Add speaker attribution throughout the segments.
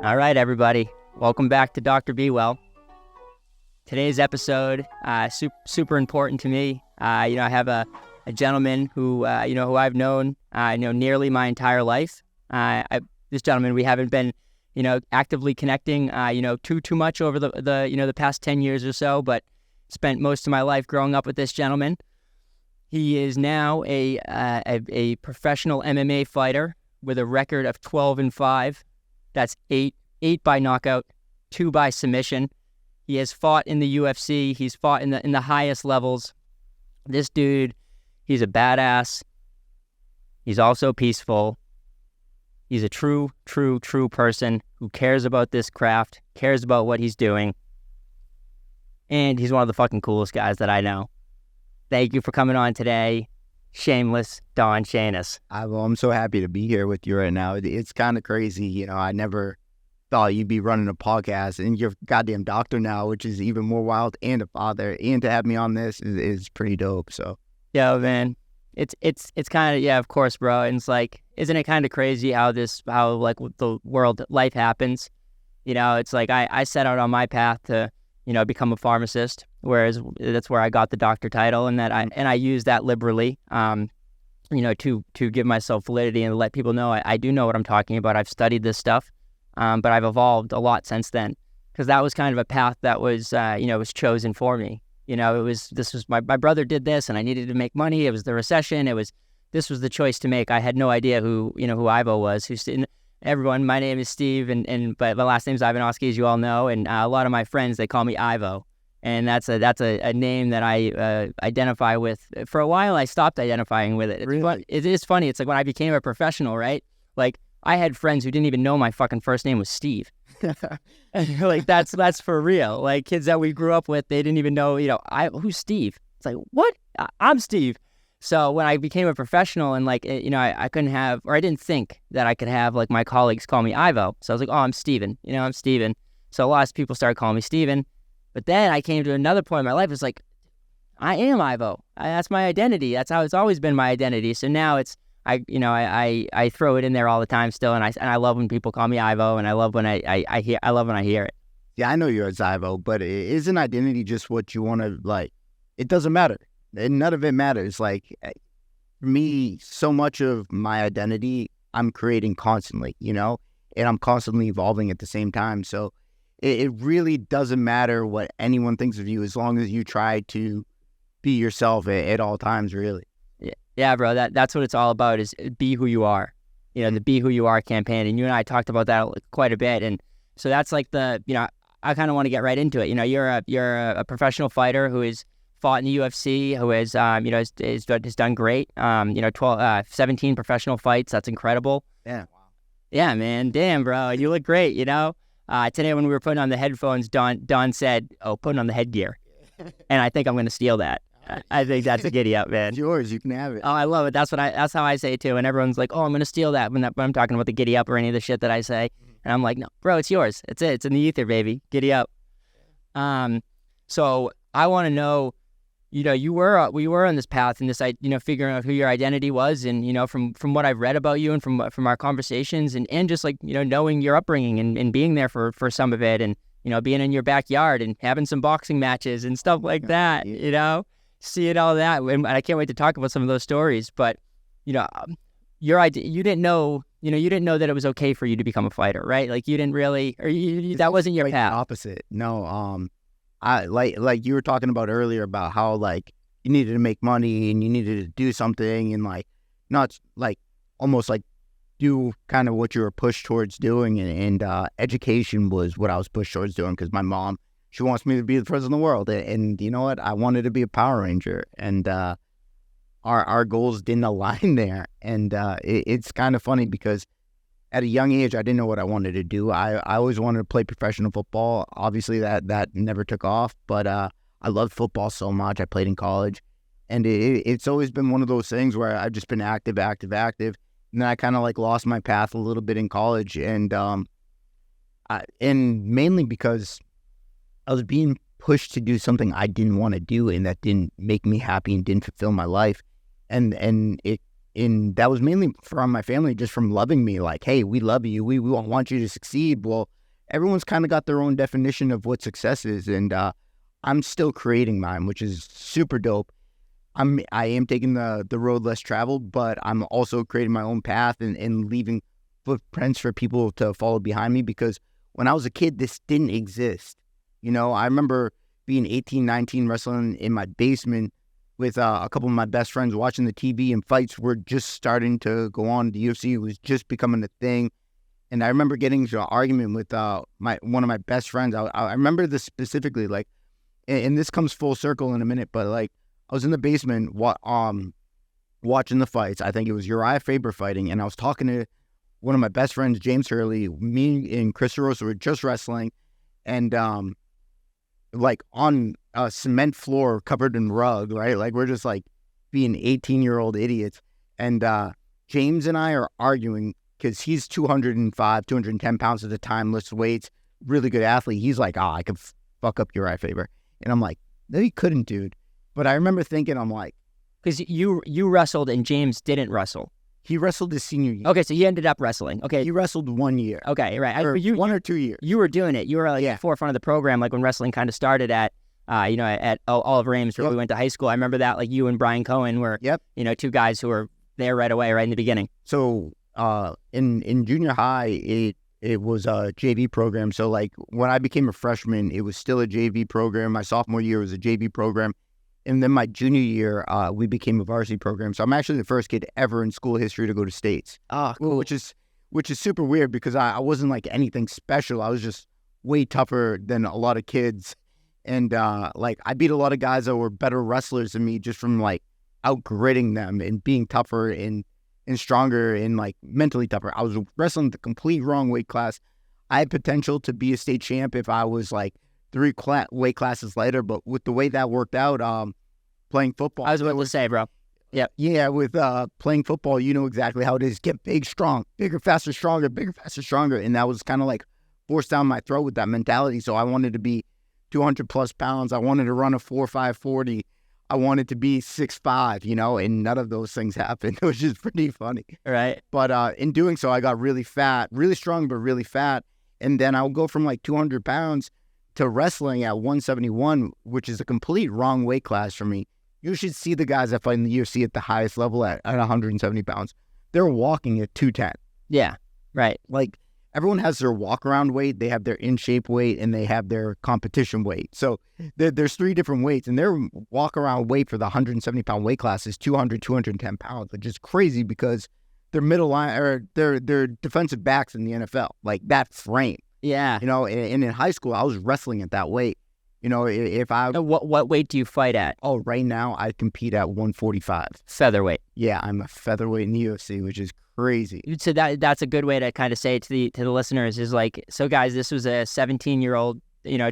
Speaker 1: All right, everybody. Welcome back to Dr. BeeWell. Today's episode, super important to me. I have a gentleman who I've known, nearly my entire life. This gentleman, we haven't been, actively connecting, too much over the past 10 years or so, but spent most of my life growing up with this gentleman. He is now a professional MMA fighter with a record of 12-5. That's eight by knockout, 2 by submission. He has fought in the UFC. He's fought in the highest levels. This dude, he's a badass. He's also peaceful. He's a true person who cares about this craft, cares about what he's doing. And he's one of the fucking coolest guys that I know. Thank you for coming on today. Shameless Don Shainis.
Speaker 2: I'm so happy to be here with you right now. It's kind of crazy. I never thought you'd be running a podcast and you're a goddamn doctor now, which is even more wild, and a father. And to have me on this is pretty dope. So,
Speaker 1: yeah, man, it's kind of, yeah, of course, bro. And it's like, isn't it kind of crazy how the world, life happens? It's like I set out on my path to, become a pharmacist, whereas that's where I got the doctor title, and I use that liberally, to give myself validity and let people know I do know what I'm talking about. I've studied this stuff, but I've evolved a lot since then, because that was kind of a path that was, was chosen for me. This was my brother did this, and I needed to make money. It was the recession. This was the choice to make. I had no idea who Ivo was. Everyone, my name is Steve, but my last name is Ivanovsky, as you all know, and a lot of my friends, they call me Ivo, and that's a name that I identify with. For a while, I stopped identifying with it.
Speaker 2: Really?
Speaker 1: It is funny. It's like when I became a professional, right? Like, I had friends who didn't even know my fucking first name was Steve. Like, that's for real. Like, kids that we grew up with, they didn't even know, who's Steve? It's like, what? I'm Steve. So when I became a professional and I couldn't have, or I didn't think that I could have like my colleagues call me Ivo. So I was like, oh, I'm Steven, I'm Steven. So a lot of people started calling me Steven. But then I came to another point in my life. It's like, I am Ivo. That's my identity. That's how it's always been my identity. So now I throw it in there all the time still. And I love when people call me Ivo, and I love when I hear it.
Speaker 2: Yeah, I know you're as Ivo, but isn't identity just what you want to like? It doesn't matter. And none of it matters. Like, for me, so much of my identity, I'm creating constantly, and I'm constantly evolving at the same time. So it really doesn't matter what anyone thinks of you, as long as you try to be yourself at all times, really.
Speaker 1: Yeah, bro, that's what it's all about, is be who you are. The Be Who You Are campaign. And you and I talked about that quite a bit. And so that's like I kind of want to get right into it. You're a professional fighter who is fought in the UFC, who has done great. 17 professional fights. That's incredible.
Speaker 2: Yeah. Wow.
Speaker 1: Yeah, man. Damn, bro. You look great. Today when we were putting on the headphones, Don said, "Oh, putting on the headgear," and I think I'm going to steal that. I think that's a giddy up, man.
Speaker 2: It's yours. You can have it.
Speaker 1: Oh, I love it. That's how I say it too. And everyone's like, "Oh, I'm going to steal that," when I'm talking about the giddy up or any of the shit that I say. And I'm like, "No, bro, it's yours. It's it. It's in the ether, baby. Giddy up." So I want to know. We were on this path, and this, figuring out who your identity was, and from what I've read about you and from our conversations, and just like knowing your upbringing and being there for some of it, and being in your backyard and having some boxing matches and stuff like that, seeing all that, and I can't wait to talk about some of those stories. But your idea, you didn't know that it was okay for you to become a fighter, right? Like, you didn't really, or that wasn't your path.
Speaker 2: Opposite. No. I like you were talking about earlier about how like you needed to make money and you needed to do something, and like not like almost like do kind of what you were pushed towards doing, and education was what I was pushed towards doing, because my mom, she wants me to be the president of the world, and you know what, I wanted to be a Power Ranger, and our goals didn't align there, and it's kind of funny because at a young age, I didn't know what I wanted to do. I always wanted to play professional football. Obviously, that never took off, but I loved football so much. I played in college, and it's always been one of those things where I've just been active. And then I kind of like lost my path a little bit in college, and mainly because I was being pushed to do something I didn't want to do, and that didn't make me happy and didn't fulfill my life. And it and that was mainly from my family, just from loving me. Like, hey, we love you. We want you to succeed. Well, everyone's kind of got their own definition of what success is, and I'm still creating mine, which is super dope. I am taking the road less traveled, but I'm also creating my own path and leaving footprints for people to follow behind me, because when I was a kid, this didn't exist. You know, I remember being 18, 19, wrestling in my basement with a couple of my best friends, watching the TV, and fights were just starting to go on. The UFC was just becoming a thing. And I remember getting into an argument with one of my best friends. I remember this specifically, like, and this comes full circle in a minute, but like, I was in the basement watching the fights. I think it was Uriah Faber fighting, and I was talking to one of my best friends, James Hurley. Me and Chris Rosa were just wrestling, and like on a cement floor covered in rug, right? Like, we're just like being 18-year-old idiots. And James and I are arguing because he's 205, 210 pounds at the time, lifts weights, really good athlete. He's like, I could fuck up Uriah Faber. And I'm like, no, you couldn't, dude. But I remember thinking, I'm like,
Speaker 1: because you wrestled and James didn't wrestle.
Speaker 2: He wrestled his senior year.
Speaker 1: Okay, so he ended up wrestling. Okay.
Speaker 2: He wrestled 1 year.
Speaker 1: Okay, right.
Speaker 2: Or 1 or 2 years.
Speaker 1: You were doing it. You were like at the forefront of the program, like when wrestling kind of started at, at Olive Rames, where we went to high school. I remember that, like you and Brian Cohen were, two guys who were there right away, right in the beginning.
Speaker 2: So in junior high, it was a JV program. So like when I became a freshman, it was still a JV program. My sophomore year was a JV program. And then my junior year, we became a varsity program. So I'm actually the first kid ever in school history to go to states.
Speaker 1: Oh, cool.
Speaker 2: Which is super weird, because I wasn't like anything special. I was just way tougher than a lot of kids. And like I beat a lot of guys that were better wrestlers than me just from like outgritting them and being tougher and stronger and like mentally tougher. I was wrestling the complete wrong weight class. I had potential to be a state champ if I was like 3 weight classes lighter, but with the way that worked out, playing football.
Speaker 1: I was about to say, bro. Yep.
Speaker 2: Yeah, with playing football, you know exactly how it is. Get big, strong, bigger, faster, stronger, bigger, faster, stronger. And that was kind of like forced down my throat with that mentality. So I wanted to be 200 plus pounds. I wanted to run a 4.5 40. I wanted to be 6'5", you know, and none of those things happened, which is pretty funny.
Speaker 1: Right.
Speaker 2: But in doing so, I got really fat, really strong, but really fat. And then I'll go from like 200 pounds to wrestling at 171, which is a complete wrong weight class for me. You should see the guys that fight in the UFC at the highest level at 170 pounds. They're walking at 210.
Speaker 1: Yeah, right.
Speaker 2: Like, everyone has their walk-around weight, they have their in-shape weight, and they have their competition weight. So there's 3 different weights, and their walk-around weight for the 170-pound weight class is 210 pounds, which is crazy because they're middle line, or they're defensive backs in the NFL. Like, that frame.
Speaker 1: Yeah.
Speaker 2: You know, and in high school, I was wrestling at that weight. You know, if I...
Speaker 1: What weight do you fight at?
Speaker 2: Oh, right now, I compete at 145.
Speaker 1: Featherweight.
Speaker 2: Yeah, I'm a featherweight in the UFC, which is crazy.
Speaker 1: So that's a good way to kind of say it to the listeners is like, so guys, this was a 17-year-old,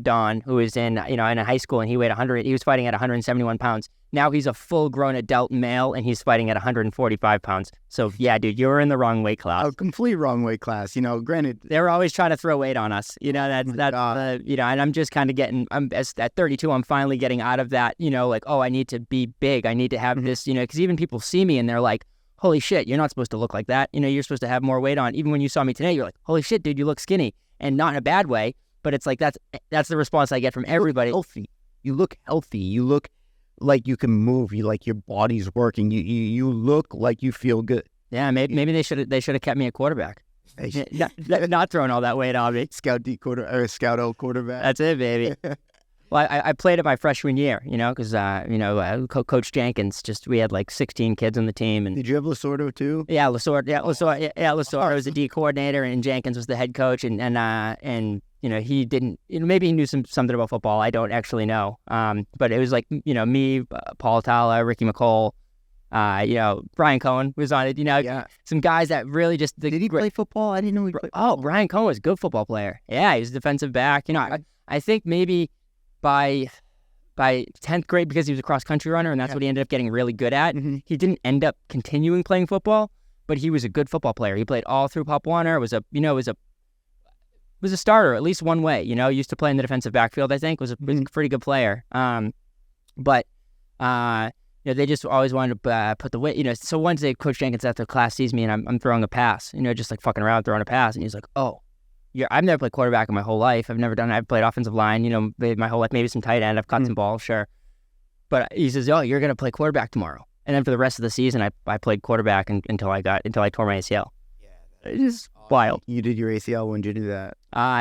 Speaker 1: Don, who was in a high school, and he weighed 100. He was fighting at 171 pounds. Now he's a full-grown adult male, and he's fighting at 145 pounds. So yeah, dude, you're in the wrong weight class.
Speaker 2: A complete wrong weight class. Granted,
Speaker 1: they were always trying to throw weight on us. And I'm just kind of getting. At 32, I'm finally getting out of that. Like, oh, I need to be big. I need to have this. Because even people see me and they're like, holy shit, you're not supposed to look like that. You're supposed to have more weight on. Even when you saw me today, you're like, holy shit, dude, you look skinny, and not in a bad way. But it's like that's the response I get from everybody.
Speaker 2: You look healthy. You look like you can move. You like your body's working. You look like you feel good.
Speaker 1: Yeah, maybe they should have kept me a quarterback. Not throwing all that weight on me.
Speaker 2: Scout O quarterback.
Speaker 1: That's it, baby. Well, I played it my freshman year, because Coach Jenkins, we had like 16 kids on the team. And
Speaker 2: did you have Lasordo too?
Speaker 1: Yeah, Lasordo was the D coordinator, and Jenkins was the head coach, and he didn't, maybe he knew something about football. I don't actually know. But it was like, me, Paul Tala, Ricky McCall, Brian Cohen was on it, some guys that really just...
Speaker 2: Did he play football? I didn't know he played.
Speaker 1: Oh, Brian Cohen was a good football player. Yeah, he was a defensive back. I think maybe by 10th grade, because he was a cross-country runner, and that's what he ended up getting really good at, he didn't end up continuing playing football, but he was a good football player. He played all through Pop Warner, was a starter at least one way, used to play in the defensive backfield, I think, was a pretty good player. But they just always wanted to put the weight, so one day Coach Jenkins after class sees me and I'm throwing a pass, just like fucking around throwing a pass. And he's like, oh, I've never played quarterback in my whole life. I've played offensive line, my whole life, maybe some tight end. I've caught some balls, sure. But he says, oh, you're going to play quarterback tomorrow. And then for the rest of the season, I played quarterback until I tore my ACL. Yeah. It's just wild.
Speaker 2: You did your ACL. When did you do that?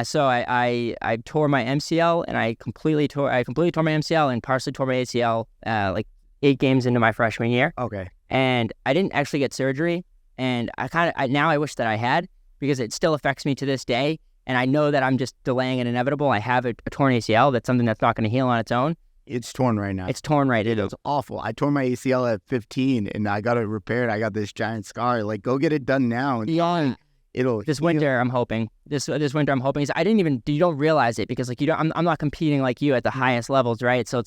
Speaker 1: So I tore my MCL and I completely tore my MCL and partially tore my ACL like 8 games into my freshman year.
Speaker 2: Okay.
Speaker 1: And I didn't actually get surgery. And now I wish that I had, because it still affects me to this day. And I know that I'm just delaying an inevitable. I have a torn ACL. That's something that's not going to heal on its own.
Speaker 2: It's torn right now.
Speaker 1: It's torn right now.
Speaker 2: It's awful. I tore my ACL at 15 and I got it repaired. I got this giant scar. Like, go get it done now.
Speaker 1: Yeah. This winter, I'm hoping. This winter, I'm hoping. You don't realize it because like I'm not competing like you at the highest levels, right? So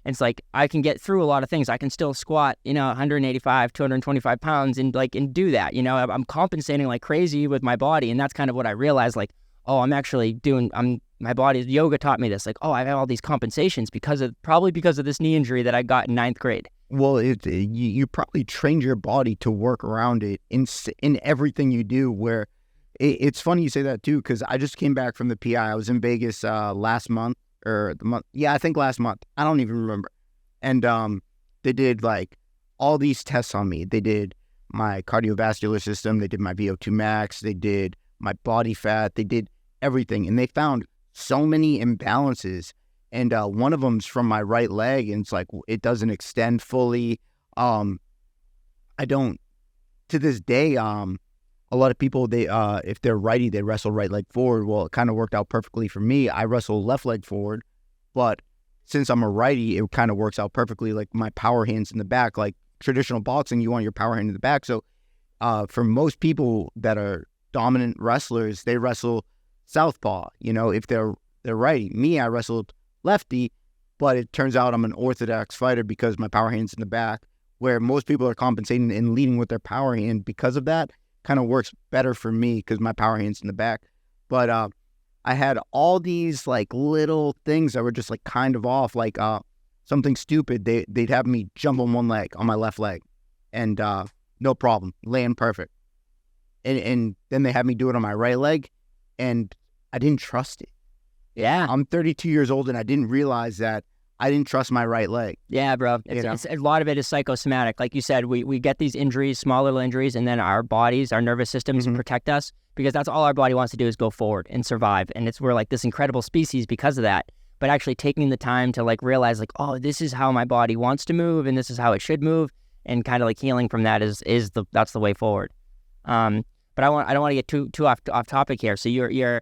Speaker 1: it's like I can get through a lot of things. I can still squat, 185, 225 pounds and do that. I'm compensating like crazy with my body, and that's kind of what I realized. Like, oh, I'm actually my body's yoga taught me this. Like, oh, I have all these compensations probably because of this knee injury that I got in 9th grade.
Speaker 2: Well, you probably trained your body to work around it in everything you do. Where it's funny you say that too, because I just came back from the PI. I was in Vegas last month or the month. Yeah, I think last month. I don't even remember. And they did like all these tests on me. They did my cardiovascular system. They did my VO2 max. They did my body fat. They did everything, and they found so many imbalances. And one of them's from my right leg, and it's like it doesn't extend fully. I don't, to this day, a lot of people, they if they're righty, they wrestle right leg forward. Well, it kind of worked out perfectly for me. I wrestle left leg forward, but since I'm a righty, it kind of works out perfectly. Like my power hand's in the back. Like traditional boxing, you want your power hand in the back. So for most people that are dominant wrestlers, they wrestle southpaw, if they're righty. Me, I wrestled lefty, but it turns out I'm an orthodox fighter because my power hand's in the back, where most people are compensating and leading with their power hand. Because of that, kind of works better for me because my power hand's in the back. But I had all these like little things that were just like kind of off, like something stupid. They'd have me jump on one leg, on my left leg, and no problem, laying perfect. And then they had me do it on my right leg, and I didn't trust it.
Speaker 1: Yeah.
Speaker 2: I'm 32 years old, and I didn't realize that I didn't trust my right leg.
Speaker 1: Yeah, bro. It's a lot of it is psychosomatic. Like you said, we get these injuries, small little injuries, and then our bodies, our nervous systems protect us, because that's all our body wants to do is go forward and survive. And we're like this incredible species because of that. But actually taking the time to like realize like, oh, this is how my body wants to move, and this is how it should move, and kind of like healing from that that's the way forward. But I don't want to get too off topic here. So you're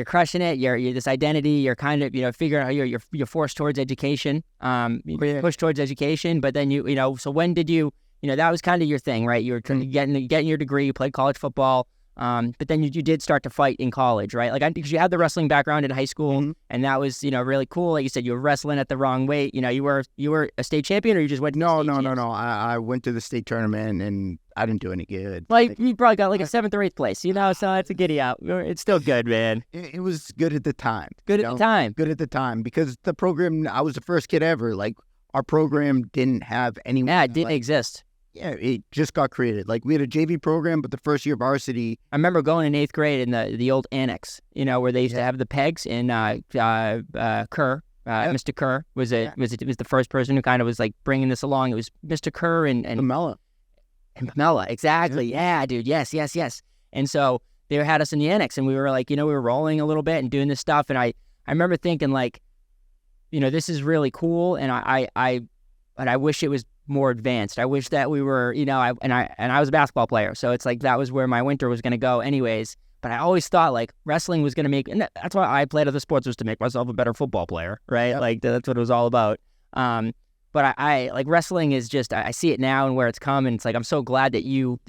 Speaker 1: crushing it. You're this identity. You're kind of figuring out you're forced towards education. Push towards education. But then so when did you that was kind of your thing, right? You were getting your degree. You played college football. But then you did start to fight in college, right? Like because you had the wrestling background in high school, and that was really cool. Like you said, you were wrestling at the wrong weight. You were a state champion, or you just went to
Speaker 2: No. I went to the state tournament and I didn't do any good.
Speaker 1: Like you probably got like a 7th or 8th place, so it's a giddy out. It's still good, man.
Speaker 2: It was good at the time.
Speaker 1: Good at the time
Speaker 2: because the program, I was the first kid ever. Like our program didn't have any.
Speaker 1: Yeah, it didn't exist.
Speaker 2: Yeah, it just got created. Like we had a JV program, but the first year varsity.
Speaker 1: I remember going in 8th grade in the old annex, where they used to have the pegs, and Kerr, Mr. Kerr was the first person who kind of was like bringing this along. It was Mr. Kerr and Pamela, exactly. Yeah, dude. Yes. And so they had us in the annex, and we were like, we were rolling a little bit and doing this stuff, and I remember thinking like, this is really cool, and I wish it was more advanced. I wish that we were, I was a basketball player, so it's like that was where my winter was going to go anyways. But I always thought like wrestling was going to make, and that's why I played other sports, was to make myself a better football player, right? Yep. Like that's what it was all about. But I like wrestling is just, I see it now and where it's come, and it's like I'm so glad that you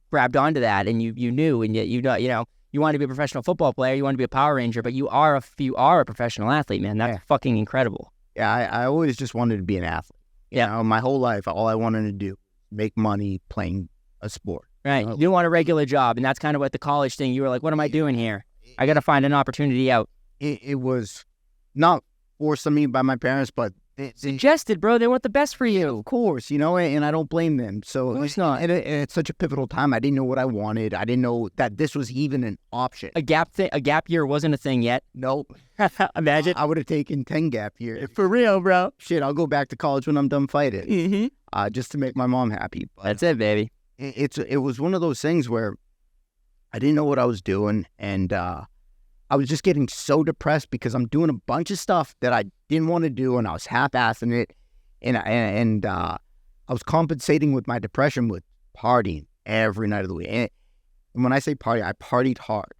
Speaker 1: grabbed onto that, and you knew, and you wanted to be a professional football player, you wanted to be a Power Ranger, but you are a professional athlete, man. That's fucking incredible.
Speaker 2: Yeah, I always just wanted to be an athlete.
Speaker 1: Yeah,
Speaker 2: my whole life, all I wanted to do, make money playing a sport.
Speaker 1: Right. You didn't want a regular job, and that's kind of what the college thing. You were like, "What am I doing here? I got to find an opportunity out."
Speaker 2: It was not forced on me by my parents, but
Speaker 1: suggested, bro. They want the best for you.
Speaker 2: Of course, and I don't blame them. So
Speaker 1: Of course not.
Speaker 2: And it's such a pivotal time. I didn't know what I wanted. I didn't know that this was even an option.
Speaker 1: A gap year wasn't a thing yet.
Speaker 2: Nope.
Speaker 1: Imagine.
Speaker 2: I would have taken 10 gap years.
Speaker 1: For real, bro.
Speaker 2: Shit, I'll go back to college when I'm done fighting.
Speaker 1: Mm-hmm.
Speaker 2: Just to make my mom happy. But
Speaker 1: That's it, baby.
Speaker 2: it was one of those things where I didn't know what I was doing, and I was just getting so depressed because I'm doing a bunch of stuff that I didn't want to do, and I was half-assing it, and I was compensating with my depression with partying every night of the week. And when I say party, I partied hard,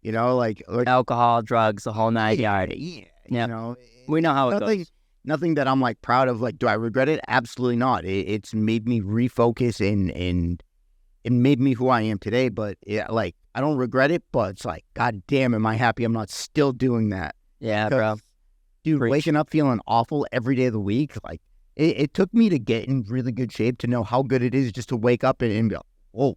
Speaker 2: like
Speaker 1: Alcohol, drugs, the whole nine yards.
Speaker 2: Yeah.
Speaker 1: We know how it goes.
Speaker 2: Nothing that I'm like proud of. Like, do I regret it? Absolutely not. It's made me refocus and it made me who I am today. But like, I don't regret it, but it's like, God damn, am I happy I'm not still doing that?
Speaker 1: Yeah, bro.
Speaker 2: Dude,
Speaker 1: Preach.
Speaker 2: waking up feeling awful every day of the week, like, it took me to get in really good shape to know how good it is just to wake up and be like, whoa,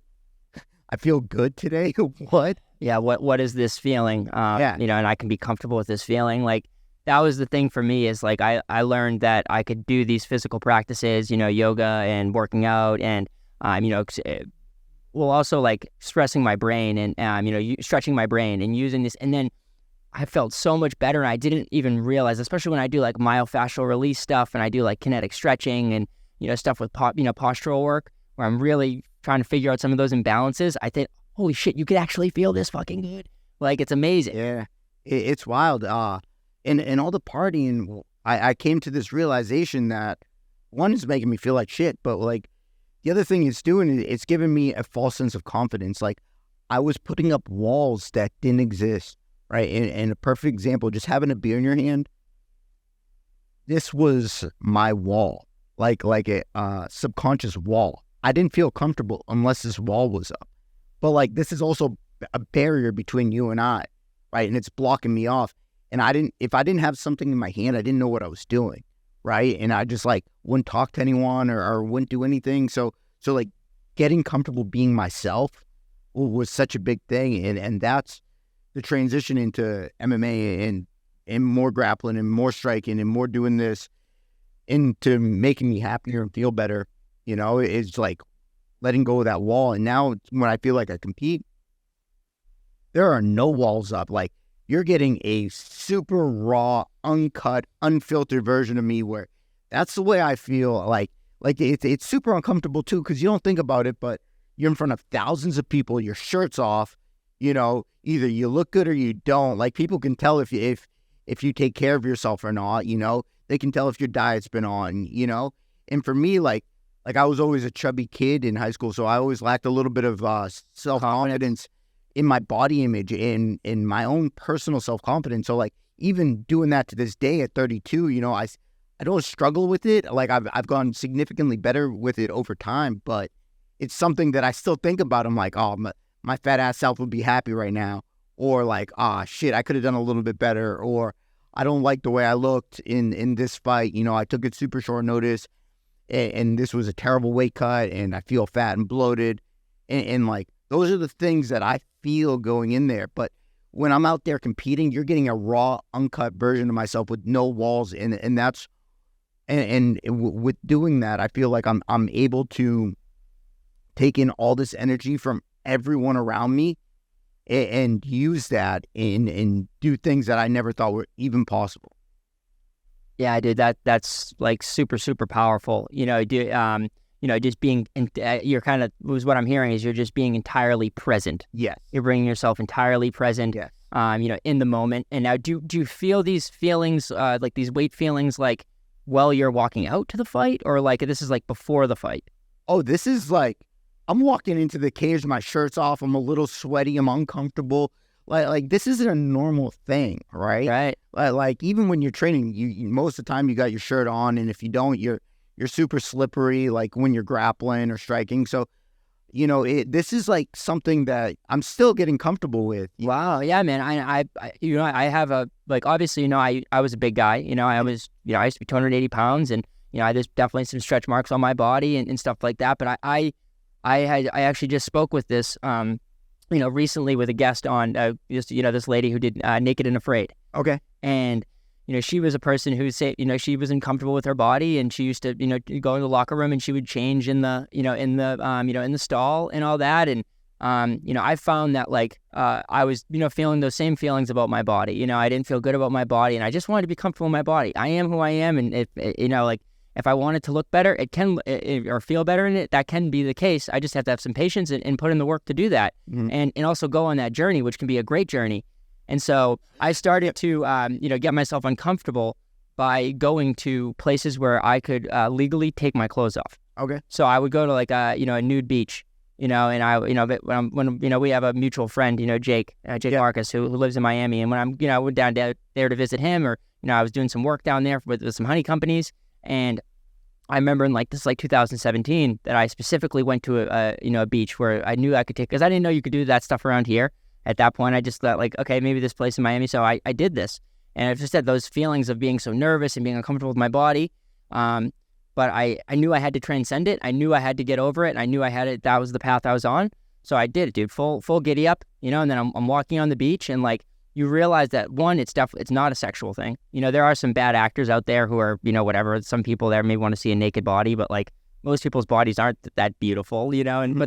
Speaker 2: I feel good today? What?
Speaker 1: Yeah, what is this feeling?
Speaker 2: Yeah.
Speaker 1: And I can be comfortable with this feeling. Like, that was the thing for me is, like, I learned that I could do these physical practices, yoga and working out and, well, also, like, stressing my brain and, stretching my brain and using this. And then I felt so much better, and I didn't even realize, especially when I do, like, myofascial release stuff and I do, like, kinetic stretching and, stuff with, postural work where I'm really trying to figure out some of those imbalances. I think, holy shit, you could actually feel this fucking good. Like, it's amazing.
Speaker 2: Yeah, it's wild. And all the partying, I came to this realization that one is making me feel like shit, but like the other thing it's doing, it's giving me a false sense of confidence. Like, I was putting up walls that didn't exist, right? And a perfect example, just having a beer in your hand, this was my wall, like a subconscious wall. I didn't feel comfortable unless this wall was up. But like, this is also a barrier between you and I, right? And it's blocking me off. And if I didn't have something in my hand, I didn't know what I was doing, right? And I just like wouldn't talk to anyone or wouldn't do anything. So like getting comfortable being myself was such a big thing. And that's the transition into MMA and more grappling and more striking and more doing this into making me happier and feel better. It's like letting go of that wall. And now when I feel like I compete, there are no walls up. Like, you're getting a super raw, uncut, unfiltered version of me where that's the way I feel. Like it's super uncomfortable too, because you don't think about it, but you're in front of thousands of people, your shirt's off, either you look good or you don't. Like, people can tell if you take care of yourself or not, they can tell if your diet's been on, and for me, like I was always a chubby kid in high school, so I always lacked a little bit of self-confidence in my body image, in my own personal self-confidence. So like, even doing that to this day at 32, I don't struggle with it. Like, I've gone significantly better with it over time, but it's something that I still think about. I'm like, oh, my fat ass self would be happy right now. Or like, shit, I could have done a little bit better. Or I don't like the way I looked in this fight. I took it super short notice and this was a terrible weight cut and I feel fat and bloated. And like, those are the things that I feel going in there. But when I'm out there competing, you're getting a raw, uncut version of myself with no walls in it. And that's, and with doing that, I feel like I'm able to take in all this energy from everyone around me and use that and do things that I never thought were even possible.
Speaker 1: Yeah, dude, that's like super, super powerful. Just being, you're kind of, was what I'm hearing is you're just being entirely present.
Speaker 2: Yes.
Speaker 1: You're bringing yourself entirely present,
Speaker 2: yes.
Speaker 1: In the moment. And now do you feel these feelings, like these weight feelings, like while you're walking out to the fight, or like this is like before the fight?
Speaker 2: Oh, this is like, I'm walking into the cage, my shirt's off, I'm a little sweaty, I'm uncomfortable. Like this isn't a normal thing, right?
Speaker 1: Right.
Speaker 2: Like even when you're training, you most of the time you got your shirt on, and if you don't, you're super slippery, like when you're grappling or striking. So, this is like something that I'm still getting comfortable with.
Speaker 1: Wow. Yeah, man. I have a, like, obviously, I was a big guy, I used to be 280 pounds and, there's definitely some stretch marks on my body and stuff like that. But I actually just spoke with this, recently with a guest on, this lady who did Naked and Afraid.
Speaker 2: Okay.
Speaker 1: And, she was a person who say, she was uncomfortable with her body, and she used to, go in the locker room and she would change in the, in the stall and all that. And, I found that like, I was, feeling those same feelings about my body. I didn't feel good about my body, and I just wanted to be comfortable in my body. I am who I am. And if I want it to look better, it can, or feel better in it, that can be the case. I just have to have some patience and put in the work to do that. And also go on that journey, which can be a great journey. And so I started to, get myself uncomfortable by going to places where I could legally take my clothes off.
Speaker 2: Okay.
Speaker 1: So I would go to like a nude beach, and I, when we have a mutual friend, Jake Marcus, who lives in Miami. And when I went down there to visit him, or, I was doing some work down there with some honey companies. And I remember in like 2017 that I specifically went to a beach where I knew I could take, because I didn't know you could do that stuff around here. At that point, I just thought like, okay, maybe this place in Miami. So I did this. And I just had those feelings of being so nervous and being uncomfortable with my body. But I knew I had to transcend it. I knew I had to get over it. And I knew that was the path I was on. So I did it, dude, full giddy up, and then I'm walking on the beach, and like, you realize that one, it's not a sexual thing. There are some bad actors out there who are, whatever. Some people there may want to see a naked body, but like most people's bodies aren't that beautiful,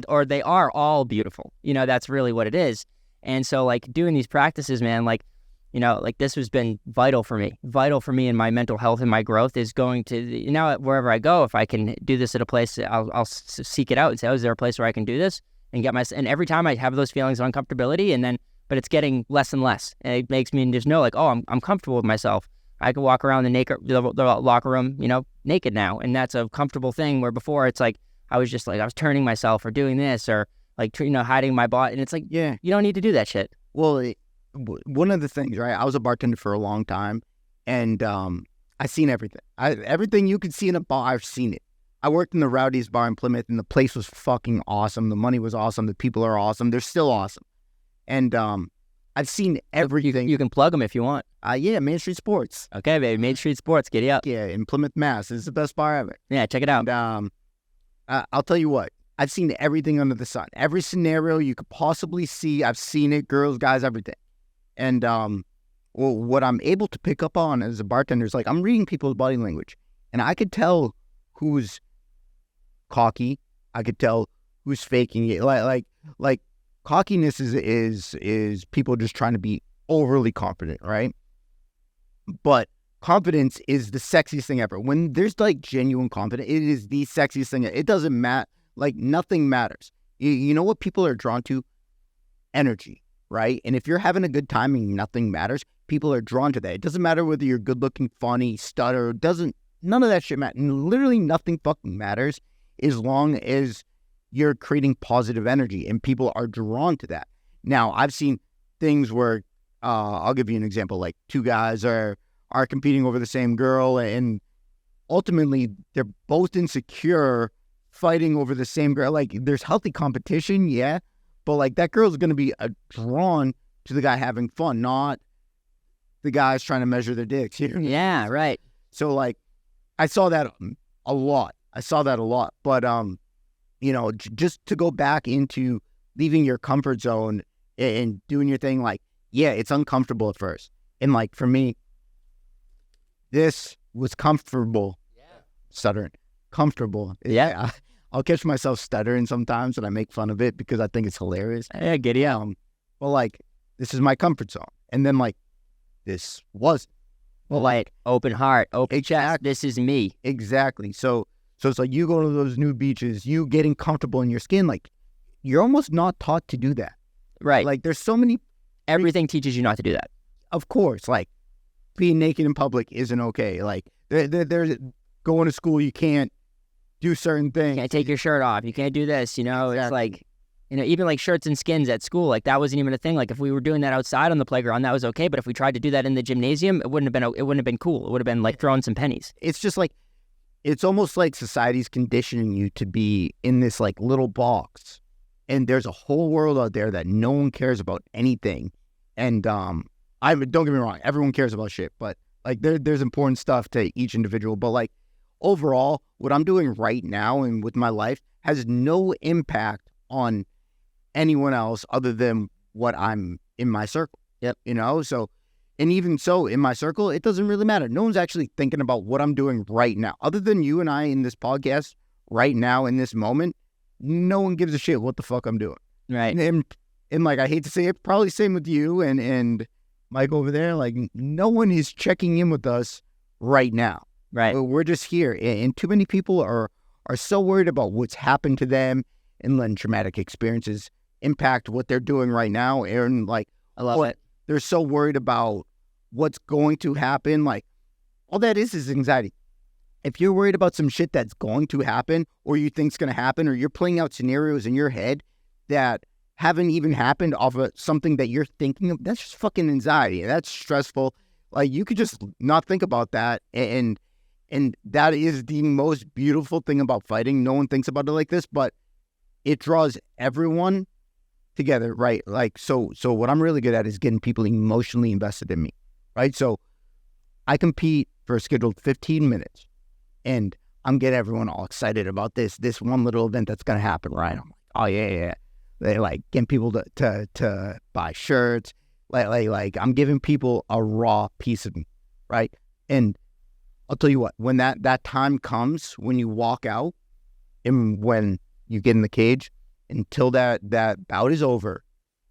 Speaker 1: or they are all beautiful. That's really what it is. And so like doing these practices, man, like, like this has been vital for me in my mental health and my growth. Is going to, wherever I go, if I can do this at a place, I'll seek it out and say, oh, is there a place where I can do this and and every time I have those feelings of uncomfortability, but it's getting less and less. And it makes me just know like, oh, I'm comfortable with myself. I can walk around the locker room, naked now. And that's a comfortable thing, where before it's like, I was just like, I was turning myself or doing this, or like, hiding my body. And it's like,
Speaker 2: Yeah.
Speaker 1: You don't need to do that shit.
Speaker 2: Well, one of the things, right? I was a bartender for a long time, and I've seen everything. Everything you could see in a bar, I've seen it. I worked in the Rowdy's bar in Plymouth, and the place was fucking awesome. The money was awesome. The people are awesome. They're still awesome. And I've seen everything.
Speaker 1: You can plug them if you want.
Speaker 2: Yeah, Main Street Sports.
Speaker 1: Okay, baby, Main Street Sports, giddy up.
Speaker 2: Yeah, in Plymouth, Mass. It's the best bar ever.
Speaker 1: Yeah, check it out.
Speaker 2: And I'll tell you what. I've seen everything under the sun. Every scenario you could possibly see, I've seen it. Girls, guys, everything. And what I'm able to pick up on as a bartender is like, I'm reading people's body language, and I could tell who's cocky. I could tell who's faking it. Like cockiness is people just trying to be overly confident, right? But confidence is the sexiest thing ever. When there's like genuine confidence, it is the sexiest thing. It doesn't matter. Like nothing matters. You know what people are drawn to? Energy, right? And if you're having a good time and nothing matters, people are drawn to that. It doesn't matter whether you're good looking, funny, stutter, none of that shit matters. Literally nothing fucking matters as long as you're creating positive energy, and people are drawn to that. Now, I've seen things where, I'll give you an example, like two guys are competing over the same girl, and ultimately they're both insecure, fighting over the same girl. Like, there's healthy competition, yeah, but like that girl's going to be drawn to the guy having fun, not the guys trying to measure their dicks.
Speaker 1: Yeah, right.
Speaker 2: So like, I saw that a lot. But just to go back into leaving your comfort zone and doing your thing, like, yeah, it's uncomfortable at first. And like for me, this was comfortable. Yeah. Stuttering. Comfortable.
Speaker 1: Yeah.
Speaker 2: I'll catch myself stuttering sometimes, and I make fun of it because I think it's hilarious.
Speaker 1: Yeah, giddy up.
Speaker 2: Well, like, this is my comfort zone. And then, like, this wasn't.
Speaker 1: Well, like, open heart, open chest, this is me.
Speaker 2: Exactly. So it's like you go to those new beaches, you getting comfortable in your skin, like, you're almost not taught to do that.
Speaker 1: Right.
Speaker 2: Like, there's so many...
Speaker 1: Everything teaches you not to do that.
Speaker 2: Of course. Like, being naked in public isn't okay. Like, there's going to school, you can't do certain things.
Speaker 1: You can't take your shirt off. You can't do this, Exactly. It's like, even like shirts and skins at school, like that wasn't even a thing. Like if we were doing that outside on the playground, that was okay. But if we tried to do that in the gymnasium, it wouldn't have been cool. It would have been like throwing some pennies.
Speaker 2: It's just like, it's almost like society's conditioning you to be in this like little box. And there's a whole world out there that no one cares about anything. And don't get me wrong, everyone cares about shit, but like there's important stuff to each individual. But like overall, what I'm doing right now and with my life has no impact on anyone else other than what I'm in my circle.
Speaker 1: Yep.
Speaker 2: So And even so, in my circle, it doesn't really matter. No one's actually thinking about what I'm doing right now. Other than you and I in this podcast right now in this moment, no one gives a shit what the fuck I'm doing.
Speaker 1: Right.
Speaker 2: And like, I hate to say it, probably same with you and Mike over there. Like, no one is checking in with us right now.
Speaker 1: Right.
Speaker 2: We're just here. And too many people are so worried about what's happened to them and letting traumatic experiences impact what they're doing right now. And like,
Speaker 1: I love it.
Speaker 2: They're so worried about what's going to happen. Like, all that is anxiety. If you're worried about some shit that's going to happen or you think's going to happen, or you're playing out scenarios in your head that haven't even happened off of something that you're thinking of, that's just fucking anxiety. That's stressful. Like, you could just not think about that. And that is the most beautiful thing about fighting. No one thinks about it like this, but it draws everyone together, right? Like, so what I'm really good at is getting people emotionally invested in me, right? So I compete for a scheduled 15 minutes, and I'm getting everyone all excited about this one little event that's going to happen, right? I'm like, oh, yeah. They like getting people to buy shirts. Like I'm giving people a raw piece of me, right? And I'll tell you what, when that time comes, when you walk out and when you get in the cage, until that bout is over,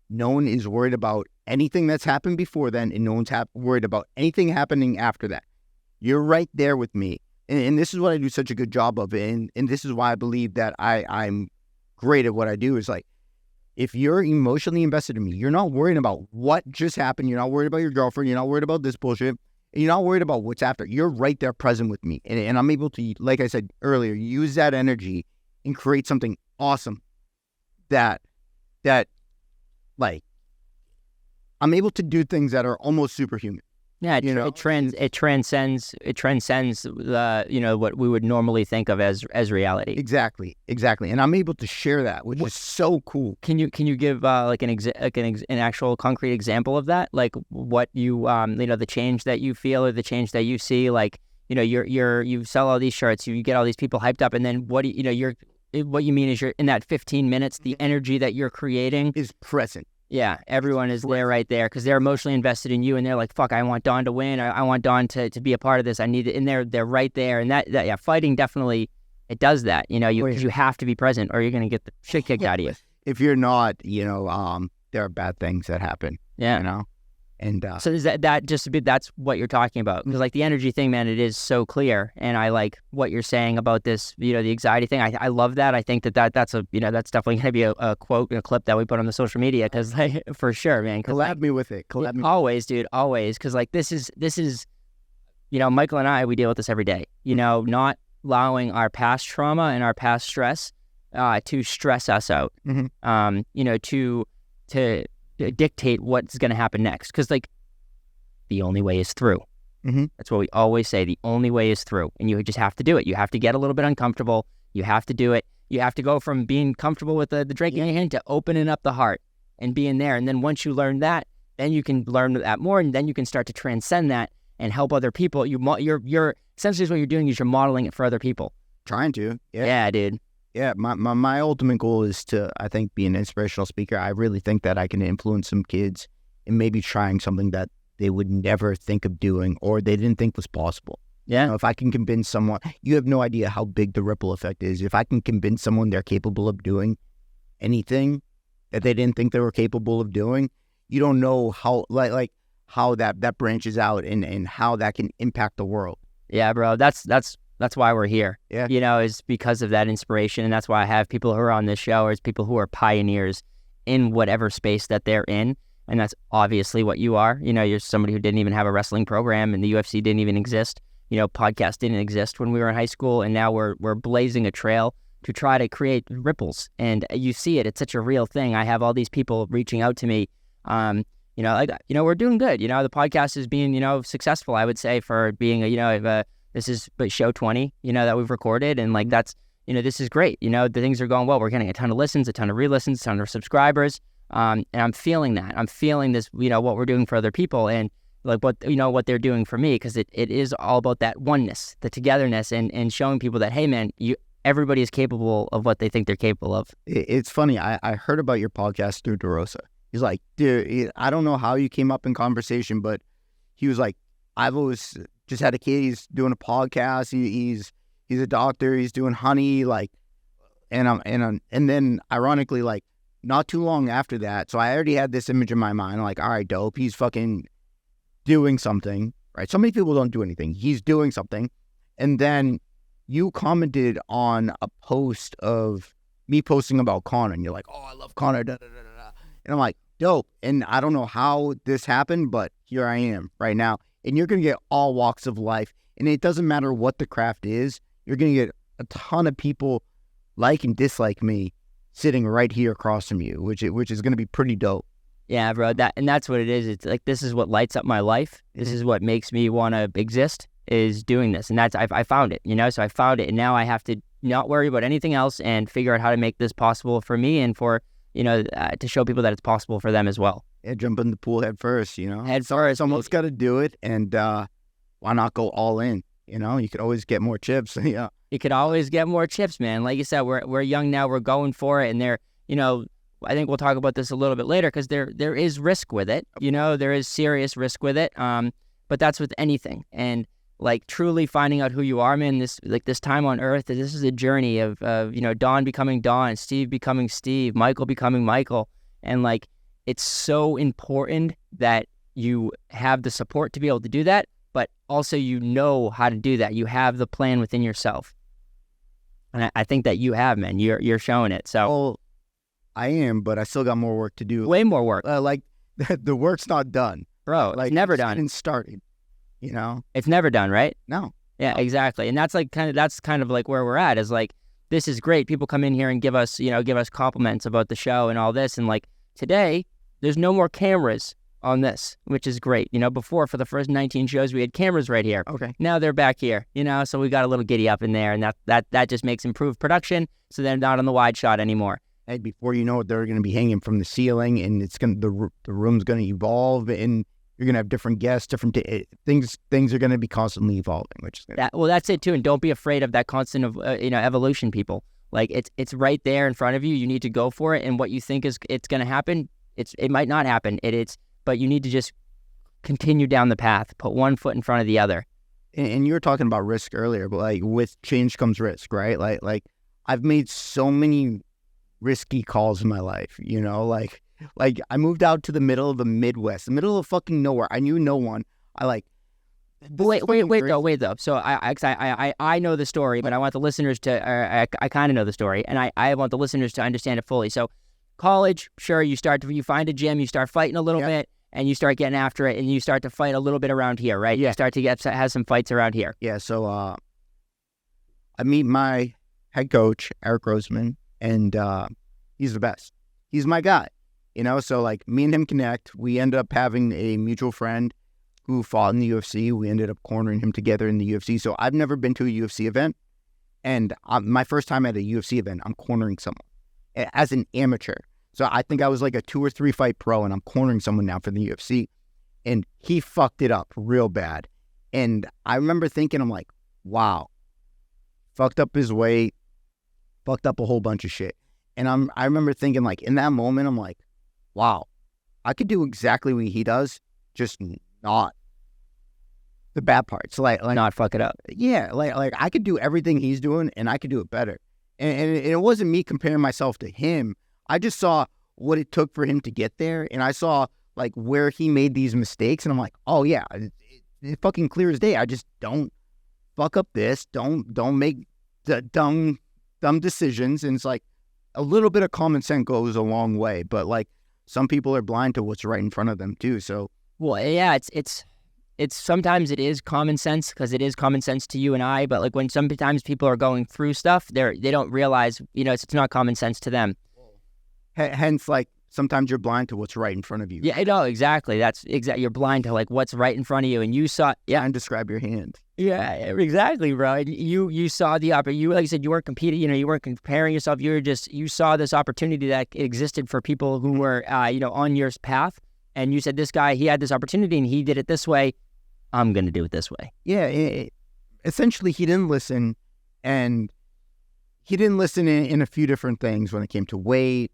Speaker 2: no one is worried about anything that's happened before then, and no one's worried about anything happening after that. You're right there with me. And this is what I do such a good job of. And this is why I believe that I'm great at what I do, is like, if you're emotionally invested in me, you're not worried about what just happened. You're not worried about your girlfriend. You're not worried about this bullshit. And you're not worried about what's after. You're right there present with me. And I'm able to, like I said earlier, use that energy and create something awesome that like, I'm able to do things that are almost superhuman.
Speaker 1: Yeah, it transcends the, what we would normally think of as reality.
Speaker 2: Exactly. And I'm able to share that, which is so cool.
Speaker 1: Can you give like an actual concrete example of that? Like, what you the change that you feel or the change that you see? Like, you sell all these shirts, you get all these people hyped up, and then what you mean is you're in that 15 minutes, the energy that you're creating
Speaker 2: is present.
Speaker 1: Yeah, everyone is there right there because they're emotionally invested in you, and they're like, fuck, I want Don to win. I want Don to be a part of this. I need it. And they're right there. And that fighting definitely, it does that, because you have to be present or you're going to get the shit kicked out of you.
Speaker 2: If you're not, there are bad things that happen.
Speaker 1: Yeah.
Speaker 2: And
Speaker 1: so is that's what you're talking about, because like the energy thing, man, it is so clear, and I like what you're saying about this, the anxiety thing. I love that. I think that's that's definitely gonna be a quote, a clip that we put on the social media, because like, for sure, man.
Speaker 2: Collab me with it.
Speaker 1: Always, dude, always, because like this is Michael and I, we deal with this every day. Not allowing our past trauma and our past stress to stress us out.
Speaker 2: Mm-hmm.
Speaker 1: To dictate what's going to happen next, because like the only way is through.
Speaker 2: Mm-hmm.
Speaker 1: That's what we always say. The only way is through, and you just have to do it. You have to get a little bit uncomfortable. You have to do it. You have to go from being comfortable with the drink in your hand to opening up the heart and being there. And then once you learn that, then you can learn that more, and then you can start to transcend that and help other people. You're essentially, what you're doing is you're modeling it for other people.
Speaker 2: Trying to,
Speaker 1: yeah, dude.
Speaker 2: Yeah, my ultimate goal is to, I think, be an inspirational speaker. I really think that I can influence some kids in maybe trying something that they would never think of doing or they didn't think was possible.
Speaker 1: Yeah.
Speaker 2: If I can convince someone, you have no idea how big the ripple effect is. If I can convince someone they're capable of doing anything that they didn't think they were capable of doing, you don't know how like how that branches out and how that can impact the world.
Speaker 1: Yeah, bro. That's why we're here.
Speaker 2: Yeah.
Speaker 1: Is because of that inspiration. And that's why I have people who are on this show, is people who are pioneers in whatever space that they're in. And that's obviously what you are. You're somebody who didn't even have a wrestling program, and the UFC didn't even exist. Podcast didn't exist when we were in high school. And now we're blazing a trail to try to create ripples. And you see it. It's such a real thing. I have all these people reaching out to me. We're doing good. The podcast is being, successful, I would say, for being this is show 20, that we've recorded. And like, that's, this is great. The things are going well. We're getting a ton of listens, a ton of re-listens, a ton of subscribers. And I'm feeling that. I'm feeling this, what we're doing for other people, and like what they're doing for me. Cause it is all about that oneness, the togetherness, and showing people that, hey man, everybody is capable of what they think they're capable of.
Speaker 2: It's funny. I heard about your podcast through DeRosa. He's like, dude, I don't know how you came up in conversation, but he was like, I've always just had a kid. He's doing a podcast. He's a doctor. He's doing honey. Like, and then ironically, like, not too long after that. So I already had this image in my mind. Like, all right, dope. He's fucking doing something, right? So many people don't do anything. He's doing something. And then you commented on a post of me posting about Connor, and you're like, oh, I love Connor, da, da, da, da, da. And I'm like, dope. And I don't know how this happened, but here I am right now. And you're going to get all walks of life. And it doesn't matter what the craft is. You're going to get a ton of people like and dislike me sitting right here across from you, which is going to be pretty dope.
Speaker 1: Yeah, bro. That's what it is. It's like, this is what lights up my life. This is what makes me want to exist, is doing this. And I found it, so I found it. And now I have to not worry about anything else and figure out how to make this possible for me and for, to show people that it's possible for them as well.
Speaker 2: Yeah, jump in the pool head first,
Speaker 1: Head first.
Speaker 2: Someone's got to do it. And why not go all in? You could always get more chips. Yeah.
Speaker 1: You could always get more chips, man. Like you said, we're young now. We're going for it. And I think we'll talk about this a little bit later, because there is risk with it. There is serious risk with it. But that's with anything. And like, truly finding out who you are, man, this time on earth, this is a journey of Don becoming Don, Steve becoming Steve, Michael becoming Michael. And like, it's so important that you have the support to be able to do that, but also how to do that. You have the plan within yourself. And I think that you have, man. You're showing it. So
Speaker 2: well, I am, but I still got more work to do.
Speaker 1: Way more work.
Speaker 2: Like, the work's not done.
Speaker 1: Bro,
Speaker 2: like,
Speaker 1: it's never done.
Speaker 2: It's started.
Speaker 1: It's never done, right?
Speaker 2: No.
Speaker 1: Yeah, exactly. And that's kind of like where we're at, is like, this is great. People come in here and give us compliments about the show and all this. And like, today, there's no more cameras on this, which is great. Before, for the first 19 shows, we had cameras right here.
Speaker 2: Okay.
Speaker 1: Now they're back here, so we got a little giddy up in there, and that just makes improved production. So they're not on the wide shot anymore.
Speaker 2: Hey, before you know it, they're going to be hanging from the ceiling, and the room's going to evolve, and you're going to have different guests, different things. Things are going to be constantly evolving, which is
Speaker 1: that's it too. And don't be afraid of that constant of evolution, people. Like, it's right there in front of you. You need to go for it. And what you think it's going to happen, it might not happen. But you need to just continue down the path. Put one foot in front of the other.
Speaker 2: And you were talking about risk earlier, but like, with change comes risk, right? Like I've made so many risky calls in my life, Like, I moved out to the middle of the Midwest, the middle of fucking nowhere. I knew no one. Wait though. So I know the story, but I want the listeners to. I kind of know the story, and I want the listeners to understand it fully. So, college, sure, you find a gym, you start fighting a little bit, and you start getting after it, and you start to fight a little bit around here, right? Yeah.
Speaker 1: You start to have some fights around here.
Speaker 2: Yeah. So I meet my head coach, Eric Roseman, and he's the best. He's my guy. So like, me and him connect. We end up having a mutual friend who fought in the UFC. We ended up cornering him together in the UFC. So I've never been to a UFC event. And my first time at a UFC event, I'm cornering someone as an amateur. So I think I was like a 2 or 3 fight pro, and I'm cornering someone now for the UFC. And he fucked it up real bad. And I remember thinking, I'm like, wow, fucked up his weight, fucked up a whole bunch of shit. And I remember thinking, like, in that moment, I'm like, wow, I could do exactly what he does, just not the bad parts. Like
Speaker 1: not fuck it up.
Speaker 2: Yeah, like I could do everything he's doing, and I could do it better. And it wasn't me comparing myself to him. I just saw what it took for him to get there, and I saw like where he made these mistakes, and I'm like, oh yeah, it's fucking clear as day. I just don't fuck up this. Don't make the dumb decisions. And it's like, a little bit of common sense goes a long way, but like, some people are blind to what's right in front of them too. So,
Speaker 1: well, yeah, it's sometimes it is common sense, because it is common sense to you and I. But like, when sometimes people are going through stuff, they don't realize, it's not common sense to them.
Speaker 2: Hence, like, sometimes you're blind to what's right in front of you.
Speaker 1: Yeah, no, exactly. That's exactly. You're blind to like what's right in front of you, and you saw. Yeah,
Speaker 2: and describe your hand.
Speaker 1: Yeah, exactly, bro. And you saw the opportunity. You, like you said, you weren't competing. You weren't comparing yourself. You saw this opportunity that existed for people who were, on your path. And you said, this guy, he had this opportunity, and he did it this way. I'm gonna do it this way.
Speaker 2: Yeah. Essentially, he didn't listen, and he didn't listen in a few different things when it came to weight,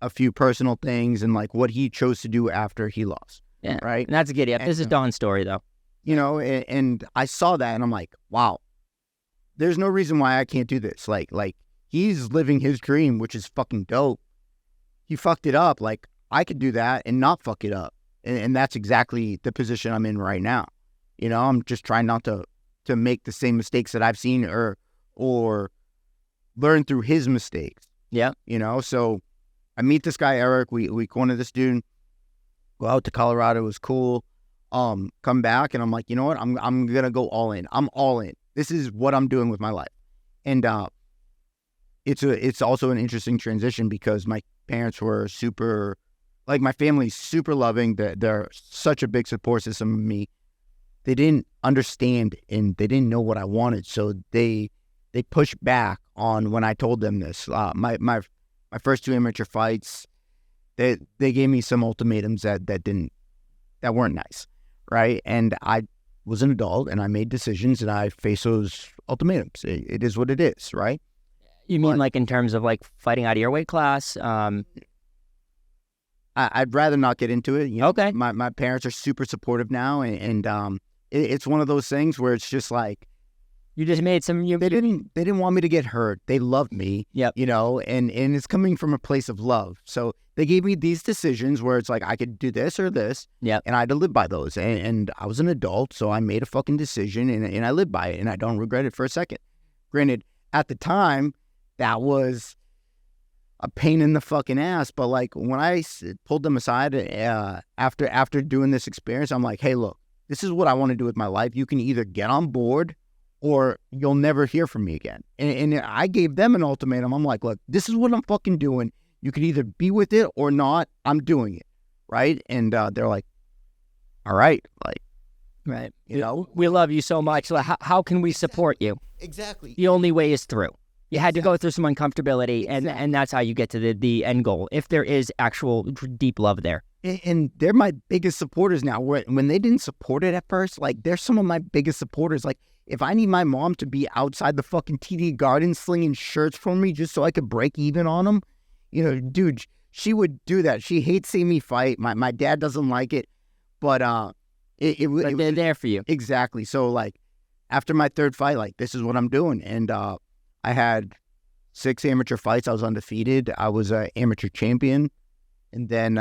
Speaker 2: a few personal things, and like what he chose to do after he lost.
Speaker 1: Yeah.
Speaker 2: Right.
Speaker 1: And that's a giddy up. This is Don's story, though.
Speaker 2: You know, and I saw that and I'm like, wow, there's no reason why I can't do this. Like he's living his dream, which is fucking dope. He fucked it up. Like, I could do that and not fuck it up. And that's exactly the position I'm in right now. You know, I'm just trying not to make the same mistakes that I've seen or learn through his mistakes.
Speaker 1: Yeah.
Speaker 2: You know, so I meet this guy, Eric. We corner this dude, go out to Colorado. It was cool. Come back and I'm like, you know what? I'm going to go all in. I'm all in. This is what I'm doing with my life. And, it's also an interesting transition because my parents were super, like, my family's super loving. They're such a big support system of me. They didn't understand and they didn't know what I wanted. So they pushed back on when I told them this. My first 2 amateur fights, they gave me some ultimatums that weren't nice. Right. And I was an adult and I made decisions and I faced those ultimatums. It is what it is. Right.
Speaker 1: You mean like in terms of like fighting out of your weight class?
Speaker 2: I'd rather not get into it. You know,
Speaker 1: okay.
Speaker 2: My parents are super supportive now, and it's one of those things where it's just like
Speaker 1: you just made some.
Speaker 2: They didn't want me to get hurt. They loved me.
Speaker 1: Yep.
Speaker 2: You know, and it's coming from a place of love. So they gave me these decisions where it's like I could do this or this.
Speaker 1: Yep.
Speaker 2: And I had to live by those. And I was an adult, so I made a fucking decision, and I lived by it, and I don't regret it for a second. Granted, at the time, that was a pain in the fucking ass. But like when I pulled them aside after doing this experience, I'm like, hey, look, this is what I want to do with my life. You can either get on board or you'll never hear from me again. And I gave them an ultimatum. I'm like, look, this is what I'm fucking doing. You can either be with it or not. I'm doing it. Right. And they're like, all right. Like,
Speaker 1: right.
Speaker 2: You know,
Speaker 1: we love you so much. So how can we support you?
Speaker 2: Exactly.
Speaker 1: The only way is through. You had to go through some uncomfortability, and that's how you get to the end goal, if there is actual deep love there.
Speaker 2: And they're my biggest supporters now. When they didn't support it at first, like, they're some of my biggest supporters. Like, if I need my mom to be outside the fucking TD Garden slinging shirts for me just so I could break even on them, you know, dude, she would do that. She hates seeing me fight. My dad doesn't like it, but
Speaker 1: they're there for you.
Speaker 2: Exactly. So, like, after my 3rd fight, like, this is what I'm doing. And I had 6 amateur fights. I was undefeated. I was an amateur champion. And then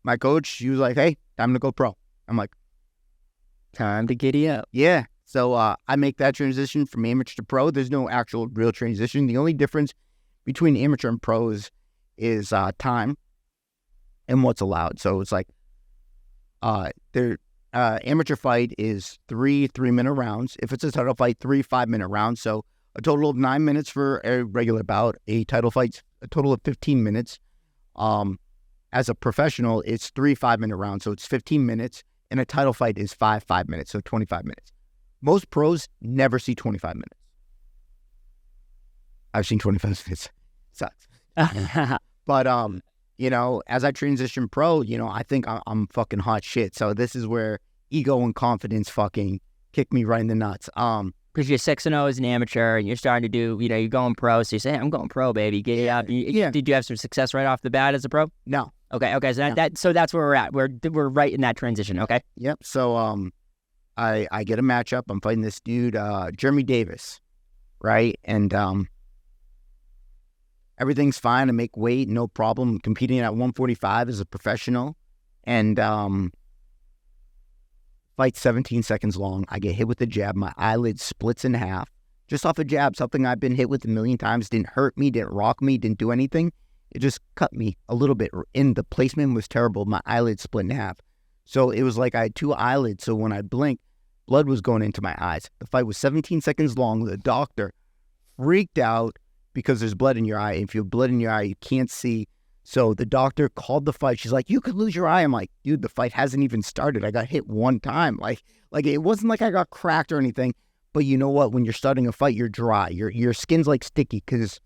Speaker 2: my coach, he was like, hey, time to go pro. I'm like,
Speaker 1: time to giddy up.
Speaker 2: Yeah. So I make that transition from amateur to pro. There's no actual real transition. The only difference between amateur and pros is time and what's allowed. So it's like amateur fight is 3 3-minute rounds. If it's a title fight, 3 5-minute rounds. So a total of 9 minutes for a regular bout. A title fight's a total of 15 minutes. As a professional, it's 3 5-minute rounds. So it's 15 minutes. And a title fight is 5 5-minutes. So 25 minutes. Most pros never see 25 minutes. I've seen 25 minutes. Sucks. But, you know, as I transition pro, you know, I think I'm fucking hot shit. So this is where ego and confidence fucking kick me right in the nuts.
Speaker 1: Because you're 6-0 as an amateur, and you're starting to do, you know, you're going pro. So you say, hey, I'm going pro, baby. Get it up.
Speaker 2: Yeah.
Speaker 1: Did you have some success right off the bat as a pro?
Speaker 2: No.
Speaker 1: Okay. So that's where we're at. We're right in that transition. Okay.
Speaker 2: Yep. So I get a matchup. I'm fighting this dude, Jeremy Davis, right? And everything's fine. I make weight, no problem. I'm competing at 145 as a professional, and fight 17 seconds long. I get hit with a jab. My eyelid splits in half just off a jab. Something I've been hit with a million times. Didn't hurt me. Didn't rock me. Didn't do anything. It just cut me a little bit. And the placement was terrible. My eyelid split in half. So it was like I had 2 eyelids. So when I blinked, blood was going into my eyes. The fight was 17 seconds long. The doctor freaked out because there's blood in your eye. If you have blood in your eye, you can't see. So the doctor called the fight. She's like, you could lose your eye. I'm like, dude, the fight hasn't even started. I got hit 1 time. Like it wasn't like I got cracked or anything. But you know what? When you're starting a fight, you're dry. Your skin's like sticky because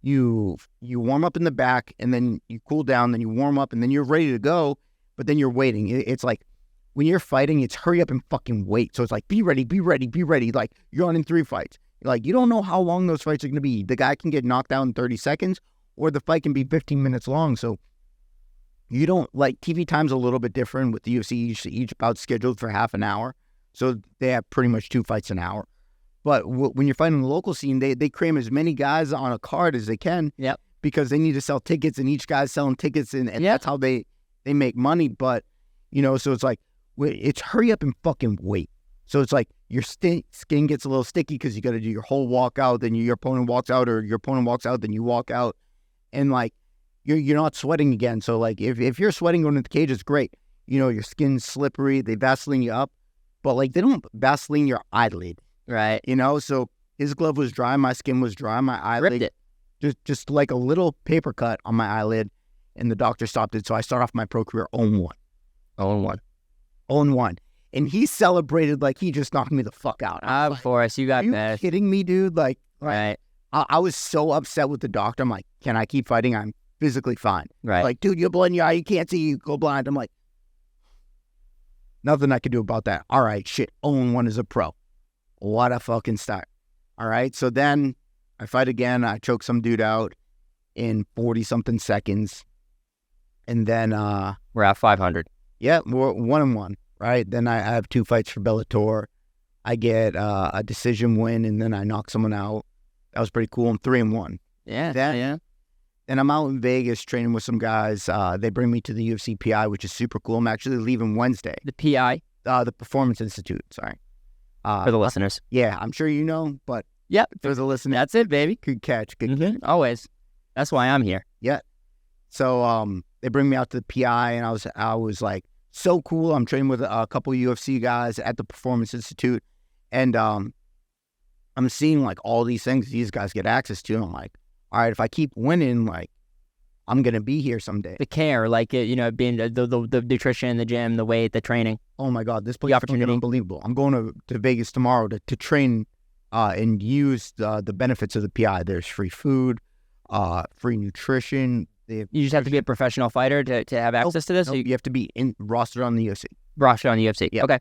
Speaker 2: you warm up in the back and then you cool down, then you warm up and then you're ready to go. But then you're waiting. It's like when you're fighting, it's hurry up and fucking wait. So it's like, be ready, be ready, be ready. Like you're on in 3 fights. Like you don't know how long those fights are going to be. The guy can get knocked out in 30 seconds or the fight can be 15 minutes long. So you don't like TV time's a little bit different with the UFC. Each bout's scheduled for half an hour, so they have pretty much 2 fights an hour. But when you're fighting the local scene, they cram as many guys on a card as they can.
Speaker 1: Yep.
Speaker 2: Because they need to sell tickets, and each guy's selling tickets, and that's how they make money. But so it's like it's hurry up and fucking wait. So it's like your skin gets a little sticky because you got to do your whole walkout, then your opponent walks out, or your opponent walks out, then you walk out, and like you're not sweating again. So like if you're sweating going into the cage, it's great. Your skin's slippery. They Vaseline you up, but like they don't Vaseline your eyelid,
Speaker 1: right?
Speaker 2: So his glove was dry, my skin was dry, my eyelid
Speaker 1: ripped it.
Speaker 2: Just like a little paper cut on my eyelid, and the doctor stopped it. So I start off my pro career 0-1.
Speaker 1: 0-1.
Speaker 2: 0-1. And he celebrated like he just knocked me the fuck out.
Speaker 1: Of course, you got
Speaker 2: Are
Speaker 1: that.
Speaker 2: you kidding me, dude? Like
Speaker 1: Right.
Speaker 2: I was so upset with the doctor. I'm like, can I keep fighting? I'm physically fine.
Speaker 1: Right.
Speaker 2: Like, dude, you're blind in your eye. You can't see. You go blind. I'm like, nothing I can do about that. All right, shit. 0-1 as a pro. What a fucking start. All right. So then I fight again. I choke some dude out in 40-something seconds. And then
Speaker 1: we're at 500.
Speaker 2: Yeah, we're 1-1. Right. Then I have 2 fights for Bellator. I get a decision win, and then I knock someone out. That was pretty cool. I'm 3-1.
Speaker 1: Yeah.
Speaker 2: Then I'm out in Vegas training with some guys. They bring me to the UFC PI, which is super cool. I'm actually leaving Wednesday.
Speaker 1: The PI?
Speaker 2: The Performance Institute. Sorry.
Speaker 1: For the listeners.
Speaker 2: Yeah, I'm sure you know, but
Speaker 1: yep.
Speaker 2: For the listeners.
Speaker 1: That's it, baby.
Speaker 2: Good catch. Good catch.
Speaker 1: Always. That's why I'm here.
Speaker 2: Yeah. So they bring me out to the PI, and I was like, so cool. I'm training with a couple UFC guys at the Performance Institute, and I'm seeing like all these things these guys get access to. And I'm like, all right, if I keep winning, like I'm gonna be here someday.
Speaker 1: The care, like being the nutrition, the gym, the weight, the training.
Speaker 2: Oh my God, this place is unbelievable. I'm going to Vegas tomorrow to train and use the benefits of the PI. There's free food, free nutrition.
Speaker 1: You just have to be a professional fighter to have access to this?
Speaker 2: Nope, you have to be rostered on the UFC.
Speaker 1: Rostered on the UFC.
Speaker 2: Yeah.
Speaker 1: Okay.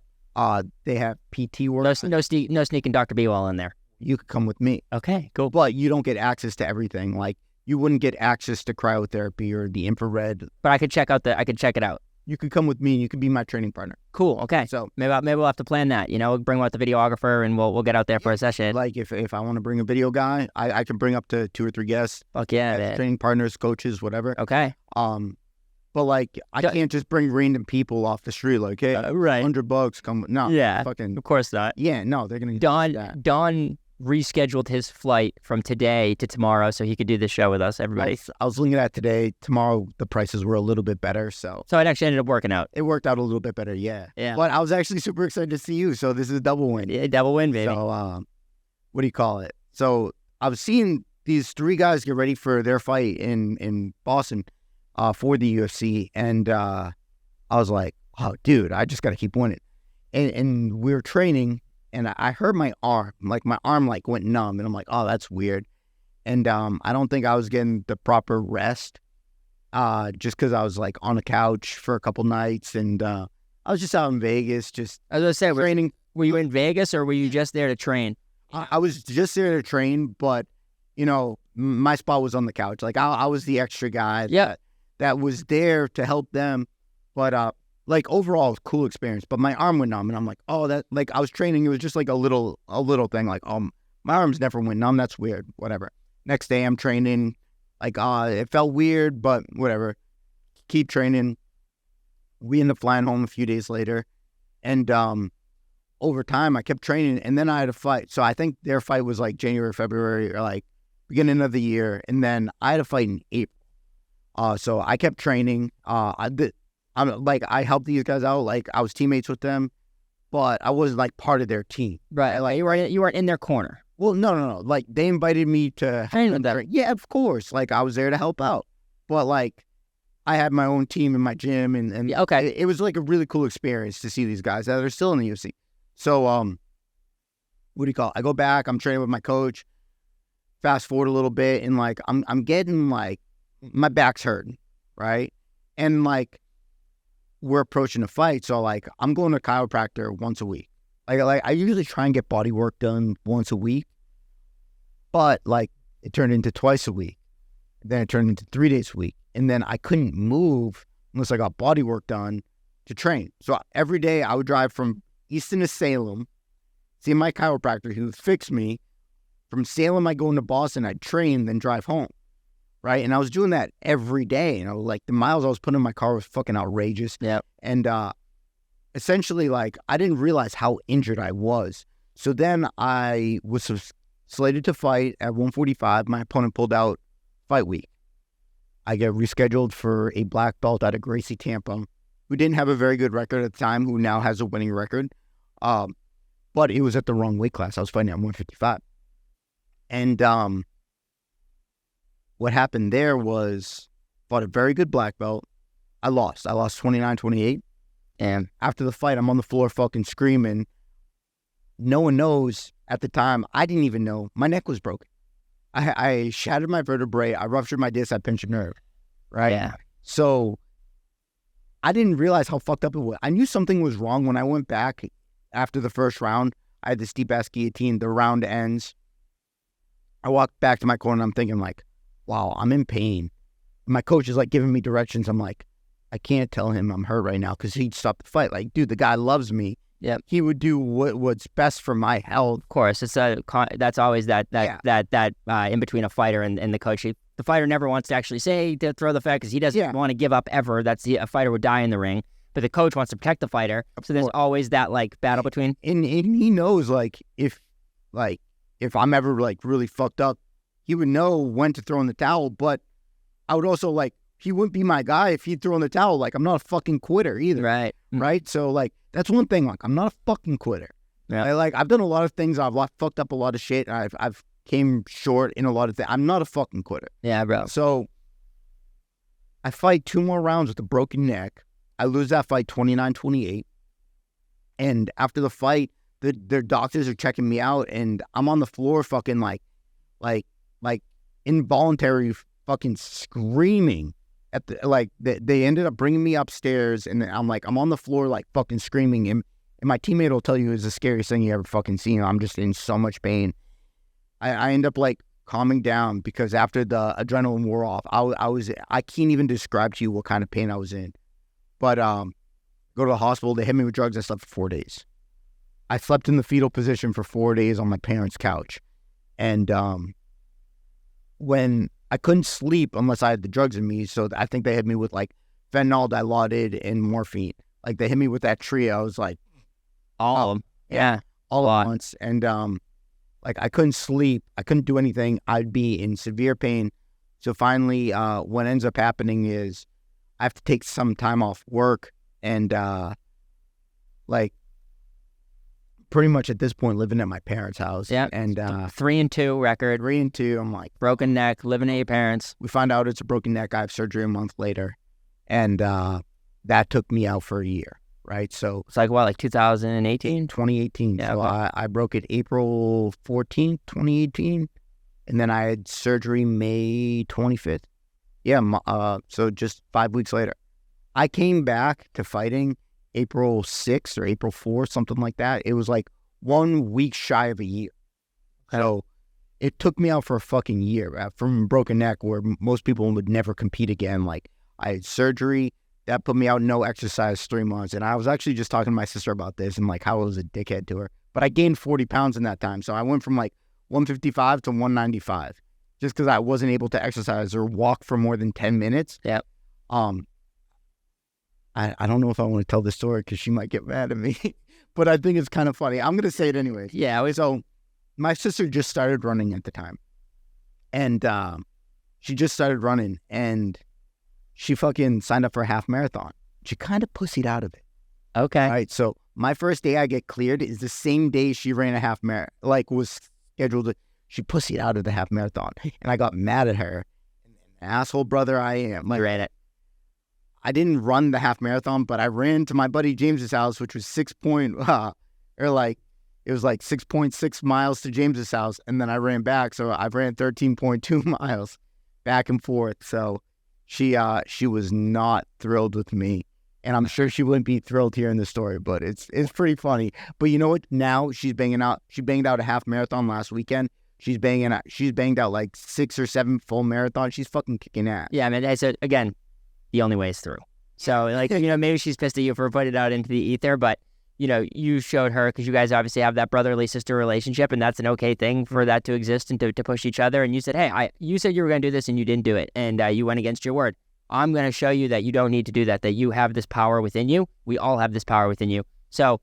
Speaker 2: They have PT work.
Speaker 1: No sneaking Dr. BeeWell in there.
Speaker 2: You could come with me.
Speaker 1: Okay, cool.
Speaker 2: But you don't get access to everything. Like you wouldn't get access to cryotherapy or the infrared.
Speaker 1: But I could check it out.
Speaker 2: You could come with me and you could be my training partner.
Speaker 1: Cool. Okay.
Speaker 2: So
Speaker 1: maybe we'll have to plan that. Bring out the videographer and we'll get out there for a session.
Speaker 2: Like if I want to bring a video guy, I can bring up to 2 or 3 guests.
Speaker 1: Fuck yeah, man.
Speaker 2: Training partners, coaches, whatever.
Speaker 1: Okay.
Speaker 2: But like I can't just bring random people off the street. Like, hey,
Speaker 1: right,
Speaker 2: $100, come. No.
Speaker 1: Yeah.
Speaker 2: Fucking.
Speaker 1: Of course not.
Speaker 2: Yeah. No, they're gonna.
Speaker 1: Don rescheduled his flight from today to tomorrow so he could do this show with us, everybody.
Speaker 2: I was looking at today. Tomorrow, the prices were a little bit better. So
Speaker 1: it actually ended up working out.
Speaker 2: It worked out a little bit better, yeah.
Speaker 1: Yeah.
Speaker 2: But I was actually super excited to see you. So this is a double win.
Speaker 1: Yeah, double win, baby.
Speaker 2: So, what do you call it? So I was seeing these 3 guys get ready for their fight in Boston for the UFC. And I was like, oh, dude, I just got to keep winning. And we were training. And I heard my arm went numb, and I'm like, oh, that's weird. And I don't think I was getting the proper rest, just because I was like on a couch for a couple nights, and I was just out in Vegas, just
Speaker 1: as I said,
Speaker 2: training.
Speaker 1: Were you in Vegas or were you just there to train?
Speaker 2: I was just there to train, but my spot was on the couch. Like I was the extra guy.
Speaker 1: Yeah.
Speaker 2: That was there to help them, but like overall, it was a cool experience, but my arm went numb, and I'm like, oh, that, like I was training, it was just like a little thing, like, my arms never went numb, that's weird, whatever. Next day, I'm training, like, it felt weird, but whatever. Keep training. We ended up flying home a few days later, and over time, I kept training, and then I had a fight. So I think their fight was like January, February, or like beginning of the year, and then I had a fight in April. So I kept training. I helped these guys out. Like I was teammates with them, but I wasn't like part of their team.
Speaker 1: Right. Like you weren't in their corner.
Speaker 2: Well, no. Like they invited me to
Speaker 1: train with them.
Speaker 2: Yeah, of course. Like I was there to help out, but like I had my own team in my gym, and
Speaker 1: yeah, okay,
Speaker 2: it was like a really cool experience to see these guys that are still in the UFC. So what do you call it? I go back. I'm training with my coach. Fast forward a little bit, and like I'm getting like my back's hurting, right? And like we're approaching a fight, so like I'm going to a chiropractor once a week. Like I usually try and get body work done once a week, but like it turned into twice a week. Then it turned into 3 days a week, and then I couldn't move unless I got body work done to train. So every day I would drive from Easton to Salem, see my chiropractor who would fix me. From Salem, I'd go into Boston, I'd train, then drive home, right? And I was doing that every day. And I was like, the miles I was putting in my car was fucking outrageous.
Speaker 1: Yeah.
Speaker 2: And essentially, like, I didn't realize how injured I was. So then I was slated to fight at 145. My opponent pulled out fight week. I get rescheduled for a black belt out of Gracie, Tampa, who didn't have a very good record at the time, who now has a winning record. But it was at the wrong weight class. I was fighting at 155. And what happened there was, fought a very good black belt. I lost 29-28. And after the fight, I'm on the floor fucking screaming. No one knows at the time. I didn't even know. My neck was broken. I shattered my vertebrae. I ruptured my disc. I pinched a nerve. Right?
Speaker 1: Yeah.
Speaker 2: So I didn't realize how fucked up it was. I knew something was wrong when I went back after the first round. I had this deep-ass guillotine. The round ends. I walked back to my corner and I'm thinking like, wow, I'm in pain. My coach is like giving me directions. I'm like, I can't tell him I'm hurt right now because he'd stop the fight. Like, dude, the guy loves me.
Speaker 1: Yep.
Speaker 2: He would do what's best for my health.
Speaker 1: Of course, it's that's always that in between a fighter and the coach. The fighter never wants to actually say to throw the fight because he doesn't want to give up ever. A fighter would die in the ring, but the coach wants to protect the fighter. So there's always that like battle between.
Speaker 2: And he knows like if I'm ever like really fucked up, he would know when to throw in the towel. But I would also like, he wouldn't be my guy if he'd throw in the towel. Like, I'm not a fucking quitter either.
Speaker 1: Right.
Speaker 2: Right. So like, that's one thing. Like, I'm not a fucking quitter.
Speaker 1: Yeah.
Speaker 2: I've done a lot of things. I've fucked up a lot of shit. I've came short in a lot of things. I'm not a fucking quitter.
Speaker 1: Yeah, bro.
Speaker 2: So I fight 2 more rounds with a broken neck. I lose that fight 29-28. And after the fight, their doctors are checking me out, and I'm on the floor fucking like involuntary fucking screaming at the like. They ended up bringing me upstairs, and I'm on the floor like fucking screaming, and my teammate will tell you it's the scariest thing you ever fucking seen. I'm just in so much pain. I end up like calming down because after the adrenaline wore off, I can't even describe to you what kind of pain I was in. But go to the hospital, they hit me with drugs. I slept for 4 days. I slept in the fetal position for 4 days on my parents' couch. And when I couldn't sleep unless I had the drugs in me, so I think they hit me with like fentanyl, Dilaudid, and morphine. Like they hit me with that trio. I was like,
Speaker 1: all of them. Yeah.
Speaker 2: All at once. And like I couldn't sleep. I couldn't do anything. I'd be in severe pain. So finally, what ends up happening is I have to take some time off work and like pretty much at this point living at my parents' house.
Speaker 1: Yeah.
Speaker 2: And
Speaker 1: 3-2 record.
Speaker 2: 3-2. I'm like,
Speaker 1: broken neck, living at your parents.
Speaker 2: We find out it's a broken neck. I have surgery a month later. And that took me out for a year. Right. So
Speaker 1: it's like what, like 2018?
Speaker 2: 2018.
Speaker 1: Yeah,
Speaker 2: so
Speaker 1: okay.
Speaker 2: I broke it April 14th, 2018. And then I had surgery May 25th. Yeah. So just 5 weeks later. I came back to fighting April 6th or April 4th, something like that. It was like 1 week shy of a year. So it took me out for a fucking year from a broken neck where most people would never compete again. Like I had surgery. That put me out, no exercise, 3 months. And I was actually just talking to my sister about this and like how I was a dickhead to her. But I gained 40 pounds in that time. So I went from like 155 to 195 just because I wasn't able to exercise or walk for more than 10 minutes.
Speaker 1: Yeah.
Speaker 2: I don't know if I want to tell this story because she might get mad at me, but I think it's kind of funny. I'm going to say it anyway.
Speaker 1: Yeah.
Speaker 2: So my sister just started running at the time. And she just started running and she fucking signed up for a half marathon. She kind of pussied out of it.
Speaker 1: Okay.
Speaker 2: All right. So my first day I get cleared is the same day she ran a half marathon, like was scheduled. She pussied out of the half marathon. And I got mad at her. Asshole brother I am.
Speaker 1: Like, ran it.
Speaker 2: I didn't run the half marathon, but I ran to my buddy James's house, which was 6.6 miles to James's house. And then I ran back. So I ran 13.2 miles back and forth. So she was not thrilled with me, and I'm sure she wouldn't be thrilled hearing the story, but it's pretty funny. But you know what? Now she banged out a half marathon last weekend. She's banged out like 6 or 7 full marathons. She's fucking kicking ass.
Speaker 1: Yeah, I mean, so again, the only way is through. So, like, maybe she's pissed at you for putting it out into the ether, but, you showed her, because you guys obviously have that brotherly sister relationship, and that's an okay thing for that to exist and to push each other. And you said, hey, you said you were going to do this and you didn't do it. And you went against your word. I'm going to show you that you don't need to do that you have this power within you. We all have this power within you. So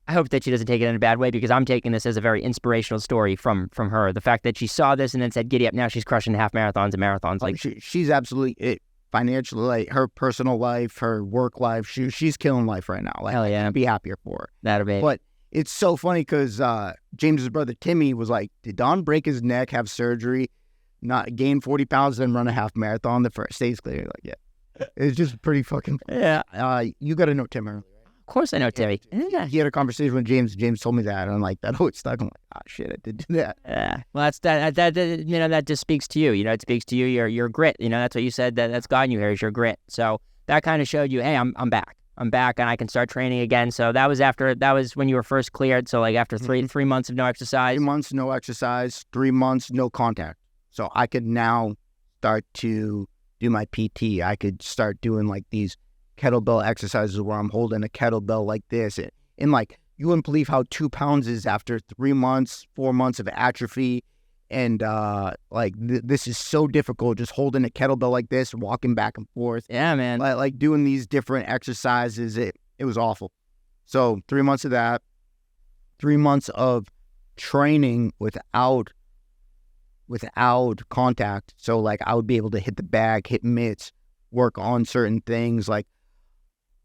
Speaker 1: I hope that she doesn't take it in a bad way, because I'm taking this as a very inspirational story from her. The fact that she saw this and then said, giddy up, now she's crushing half marathons and marathons. Like,
Speaker 2: she's absolutely it. Financially, like her personal life, her work life, she's killing life right now. Like,
Speaker 1: hell yeah.
Speaker 2: I'd be happier for her.
Speaker 1: That'll be.
Speaker 2: But it's so funny because James's brother Timmy was like, did Don break his neck, have surgery, not gain 40 pounds, then run a half marathon the first day? He's clear. Like, yeah, it's just pretty fucking.
Speaker 1: Yeah.
Speaker 2: You got to know Tim earlier.
Speaker 1: Of course I know Timmy.
Speaker 2: Yeah. He had a conversation with James. James told me that, and I'm like, that always stuck. I'm like, oh shit, I did do that.
Speaker 1: Yeah. Well, that's that just speaks to you. It speaks to you. Your grit. That's what you said. That's gotten you here, is your grit. So that kind of showed you, hey, I'm back. I'm back, and I can start training again. So that was when you were first cleared. So like after three months of no exercise.
Speaker 2: 3 months no exercise. 3 months no contact. So I could now start to do my PT. I could start doing like these kettlebell exercises where I'm holding a kettlebell like this. And like, you wouldn't believe how 2 pounds is after 3 months, 4 months of atrophy. And this is so difficult, just holding a kettlebell like this, walking back and forth.
Speaker 1: Yeah, man.
Speaker 2: Like doing these different exercises. It was awful. So 3 months of that, 3 months of training without contact. So like, I would be able to hit the bag, hit mitts, work on certain things,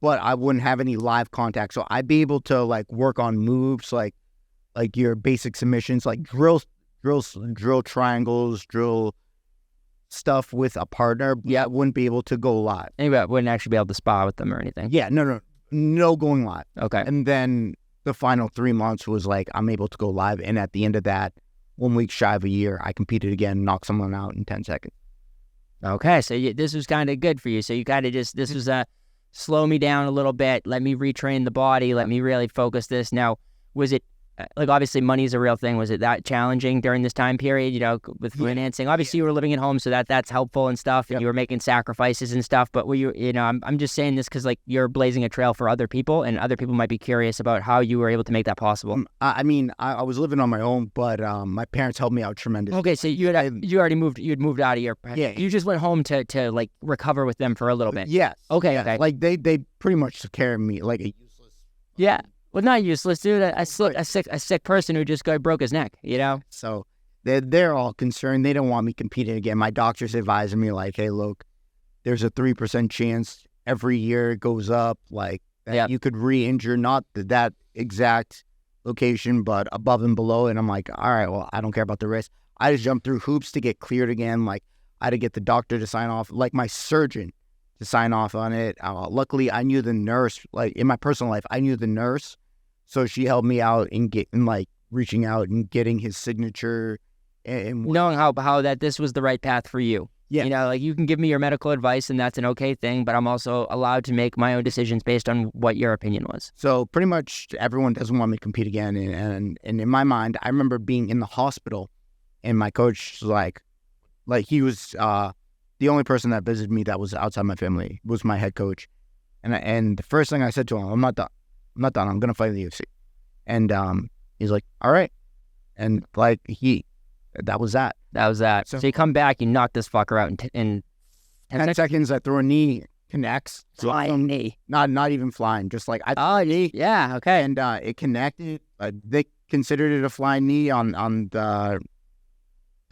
Speaker 2: but I wouldn't have any live contact. So I'd be able to like work on moves, like your basic submissions, like drill triangles, drill stuff with a partner. Yeah, I wouldn't be able to go live.
Speaker 1: Anyway, I wouldn't actually be able to spar with them or anything.
Speaker 2: Yeah, no going live.
Speaker 1: Okay.
Speaker 2: And then the final 3 months was like, I'm able to go live. And at the end of that, 1 week shy of a year, I competed again, knocked someone out in 10 seconds.
Speaker 1: Okay, so this was kind of good for you. So you kind of this was slow me down a little bit, let me retrain the body, let me really focus this. Now, was it, like, obviously money is a real thing. Was it that challenging during this time period, with financing? Obviously you were living at home, so that's helpful and stuff, and you were making sacrifices and stuff, but were you, I'm just saying this because, like, you're blazing a trail for other people, and other people might be curious about how you were able to make that possible.
Speaker 2: I mean, I was living on my own, but my parents helped me out tremendously.
Speaker 1: Okay, so you had moved out of your, you just went home to like recover with them for a little bit.
Speaker 2: Yes.
Speaker 1: Okay, okay.
Speaker 2: Like they pretty much took care of me like a useless.
Speaker 1: Yeah. Well, not useless, dude. A sick person who just broke his neck,
Speaker 2: So they're all concerned. They don't want me competing again. My doctor's advising me like, hey, look, there's a 3% chance every year it goes up. Like, you could re-injure, not that exact location, but above and below. And I'm like, all right, well, I don't care about the risk. I just jumped through hoops to get cleared again. Like, I had to get the doctor to sign off, like my surgeon to sign off on it. Luckily, I knew the nurse. Like, in my personal life, I knew the nurse. So she helped me out in reaching out and getting his signature, and
Speaker 1: knowing how that this was the right path for you.
Speaker 2: Yeah.
Speaker 1: Like, you can give me your medical advice, and that's an okay thing, but I'm also allowed to make my own decisions based on what your opinion was.
Speaker 2: So pretty much everyone doesn't want me to compete again, and in my mind, I remember being in the hospital, and my coach was like he was the only person that visited me that was outside my family was my head coach, and the first thing I said to him, I'm not done. I'm going to fight in the UFC. And he's like, all right. And like, that was that. So
Speaker 1: you come back, you knock this fucker out in
Speaker 2: 10 seconds. I throw a knee, connects.
Speaker 1: Flying knee.
Speaker 2: Not even flying, just like,
Speaker 1: knee. Yeah, okay.
Speaker 2: And it connected. They considered it a flying knee on the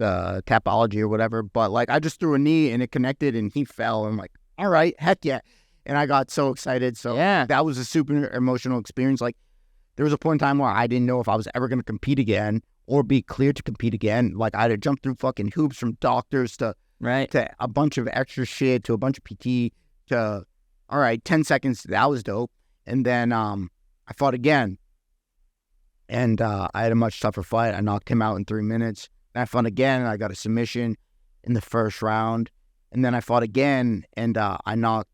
Speaker 2: Tapology or whatever. But like, I just threw a knee and it connected and he fell. And I'm like, all right, heck yeah. And I got so excited. So that was a super emotional experience. Like, there was a point in time where I didn't know if I was ever going to compete again or be cleared to compete again. Like, I had to jump through fucking hoops from doctors to a bunch of extra shit to a bunch of PT to, all right, 10 seconds. That was dope. And then I fought again. And I had a much tougher fight. I knocked him out in 3 minutes. And I fought again, and I got a submission in the first round. And then I fought again, and I knocked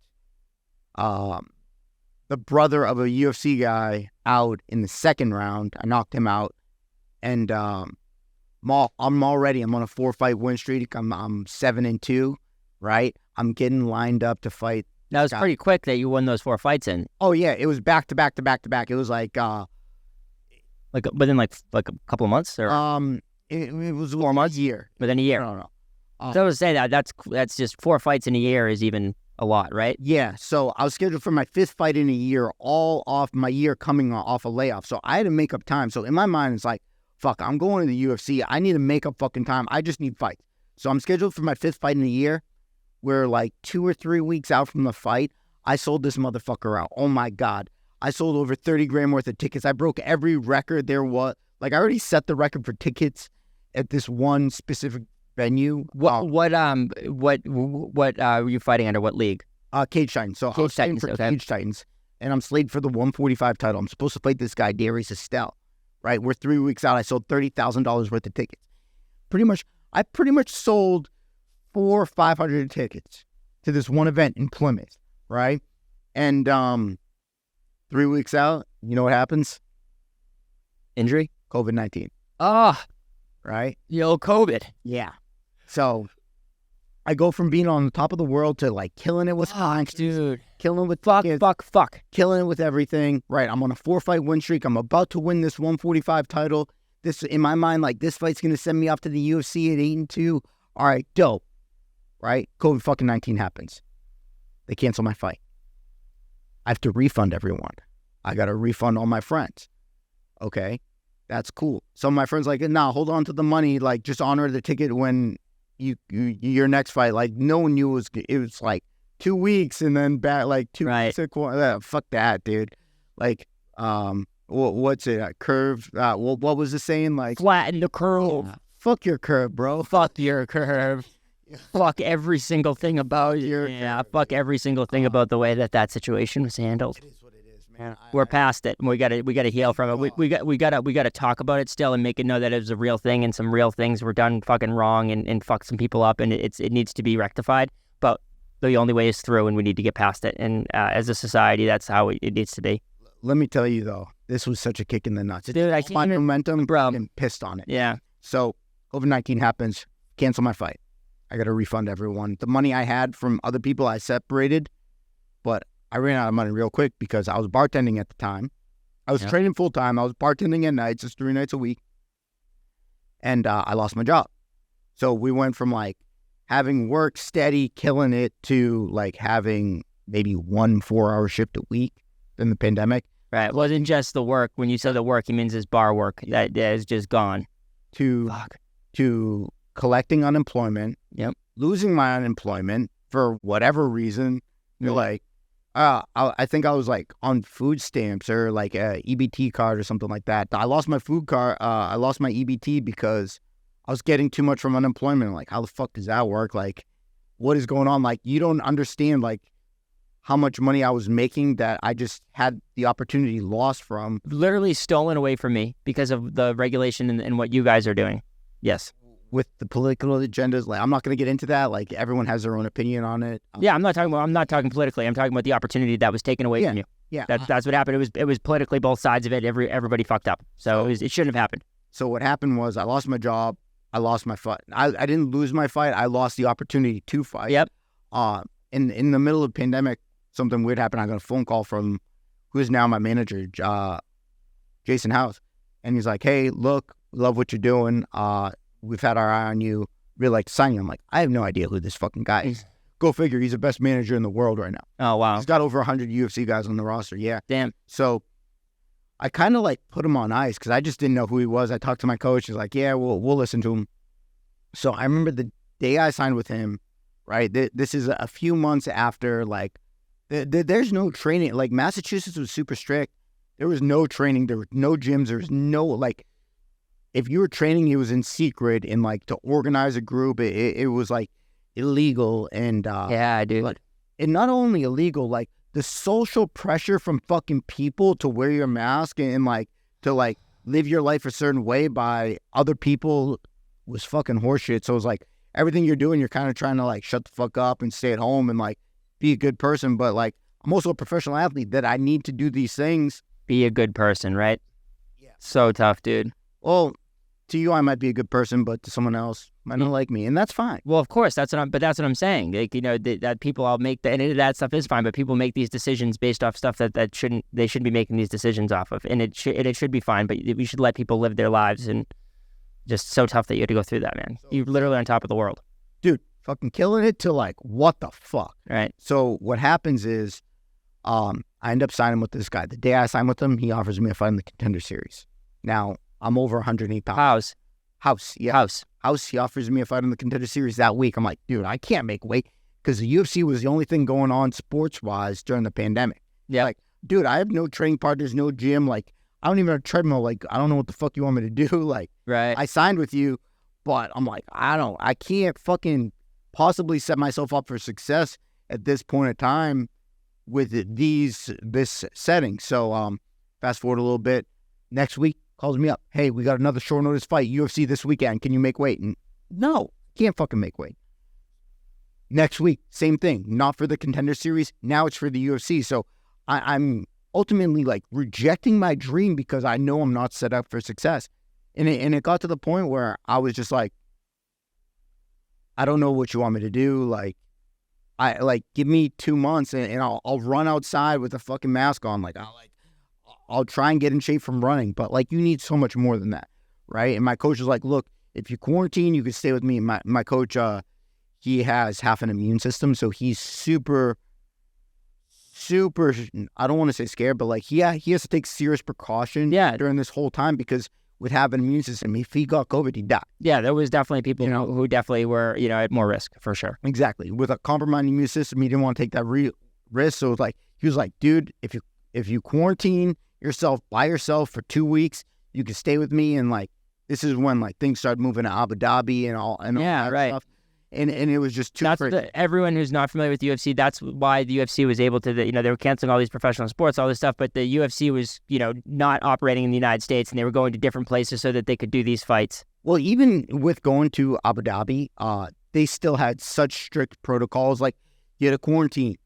Speaker 2: the brother of a UFC guy out in the second round. I knocked him out, and I'm on a 4-fight win streak. I'm 7-2, right? I'm getting lined up to fight
Speaker 1: That was pretty quick that you won those 4 fights in.
Speaker 2: Oh yeah, it was back to back to back to back. It was like
Speaker 1: within like a couple of months, or
Speaker 2: it was 4 months, a year.
Speaker 1: within a year.
Speaker 2: No.
Speaker 1: So I was saying that's just 4 fights in a year is even a lot, right?
Speaker 2: Yeah. So I was scheduled for my 5th fight in a year, all off my year coming off a layoff. So I had to make up time. So in my mind, it's like, fuck, I'm going to the UFC. I need to make up fucking time. I just need fights. So I'm scheduled for my 5th fight in a year. We're like 2 or 3 weeks out from the fight. I sold this motherfucker out. Oh my God. I sold over 30 grand worth of tickets. I broke every record there was. Like, I already set the record for tickets at this one specific venue.
Speaker 1: What were you fighting under? What league?
Speaker 2: Cage Titans. So I was fighting for Cage Titans, and I'm slated for the 145 title. I'm supposed to fight this guy, Darius Estelle, right? We're 3 weeks out. I sold $30,000 worth of tickets. I pretty much sold 400 or 500 tickets to this one event in Plymouth, right? And 3 weeks out, you know what happens?
Speaker 1: Injury?
Speaker 2: COVID-19.
Speaker 1: Oh,
Speaker 2: right?
Speaker 1: the old COVID.
Speaker 2: Yeah. So I go from being on the top of the world to like killing it with
Speaker 1: dude.
Speaker 2: killing it with
Speaker 1: Fuck.
Speaker 2: killing it with everything. Right. I'm on a 4-fight win streak. I'm about to win this 145 title. This, in my mind, like, this fight's gonna send me off to the UFC at 8-2. All right, dope. Right? COVID-19 happens. They cancel my fight. I have to refund everyone. I got to refund all my friends. Okay, that's cool. Some of my friends like, nah, hold on to the money. Like, just honor the ticket when your next fight. Like, no one knew it was like 2 weeks and then back like 2 weeks. Fuck that, dude. Like, what's it? Curve. What was the saying? Like,
Speaker 1: flatten the curve.
Speaker 2: Fuck your curve, bro.
Speaker 1: Fuck your curve. Fuck every single thing about your. Yeah, fuck every single thing about the way that situation was handled.
Speaker 2: It is what it is, man.
Speaker 1: We're past it. We gotta heal from it. We gotta talk about it still and make it know that it was a real thing and some real things were done fucking wrong and fuck some people up and it needs to be rectified. But the only way is through, and we need to get past it. And as a society, that's how it needs to be.
Speaker 2: Let me tell you though, this was such a kick in the nuts.
Speaker 1: Dude, I can't
Speaker 2: my momentum,
Speaker 1: bro.
Speaker 2: I'm pissed on it.
Speaker 1: Yeah.
Speaker 2: So COVID-19 happens. Cancel my fight. I got to refund everyone. The money I had from other people, I separated, but I ran out of money real quick because I was bartending at the time. I was training full time. I was bartending at nights, just 3 nights a week. And I lost my job. So we went from like having work steady, killing it, to like having maybe 1 4-hour shift a week in the pandemic.
Speaker 1: Right. It wasn't just the work. When you said the work, he means his bar work. That is just gone.
Speaker 2: To collecting unemployment, losing my unemployment for whatever reason. Like, I think I was like on food stamps or like a EBT card or something like that. I lost my food card. I lost my EBT because I was getting too much from unemployment. Like, how the fuck does that work? Like, what is going on? Like, you don't understand like how much money I was making that I just had the opportunity lost from.
Speaker 1: Literally stolen away from me because of the regulation and what you guys are doing. Yes.
Speaker 2: With the political agendas, like, I'm not going to get into that. Like, everyone has their own opinion on it.
Speaker 1: Yeah, I'm not talking politically. I'm talking about the opportunity that was taken away from you.
Speaker 2: Yeah,
Speaker 1: that's what happened. It was politically both sides of it. Everybody fucked up. So it shouldn't have happened.
Speaker 2: So what happened was I lost my job. I lost my fight. I didn't lose my fight. I lost the opportunity to fight.
Speaker 1: Yep.
Speaker 2: In the middle of the pandemic, something weird happened. I got a phone call from who is now my manager, Jason House, and he's like, "Hey, look, love what you're doing. We've had our eye on you. Really like to sign you." I'm like, I have no idea who this fucking guy is. Go figure. He's the best manager in the world right now.
Speaker 1: Oh, wow.
Speaker 2: He's got over 100 UFC guys on the roster. Yeah.
Speaker 1: Damn.
Speaker 2: So I kind of like put him on ice because I just didn't know who he was. I talked to my coach. He's like, yeah, we'll listen to him. So I remember the day I signed with him, right? This is a few months after, like, there's no training. Like, Massachusetts was super strict. There was no training. There were no gyms. There was no, like, if you were training, it was in secret, and like to organize a group, it was like illegal. And
Speaker 1: yeah, dude.
Speaker 2: Like, and not only illegal, like the social pressure from fucking people to wear your mask and like to like live your life a certain way by other people was fucking horseshit. So it's like everything you're doing, you're kind of trying to like shut the fuck up and stay at home and like be a good person. But like, I'm also a professional athlete that I need to do these things.
Speaker 1: Be a good person, right? Yeah. So tough, dude.
Speaker 2: Well, to you, I might be a good person, but to someone else, might not like me, and that's fine.
Speaker 1: Well, of course, that's what I'm saying. Like, that people all make and that stuff is fine, but people make these decisions based off stuff that they shouldn't be making these decisions off of, and it should be fine. But we should let people live their lives, and just so tough that you had to go through that, man. You're literally on top of the world,
Speaker 2: dude. Fucking killing it to like what the fuck,
Speaker 1: right?
Speaker 2: So what happens is, I end up signing with this guy. The day I sign with him, he offers me a fight in the Contender Series. Now I'm over 108 pounds. House. He offers me a fight in the Contender Series that week. I'm like, dude, I can't make weight because the UFC was the only thing going on sports-wise during the pandemic.
Speaker 1: Yeah.
Speaker 2: Like, dude, I have no training partners, no gym. Like, I don't even have a treadmill. Like, I don't know what the fuck you want me to do. Like,
Speaker 1: right.
Speaker 2: I signed with you, but I'm like, I can't fucking possibly set myself up for success at this point in time with this setting. So, fast forward a little bit. Next week, calls me up. Hey, we got another short notice fight, UFC this weekend. Can you make weight? And no, can't fucking make weight. Next week, same thing. Not for the Contender Series. Now it's for the UFC. So I'm ultimately like rejecting my dream because I know I'm not set up for success. And it got to the point where I was just like, I don't know what you want me to do. Like, give me 2 months and I'll run outside with a fucking mask on. Like, I'll try and get in shape from running, but like you need so much more than that, right? And my coach was like, look, if you quarantine, you can stay with me. My coach, he has half an immune system, so he's super, I don't want to say scared, but like he has to take serious precaution during this whole time because with having an immune system, if he got COVID, he'd die.
Speaker 1: Yeah, there was definitely people who definitely were, at more risk for sure.
Speaker 2: Exactly. With a compromised immune system, he didn't want to take that risk. So it was like, he was like, dude, if you quarantine yourself by yourself for 2 weeks, you can stay with me. And like, this is when like things started moving to Abu Dhabi and all that stuff. And it was just too crazy.
Speaker 1: Everyone who's not familiar with the UFC, that's why the UFC was able to, they were canceling all these professional sports, all this stuff, but the UFC was, not operating in the United States and they were going to different places so that they could do these fights.
Speaker 2: Well, even with going to Abu Dhabi, they still had such strict protocols. Like, you had to quarantine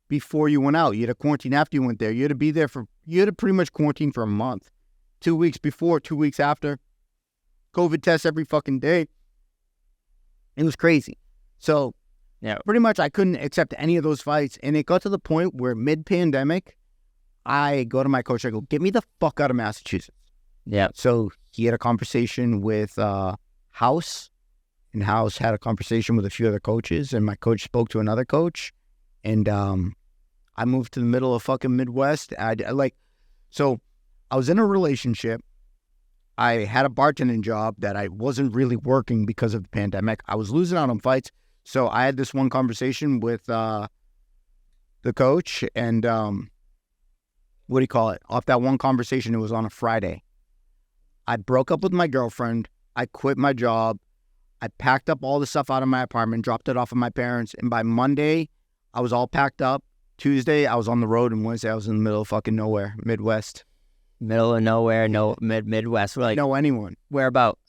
Speaker 2: before you went out. You had to quarantine after you went there. You had to pretty much quarantine for a month. 2 weeks before, 2 weeks after. COVID tests every fucking day. It was crazy. So, pretty much I couldn't accept any of those fights. And it got to the point where mid-pandemic, I go to my coach, I go, get me the fuck out of Massachusetts.
Speaker 1: Yeah. So
Speaker 2: he had a conversation with House, and House had a conversation with a few other coaches, and my coach spoke to another coach, and I moved to the middle of fucking Midwest. So I was in a relationship. I had a bartending job that I wasn't really working because of the pandemic. I was losing out on fights. So I had this one conversation with the coach, and what do you call it? Off that one conversation, it was on a Friday. I broke up with my girlfriend. I quit my job. I packed up all the stuff out of my apartment, dropped it off of my parents, and by Monday, I was all packed up. Tuesday, I was on the road, and Wednesday, I was in the middle of fucking nowhere, Midwest.
Speaker 1: Middle of nowhere, Midwest. We're like,
Speaker 2: know anyone?
Speaker 1: Where about?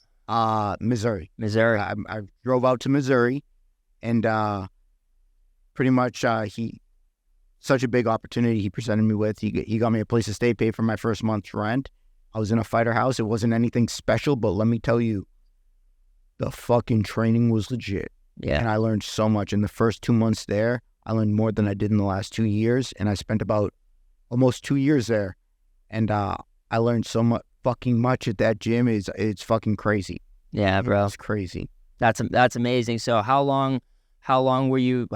Speaker 2: Missouri.
Speaker 1: I
Speaker 2: drove out to Missouri, and pretty much such a big opportunity he presented me with. He got me a place to stay, paid for my first month's rent. I was in a fighter house. It wasn't anything special, but let me tell you, the fucking training was legit.
Speaker 1: Yeah.
Speaker 2: And I learned so much. In the first 2 months there, I learned more than I did in the last 2 years, and I spent about almost 2 years there. And I learned so much at that gym. It's fucking crazy.
Speaker 1: Yeah, bro.
Speaker 2: It's crazy.
Speaker 1: That's amazing. So how long were you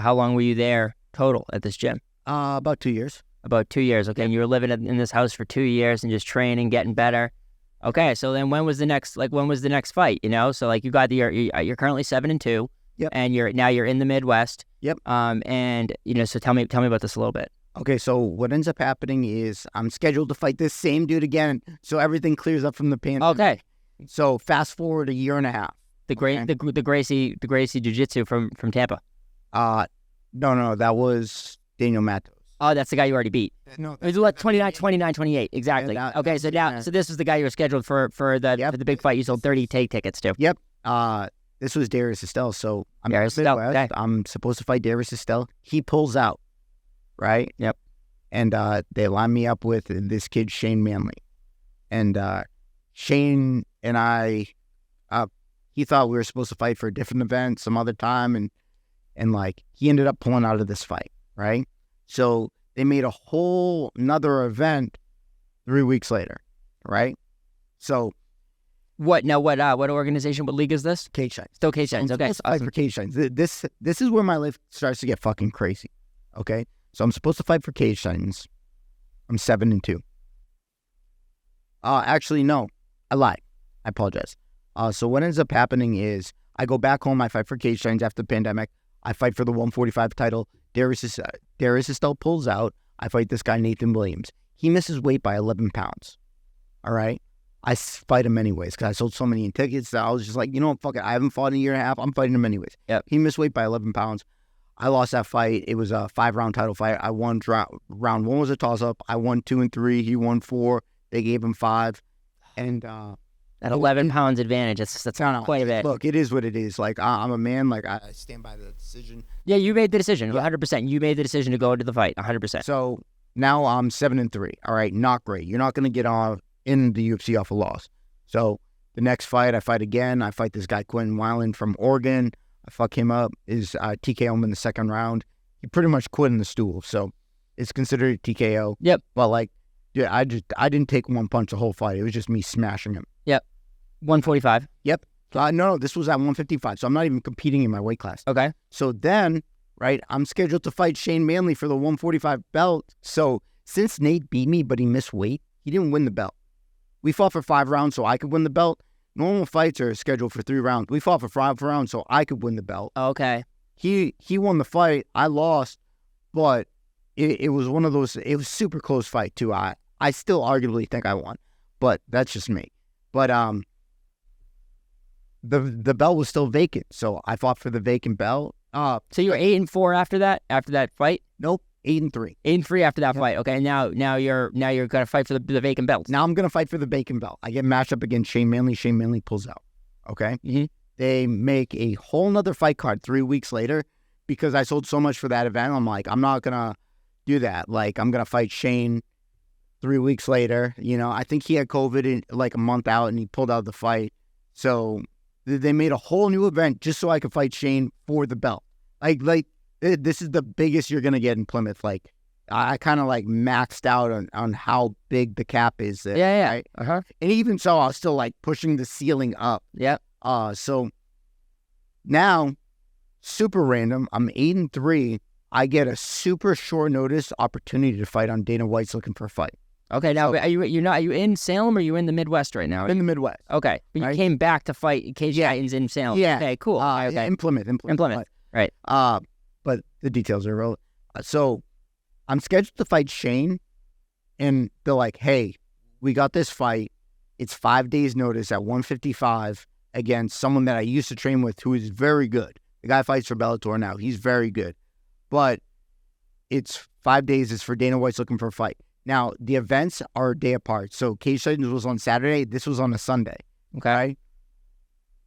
Speaker 1: there total at this gym?
Speaker 2: About 2 years.
Speaker 1: About 2 years. Okay. And you were living in this house for 2 years and just training, getting better. Okay. So then when was the next fight? So like you're currently 7-2.
Speaker 2: Yep.
Speaker 1: And you're in the Midwest.
Speaker 2: Yep.
Speaker 1: And so tell me about this a little bit.
Speaker 2: Okay, so what ends up happening is I'm scheduled to fight this same dude again, so everything clears up from the pandemic.
Speaker 1: Okay.
Speaker 2: So fast forward a year and a half.
Speaker 1: The Gracie Jiu-Jitsu from Tampa.
Speaker 2: No, that was Daniel Matos.
Speaker 1: Oh, that's the guy you already beat.
Speaker 2: No,
Speaker 1: it was 29-28, exactly. Okay, so this was the guy you were scheduled for the big fight. You sold 30 tickets to.
Speaker 2: Yep. This was Darius Estelle. So I'm
Speaker 1: Darius Estelle. Okay.
Speaker 2: I'm supposed to fight Darius Estelle. He pulls out. Right?
Speaker 1: Yep.
Speaker 2: And they line me up with this kid, Shane Manley. And Shane and I, he thought we were supposed to fight for a different event some other time, and like he ended up pulling out of this fight, right? So they made a whole another event 3 weeks later, right? So
Speaker 1: What organization, what league is this?
Speaker 2: Cage Shines.
Speaker 1: Still Cage Shines, okay.
Speaker 2: Fight for Cage Shines. This is where my life starts to get fucking crazy, okay? So I'm supposed to fight for Cage Shines. I'm 7-2. Actually, no, I lied. I apologize. So what ends up happening is I go back home. I fight for Cage Shines after the pandemic. I fight for the 145 title. Darius Estelle pulls out. I fight this guy, Nathan Williams. He misses weight by 11 pounds. All right? I fight him anyways because I sold so many tickets that I was just like, you know what, fuck it. I haven't fought in a year and a half. I'm fighting him anyways.
Speaker 1: Yep.
Speaker 2: He missed weight by 11 pounds. I lost that fight. It was a 5-round title fight. I won round 1 was a toss-up. I won 2 and 3. He won 4. They gave him 5. And
Speaker 1: at 11 pounds advantage, that's quite a bit.
Speaker 2: Look, it is what it is. Like, I'm a man. Like, I stand by the decision.
Speaker 1: Yeah, you made the decision, 100%. You made the decision to go into the fight, 100%.
Speaker 2: So now I'm 7-3. All right, not great. You're not going to get on in the UFC off a loss. So the next fight, I fight again. I fight this guy, Quentin Weiland from Oregon. I fuck him up. Is TKO him in the second round. He pretty much quit in the stool, so it's considered a TKO.
Speaker 1: Yep.
Speaker 2: But like, dude, I didn't take one punch the whole fight. It was just me smashing him.
Speaker 1: Yep. 145.
Speaker 2: Yep. No, this was at 155, so I'm not even competing in my weight class.
Speaker 1: Okay.
Speaker 2: So then, right, I'm scheduled to fight Shane Manley for the 145 belt. So since Nate beat me, but he missed weight, he didn't win the belt. We fought for 5 rounds so I could win the belt. Normal fights are scheduled for 3 rounds. We fought for 5 rounds so I could win the belt.
Speaker 1: Okay.
Speaker 2: He won the fight. I lost, but it was one of those, it was a super close fight too. I still arguably think I won, but that's just me. But the belt was still vacant, so I fought for the vacant belt.
Speaker 1: So you were 8-4 after that fight?
Speaker 2: Nope, 8-3.
Speaker 1: 8-3 after that fight. Okay, now you're gonna fight for the vacant belt.
Speaker 2: Now I'm gonna fight for the vacant belt. I get matched up against Shane Manley. Shane Manley pulls out. Okay.
Speaker 1: Mm-hmm.
Speaker 2: They make a whole nother fight card 3 weeks later because I sold so much for that event. I'm like, I'm not gonna do that. Like, I'm gonna fight Shane 3 weeks later. You know, I think he had COVID in like a month out and he pulled out the fight. So they made a whole new event just so I could fight Shane for the belt. Like this is the biggest you're gonna get in Plymouth. Like, I kind of like maxed out on how big the cap is. There,
Speaker 1: yeah.
Speaker 2: Right?
Speaker 1: Uh-huh.
Speaker 2: And even so, I was still like pushing the ceiling up.
Speaker 1: Yep.
Speaker 2: So now, super random. I'm 8-3. I get a super short notice opportunity to fight on Dana White's looking for a fight.
Speaker 1: Okay, now are you in Salem or are you in the Midwest right now?
Speaker 2: I'm in the Midwest.
Speaker 1: Okay, but you came back to fight Cage Titans in Salem.
Speaker 2: Yeah.
Speaker 1: Okay, cool. Okay.
Speaker 2: In Plymouth.
Speaker 1: Right.
Speaker 2: But the details are irrelevant. So I'm scheduled to fight Shane, and they're like, hey, we got this fight. It's 5 days notice at 155 against someone that I used to train with who is very good. The guy fights for Bellator now. He's very good. But it's 5 days. It's for Dana White's looking for a fight. Now, the events are a day apart. So Cage Titans was on Saturday. This was on a Sunday.
Speaker 1: Okay.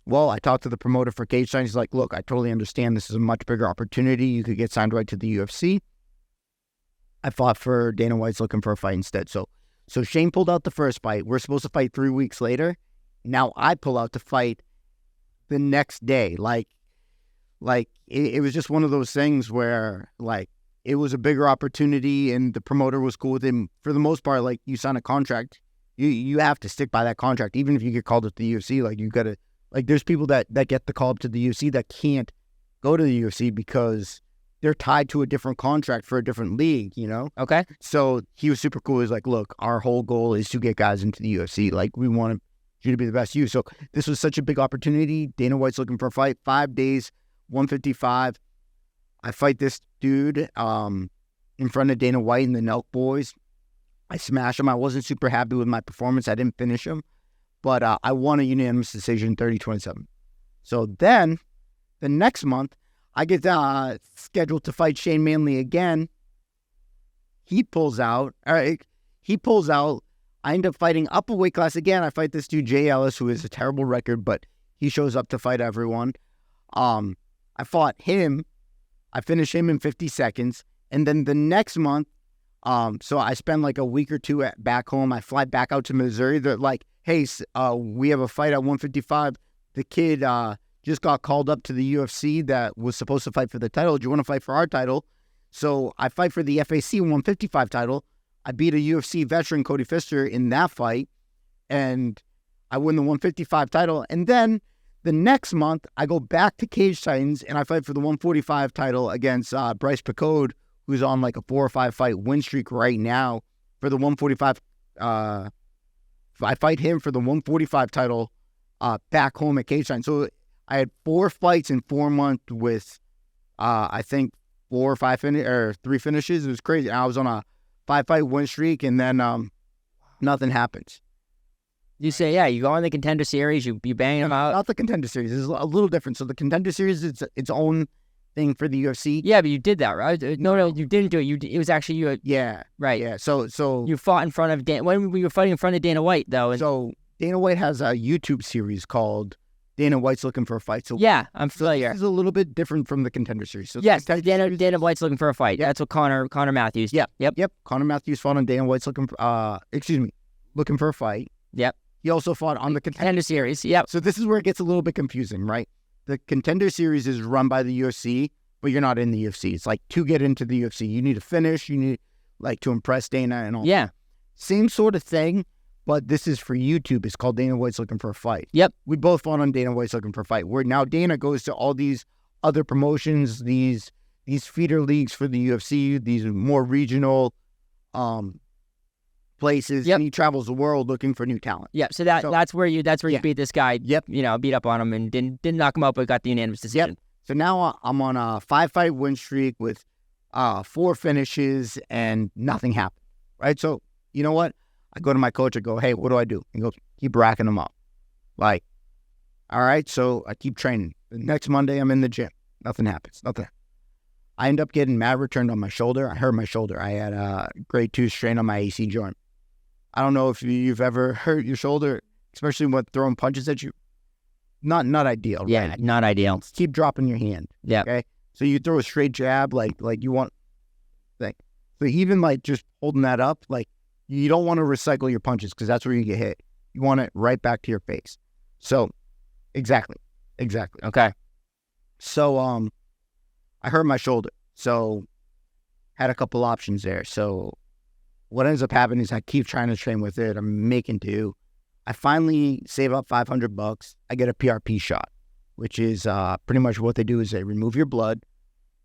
Speaker 2: Well, I talked to the promoter for Cage Titans. He's like, look, I totally understand. This is a much bigger opportunity. You could get signed right to the UFC. I fought for Dana White's looking for a fight instead. So Shane pulled out the first fight. We're supposed to fight 3 weeks later. Now I pull out to fight the next day. Like it was just one of those things where like it was a bigger opportunity and the promoter was cool with him. For the most part, like you sign a contract, you have to stick by that contract. Even if you get called up to the UFC, like you gotta, like there's people that get the call up to the UFC that can't go to the UFC because they're tied to a different contract for a different league, you know?
Speaker 1: Okay.
Speaker 2: So he was super cool. He's like, look, our whole goal is to get guys into the UFC. Like, we want you to be the best you. So this was such a big opportunity. Dana White's looking for a fight. 5 days, 155. I fight this dude in front of Dana White and the Nelk boys. I smash him. I wasn't super happy with my performance. I didn't finish him. But I won a unanimous decision, 30-27. So then, the next month, I get scheduled to fight Shane Manley again. He pulls out. I end up fighting up a weight class again. I fight this dude, Jay Ellis, who has a terrible record, but he shows up to fight everyone. I fought him. I finished him in 50 seconds. And then the next month, so I spend like a week or two back home. I fly back out to Missouri. They're like, hey, we have a fight at 155. the kid just got called up to the UFC that was supposed to fight for the title. Do you want to fight for our title? So I fight for the FAC 155 title. I beat a UFC veteran, Cody Pfister, in that fight, and I win the 155 title. And then the next month, I go back to Cage Titans, and I fight for the 145 title against Bryce Picode, who's on like a 4 or 5 fight win streak right now for the 145. I fight him for the 145 title back home at Cage Titans. So I had 4 fights in 4 months with, I think, 4 or 5 or 3 finishes. It was crazy. And I was on a 5-fight win streak, and then nothing happens.
Speaker 1: You say, yeah, you go on the Contender Series, you bang them out.
Speaker 2: Not the Contender Series. It's a little different. So the Contender Series is its own thing for the UFC.
Speaker 1: Yeah, but you did that, right? No, you didn't do it. It was actually you.
Speaker 2: Yeah.
Speaker 1: Right.
Speaker 2: Yeah. So
Speaker 1: you fought in front of when we were fighting in front of Dana White, though.
Speaker 2: So Dana White has a YouTube series called Dana White's Looking for a Fight. So
Speaker 1: yeah, I'm familiar.
Speaker 2: This is a little bit different from the Contender Series. So
Speaker 1: yes, Dana White's Looking for a Fight.
Speaker 2: Yep.
Speaker 1: That's what Connor Matthews.
Speaker 2: Yep. Connor Matthews fought on Dana White's Looking for a Fight.
Speaker 1: Yep.
Speaker 2: He also fought on the
Speaker 1: Contender Series. Yep.
Speaker 2: So this is where it gets a little bit confusing, right? The Contender Series is run by the UFC, but you're not in the UFC. It's like to get into the UFC, you need to finish, you need like to impress Dana and all.
Speaker 1: Yeah.
Speaker 2: Same sort of thing, but this is for YouTube. It's called Dana White's Looking for a Fight.
Speaker 1: Yep.
Speaker 2: We both fought on Dana White's Looking for a Fight, where now Dana goes to all these other promotions, these feeder leagues for the UFC, these more regional places.
Speaker 1: Yep.
Speaker 2: And he travels the world looking for new talent.
Speaker 1: Yep. So that's where you beat this guy.
Speaker 2: Yep.
Speaker 1: Beat up on him and didn't knock him out, but got the unanimous decision.
Speaker 2: Yep. So now I'm on a 5-fight win streak with 4 finishes, and nothing happened. Right. So you know what? I go to my coach. I go, hey, what do I do? He goes, keep racking them up. Like, all right. So I keep training. The next Monday, I'm in the gym. Nothing happens. Nothing. I end up getting mad returned on my shoulder. I hurt my shoulder. I had a grade 2 strain on my AC joint. I don't know if you've ever hurt your shoulder, especially when throwing punches at you. Not ideal.
Speaker 1: Yeah,
Speaker 2: right?
Speaker 1: not ideal.
Speaker 2: Just keep dropping your hand.
Speaker 1: Yeah.
Speaker 2: Okay. So you throw a straight jab, like you want, like, so even like just holding that up, like you don't want to recycle your punches because that's where you get hit. You want it right back to your face. So, exactly.
Speaker 1: Okay.
Speaker 2: So I hurt my shoulder. So had a couple options there. So what ends up happening is I keep trying to train with it. I'm making do. I finally save up $500. I get a PRP shot, which is pretty much what they do is they remove your blood.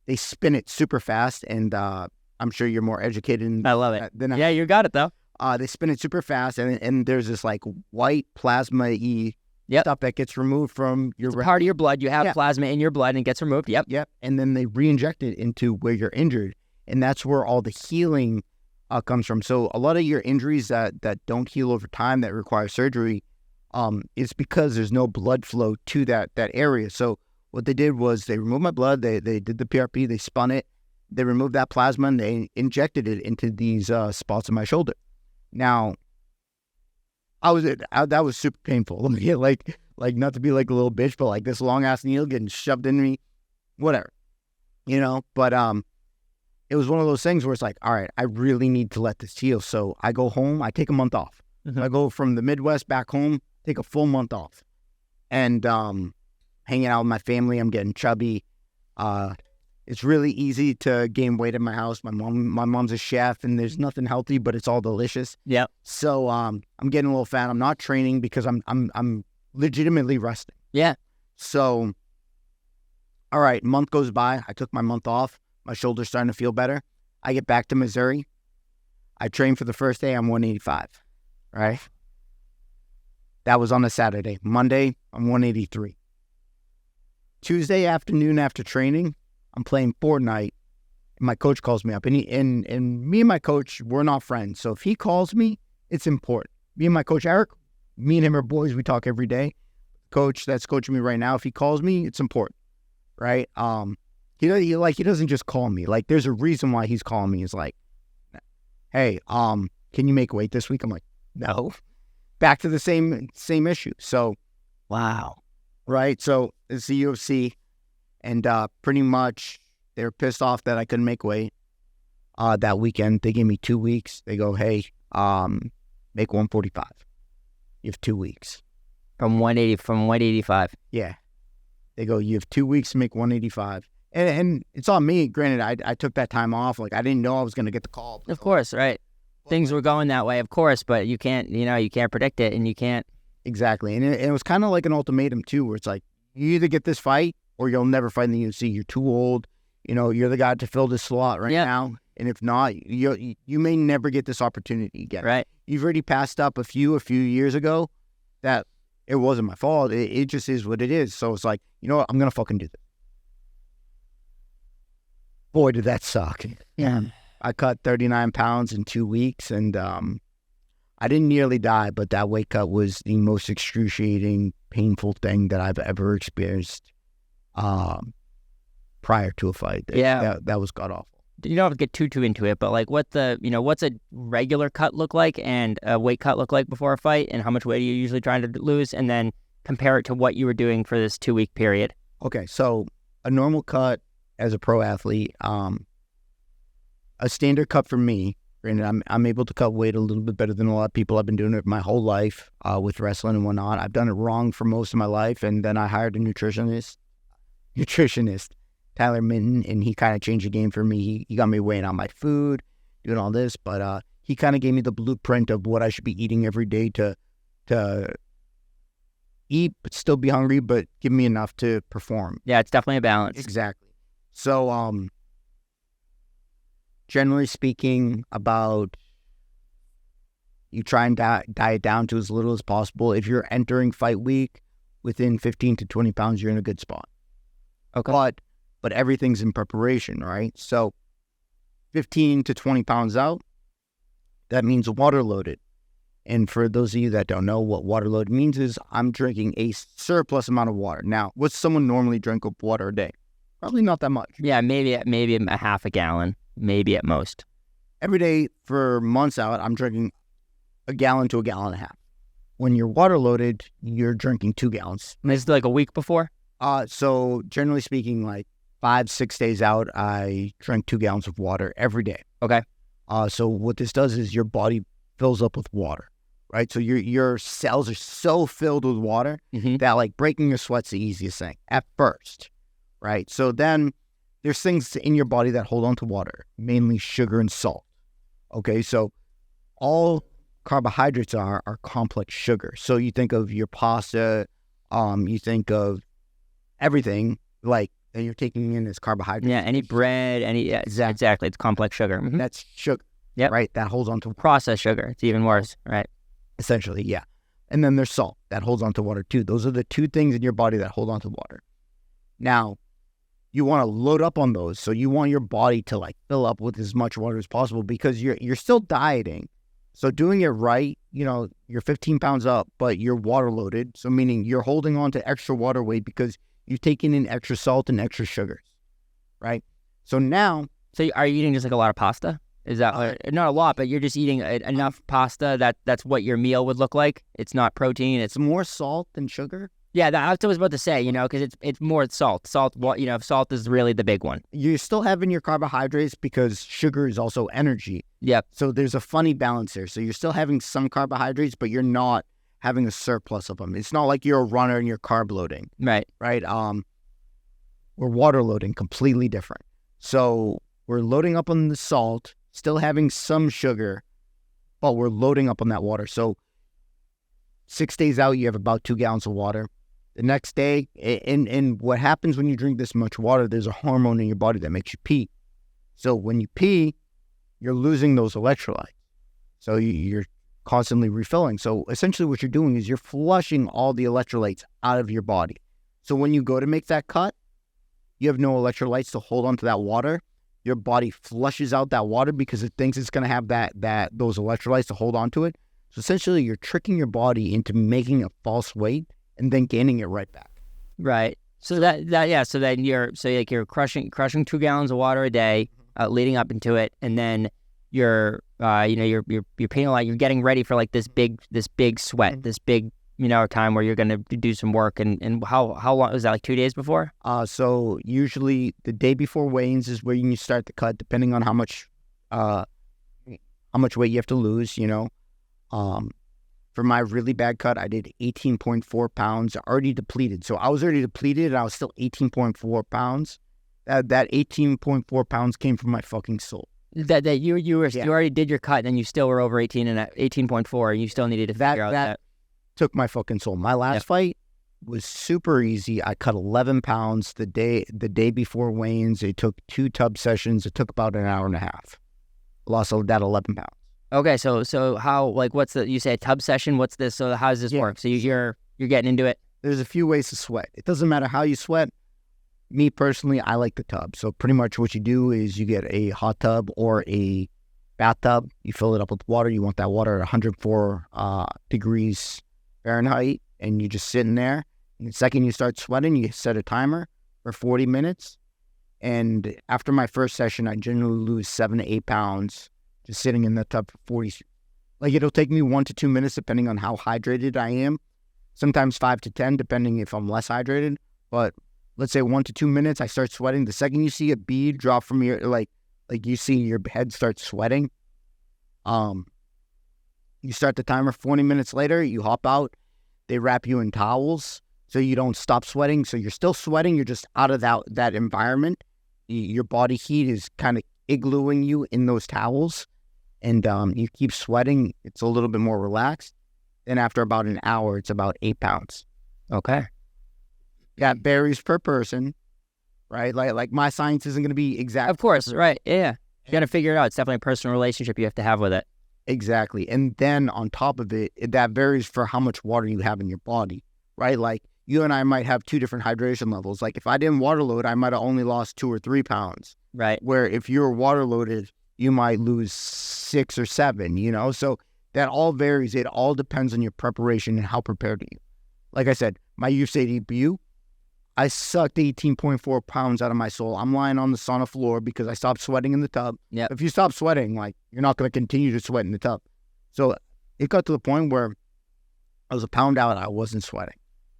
Speaker 2: They spin it super fast, and I'm sure you're more educated.
Speaker 1: I love it.
Speaker 2: Yeah,
Speaker 1: you got it, though.
Speaker 2: They spin it super fast, and there's this like white plasma-y stuff that gets removed from your...
Speaker 1: It's part of your blood. You have plasma in your blood, and it gets removed. Yep.
Speaker 2: And then they re-inject it into where you're injured, and that's where all the healing comes from. So a lot of your injuries that don't heal over time, that require surgery, is because there's no blood flow to that area. So what they did was they removed my blood, they did the PRP, they spun it, they removed that plasma, and they injected it into these spots on my shoulder. Now, that was super painful. like not to be like a little bitch, but like this long ass needle getting shoved in me, whatever, But it was one of those things where it's like, all right, I really need to let this heal. So I go home, I take a month off. Mm-hmm. I go from the Midwest back home, take a full month off, and hanging out with my family. I'm getting chubby. It's really easy to gain weight in my house. My mom's a chef, and there's nothing healthy, but it's all delicious.
Speaker 1: Yeah.
Speaker 2: So I'm getting a little fat. I'm not training because I'm legitimately resting.
Speaker 1: Yeah.
Speaker 2: So, all right, month goes by. I took my month off. My shoulder's starting to feel better. I get back to Missouri. I train for the first day. I'm 185. Right. That was on a Saturday. Monday, I'm 183. Tuesday afternoon after training, I'm playing Fortnite. And my coach calls me up. And me and my coach, we're not friends. So if he calls me, it's important. Me and my coach, Eric, me and him are boys. We talk every day. Coach that's coaching me right now, if he calls me, it's important. Right? He doesn't just call me. Like, there's a reason why he's calling me. He's like, hey, can you make weight this week? I'm like, no. Back to the same issue. So,
Speaker 1: wow.
Speaker 2: Right? So, it's the UFC. And pretty much, they were pissed off that I couldn't make weight that weekend. They gave me 2 weeks. They go, hey, make 145. You have 2 weeks.
Speaker 1: From 185.
Speaker 2: Yeah. They go, you have 2 weeks to make 185. And it's on me. Granted, I took that time off. Like, I didn't know I was going to get the call.
Speaker 1: Of course, right. Things were going that way, of course, but you can't predict it, and you can't.
Speaker 2: Exactly. And it was kind of like an ultimatum, too, where it's like, you either get this fight or you'll never fight in the UFC. You're too old. You're the guy to fill this slot right now. And if not, you may never get this opportunity again.
Speaker 1: Right.
Speaker 2: You've already passed up a few years ago that it wasn't my fault. It just is what it is. So it's like, you know what? I'm going to fucking do this. Boy, did that suck.
Speaker 1: Yeah.
Speaker 2: I cut 39 pounds in 2 weeks, and I didn't nearly die, but that weight cut was the most excruciating, painful thing that I've ever experienced prior to a fight. That was god-awful.
Speaker 1: You don't have to get too into it, but like what's a regular cut look like and a weight cut look like before a fight, and how much weight are you usually trying to lose, and then compare it to what you were doing for this 2 week period?
Speaker 2: Okay, so a normal cut as a pro athlete, a standard cut for me, granted, I'm able to cut weight a little bit better than a lot of people. I've been doing it my whole life with wrestling and whatnot. I've done it wrong for most of my life, and then I hired a nutritionist, Tyler Minton, and he kind of changed the game for me. He got me weighing out my food, doing all this, but he kind of gave me the blueprint of what I should be eating every day to eat, but still be hungry, but give me enough to perform.
Speaker 1: Yeah, it's definitely a balance.
Speaker 2: Exactly. So, generally speaking, about you try and diet down to as little as possible. If you're entering fight week within 15 to 20 pounds, you're in a good spot.
Speaker 1: Okay.
Speaker 2: But everything's in preparation, right? So 15 to 20 pounds out, that means water loaded. And for those of you that don't know what water loaded means is I'm drinking a surplus amount of water. Now, what's someone normally drink of water a day? Probably not that much.
Speaker 1: Yeah, maybe a half a gallon, maybe at most.
Speaker 2: Every day for months out, I'm drinking a gallon to a gallon and a half. When you're water loaded, you're drinking 2 gallons.
Speaker 1: And this is like a week before?
Speaker 2: So generally speaking, like 5-6 days out, I drink 2 gallons of water every day.
Speaker 1: Okay.
Speaker 2: So what this does is your body fills up with water, right? So your cells are so filled with water that like breaking your sweat's the easiest thing at first, right? So then there's things in your body that hold on to water, mainly sugar and salt. Okay, so all carbohydrates are complex sugar. So you think of your pasta, you think of everything like that you're taking in as carbohydrates.
Speaker 1: Yeah, any bread, exactly. It's complex sugar. Mm-hmm.
Speaker 2: That's sugar.
Speaker 1: Yep.
Speaker 2: Right, that holds on to
Speaker 1: processed sugar. It's even worse, right?
Speaker 2: Essentially, yeah. And then there's salt that holds on to water too. Those are the two things in your body that hold on to water. Now, you want to load up on those. So you want your body to like fill up with as much water as possible because you're still dieting. So doing it right, you're 15 pounds up, but you're water loaded. So meaning you're holding on to extra water weight because you've taken in extra salt and extra sugars, right? So now...
Speaker 1: So are you eating just like a lot of pasta? Is that not a lot, but you're just eating enough pasta that's what your meal would look like? It's not protein. It's
Speaker 2: more salt than sugar.
Speaker 1: Yeah, that's what I was about to say, because it's more salt. Salt is really the big one.
Speaker 2: You're still having your carbohydrates because sugar is also energy.
Speaker 1: Yep.
Speaker 2: So there's a funny balance there. So you're still having some carbohydrates, but you're not having a surplus of them. It's not like you're a runner and you're carb loading.
Speaker 1: Right.
Speaker 2: Right. We're water loading, completely different. So we're loading up on the salt, still having some sugar, but we're loading up on that water. So 6 days out, you have about 2 gallons of water. The next day, and what happens when you drink this much water, there's a hormone in your body that makes you pee. So when you pee, you're losing those electrolytes. So you're constantly refilling. So essentially what you're doing is you're flushing all the electrolytes out of your body. So when you go to make that cut, you have no electrolytes to hold onto that water. Your body flushes out that water because it thinks it's going to have those electrolytes to hold onto it. So essentially you're tricking your body into making a false weight and then gaining it right back.
Speaker 1: Right. So so then you're crushing 2 gallons of water a day, leading up into it, and then you're penalized. You're getting ready for like this big sweat, this big time where you're gonna do some work. And how long was that? Like 2 days before?
Speaker 2: So usually the day before weigh-ins is where you start the cut, depending on how much weight you have to lose. for my really bad cut, I did 18.4 pounds, already depleted. So I was already depleted, and I was still 18.4 pounds. That 18.4 pounds came from my fucking soul.
Speaker 1: That you already did your cut, and you still were over 18 and 18.4, and you still needed to figure out that.
Speaker 2: Took my fucking soul. My last fight was super easy. I cut 11 pounds the day before weigh-ins. It took 2 tub sessions. It took about an hour and a half. Lost that 11 pounds.
Speaker 1: Okay, so how, like, what's the, you say a tub session? What's this? So how does this work? So you're getting into it?
Speaker 2: There's a few ways to sweat. It doesn't matter how you sweat. Me personally, I like the tub. So pretty much what you do is you get a hot tub or a bathtub. You fill it up with water. You want that water at 104 degrees Fahrenheit, and you just sit in there. And the second you start sweating, you set a timer for 40 minutes. And after my first session, I generally lose 7 to 8 pounds just sitting in the tub for 40. Like, it'll take me 1 to 2 minutes depending on how hydrated I am. Sometimes 5 to 10 depending if I'm less hydrated. But let's say 1 to 2 minutes, I start sweating. The second you see a bead drop from your, like you see your head start sweating, you start the timer. 40 minutes later, you hop out. They wrap you in towels so you don't stop sweating. So you're still sweating. You're just out of that environment. Your body heat is kind of iglooing you in those towels. And you keep sweating. It's a little bit more relaxed. Then after about an hour, it's about 8 pounds.
Speaker 1: Okay.
Speaker 2: That varies per person, right? Like my science isn't going to be exact.
Speaker 1: Of course, right. Yeah. You got to figure it out. It's definitely a personal relationship you have to have with it.
Speaker 2: Exactly. And then on top of it, that varies for how much water you have in your body, right? Like you and I might have 2 different hydration levels. Like if I didn't water load, I might have only lost 2 or 3 pounds.
Speaker 1: Right.
Speaker 2: Where if you're water loaded, you might lose 6 or 7, you know? So that all varies. It all depends on your preparation and how prepared are you. Like I said, my UFC debut, I sucked 18.4 pounds out of my soul. I'm lying on the sauna floor because I stopped sweating in the tub.
Speaker 1: Yep.
Speaker 2: If you stop sweating, like, you're not going to continue to sweat in the tub. So it got to the point where I was a pound out. I wasn't sweating,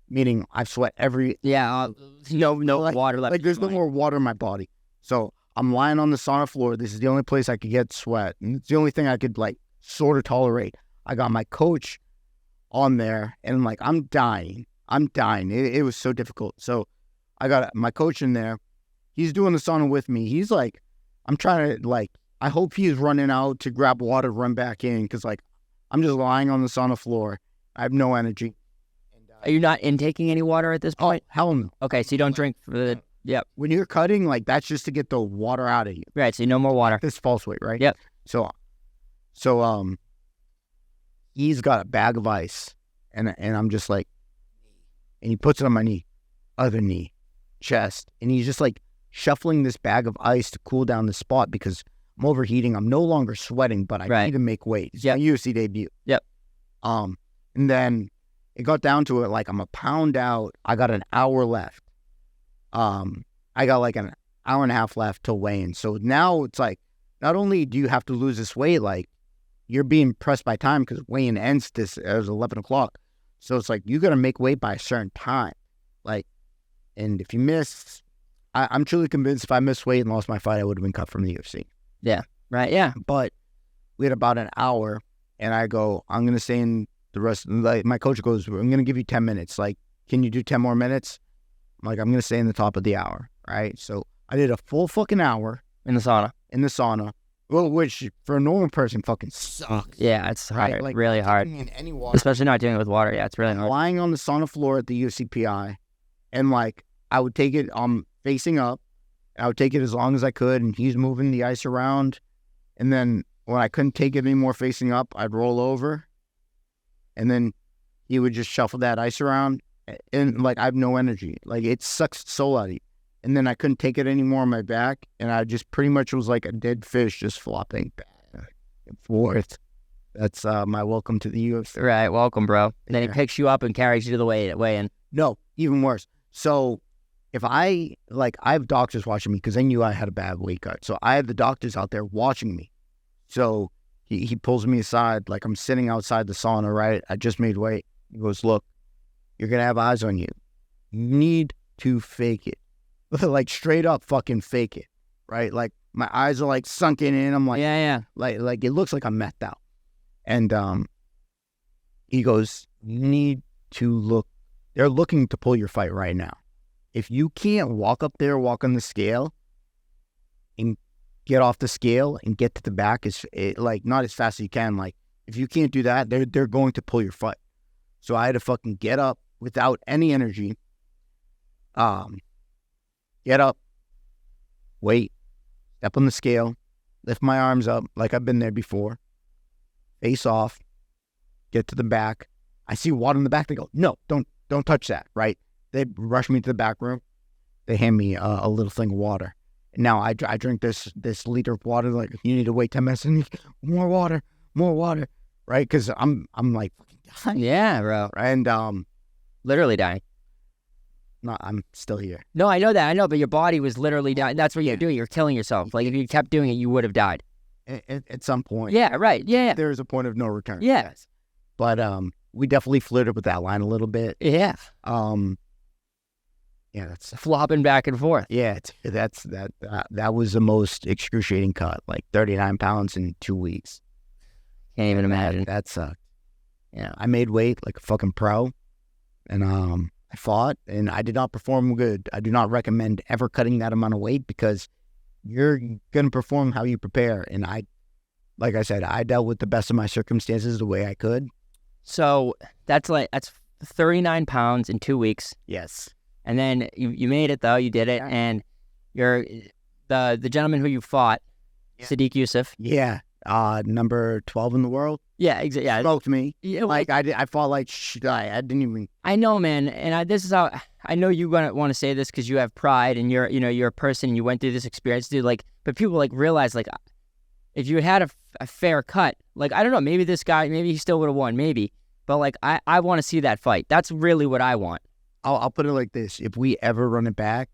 Speaker 2: meaning I've sweat every...
Speaker 1: Yeah, no water left.
Speaker 2: Like, there's no more water in my body. So I'm lying on the sauna floor. This is the only place I could get sweat. And it's the only thing I could, like, sort of tolerate. I got my coach on there, and, like, I'm dying. It was so difficult. So I got my coach in there. He's doing the sauna with me. He's like, I'm trying to, like, I hope he's running out to grab water, run back in, because, like, I'm just lying on the sauna floor. I have no energy.
Speaker 1: Are you not intaking any water at this point?
Speaker 2: Oh, hell no.
Speaker 1: Okay, so you don't drink for the... Yep.
Speaker 2: When you're cutting, like, that's just to get the water out of you.
Speaker 1: Right, so no more water.
Speaker 2: This false weight, right?
Speaker 1: Yep.
Speaker 2: So he's got a bag of ice, and I'm just like, and he puts it on my knee, other knee, chest, and he's just like shuffling this bag of ice to cool down the spot because I'm overheating. I'm no longer sweating, but I need to make weight. It's my UFC debut.
Speaker 1: Yep.
Speaker 2: And then it got down to it, like, I'm a pound out. I got an hour left. I got like an hour and a half left till weigh-in. So now it's like, not only do you have to lose this weight, like, you're being pressed by time because weigh-in ends at 11 o'clock. So it's like, you got to make weight by a certain time. Like, and if you miss, I'm truly convinced if I missed weight and lost my fight, I would have been cut from the UFC.
Speaker 1: Yeah. Right. Yeah.
Speaker 2: But we had about an hour, and I go, I'm going to stay in the rest. Like, my coach goes, I'm going to give you 10 minutes. Like, can you do 10 more minutes? I'm like, I'm going to stay in the top of the hour. Right. So I did a full fucking hour
Speaker 1: in the sauna.
Speaker 2: Well, which for a normal person fucking sucks.
Speaker 1: Yeah, it's hard.
Speaker 2: Right? Like,
Speaker 1: really hard.
Speaker 2: In any water.
Speaker 1: Especially not doing it with water. Yeah, it's really hard.
Speaker 2: Lying on the sauna floor at the UCPI, and, like, I would take it facing up, and I would take it as long as I could, and he's moving the ice around. And then when I couldn't take it anymore facing up, I'd roll over, and then he would just shuffle that ice around, and, like, I have no energy. Like, it sucks soul out of you. And then I couldn't take it anymore on my back, and I just pretty much was like a dead fish just flopping back and forth. That's my welcome to the UFC.
Speaker 1: Right, welcome, bro. And then he picks you up and carries you to the weigh-in.
Speaker 2: No, even worse. So if I have doctors watching me because they knew I had a bad weight cut. So I had the doctors out there watching me. So he pulls me aside, like, I'm sitting outside the sauna, right? I just made weight. He goes, look, you're going to have eyes on you. You need to fake it. Like, straight up fucking fake it, right? Like, my eyes are, like, sunken in. I'm like,
Speaker 1: yeah.
Speaker 2: Like it looks like I'm methed out. And he goes, you need to look. They're looking to pull your fight right now. If you can't walk up there, walk on the scale, and get off the scale and get to the back, not as fast as you can. Like, if you can't do that, they're going to pull your fight. So I had to fucking get up without any energy. Get up, wait, step on the scale, lift my arms up like I've been there before, face off, get to the back. I see water in the back. They go, no, don't touch that, right? They rush me to the back room. They hand me a little thing of water. And now I drink this liter of water. Like, you need to wait 10 minutes. And more water, right? Because I'm like dying.
Speaker 1: Yeah, bro.
Speaker 2: And
Speaker 1: literally dying.
Speaker 2: No, I'm still here.
Speaker 1: No, I know that. I know, but your body was literally dying. That's what you're doing. You're killing yourself. Like, if you kept doing it, you would have died.
Speaker 2: At some point.
Speaker 1: Yeah, right. Yeah.
Speaker 2: There's a point of no return.
Speaker 1: Yeah.
Speaker 2: Yes. But we definitely flirted with that line a little bit.
Speaker 1: Yeah.
Speaker 2: Yeah, that's
Speaker 1: flopping back and forth.
Speaker 2: Yeah, that was the most excruciating cut, like 39 pounds in 2 weeks.
Speaker 1: Can't even imagine.
Speaker 2: That sucked.
Speaker 1: Yeah.
Speaker 2: I made weight like a fucking pro, and I fought, and I did not perform good. I do not recommend ever cutting that amount of weight because you're going to perform how you prepare. And like I said, I dealt with the best of my circumstances the way I could.
Speaker 1: So that's 39 pounds in 2 weeks.
Speaker 2: Yes.
Speaker 1: And then you made it, though. You did it. And you're the gentleman who you fought, Sadiq Yusuf.
Speaker 2: Yeah. Number 12 in the world.
Speaker 1: Yeah, exactly. Yeah.
Speaker 2: Smoked me. Yeah, like I fought like shit. I didn't even.
Speaker 1: I know, man. And this is how I know you want to say this because you have pride and you're a person and you went through this experience, dude. Like, but people like realize like if you had a fair cut, like I don't know, maybe this guy, maybe he still would have won, maybe. But like I want to see that fight. That's really what I want.
Speaker 2: I'll put it like this: if we ever run it back,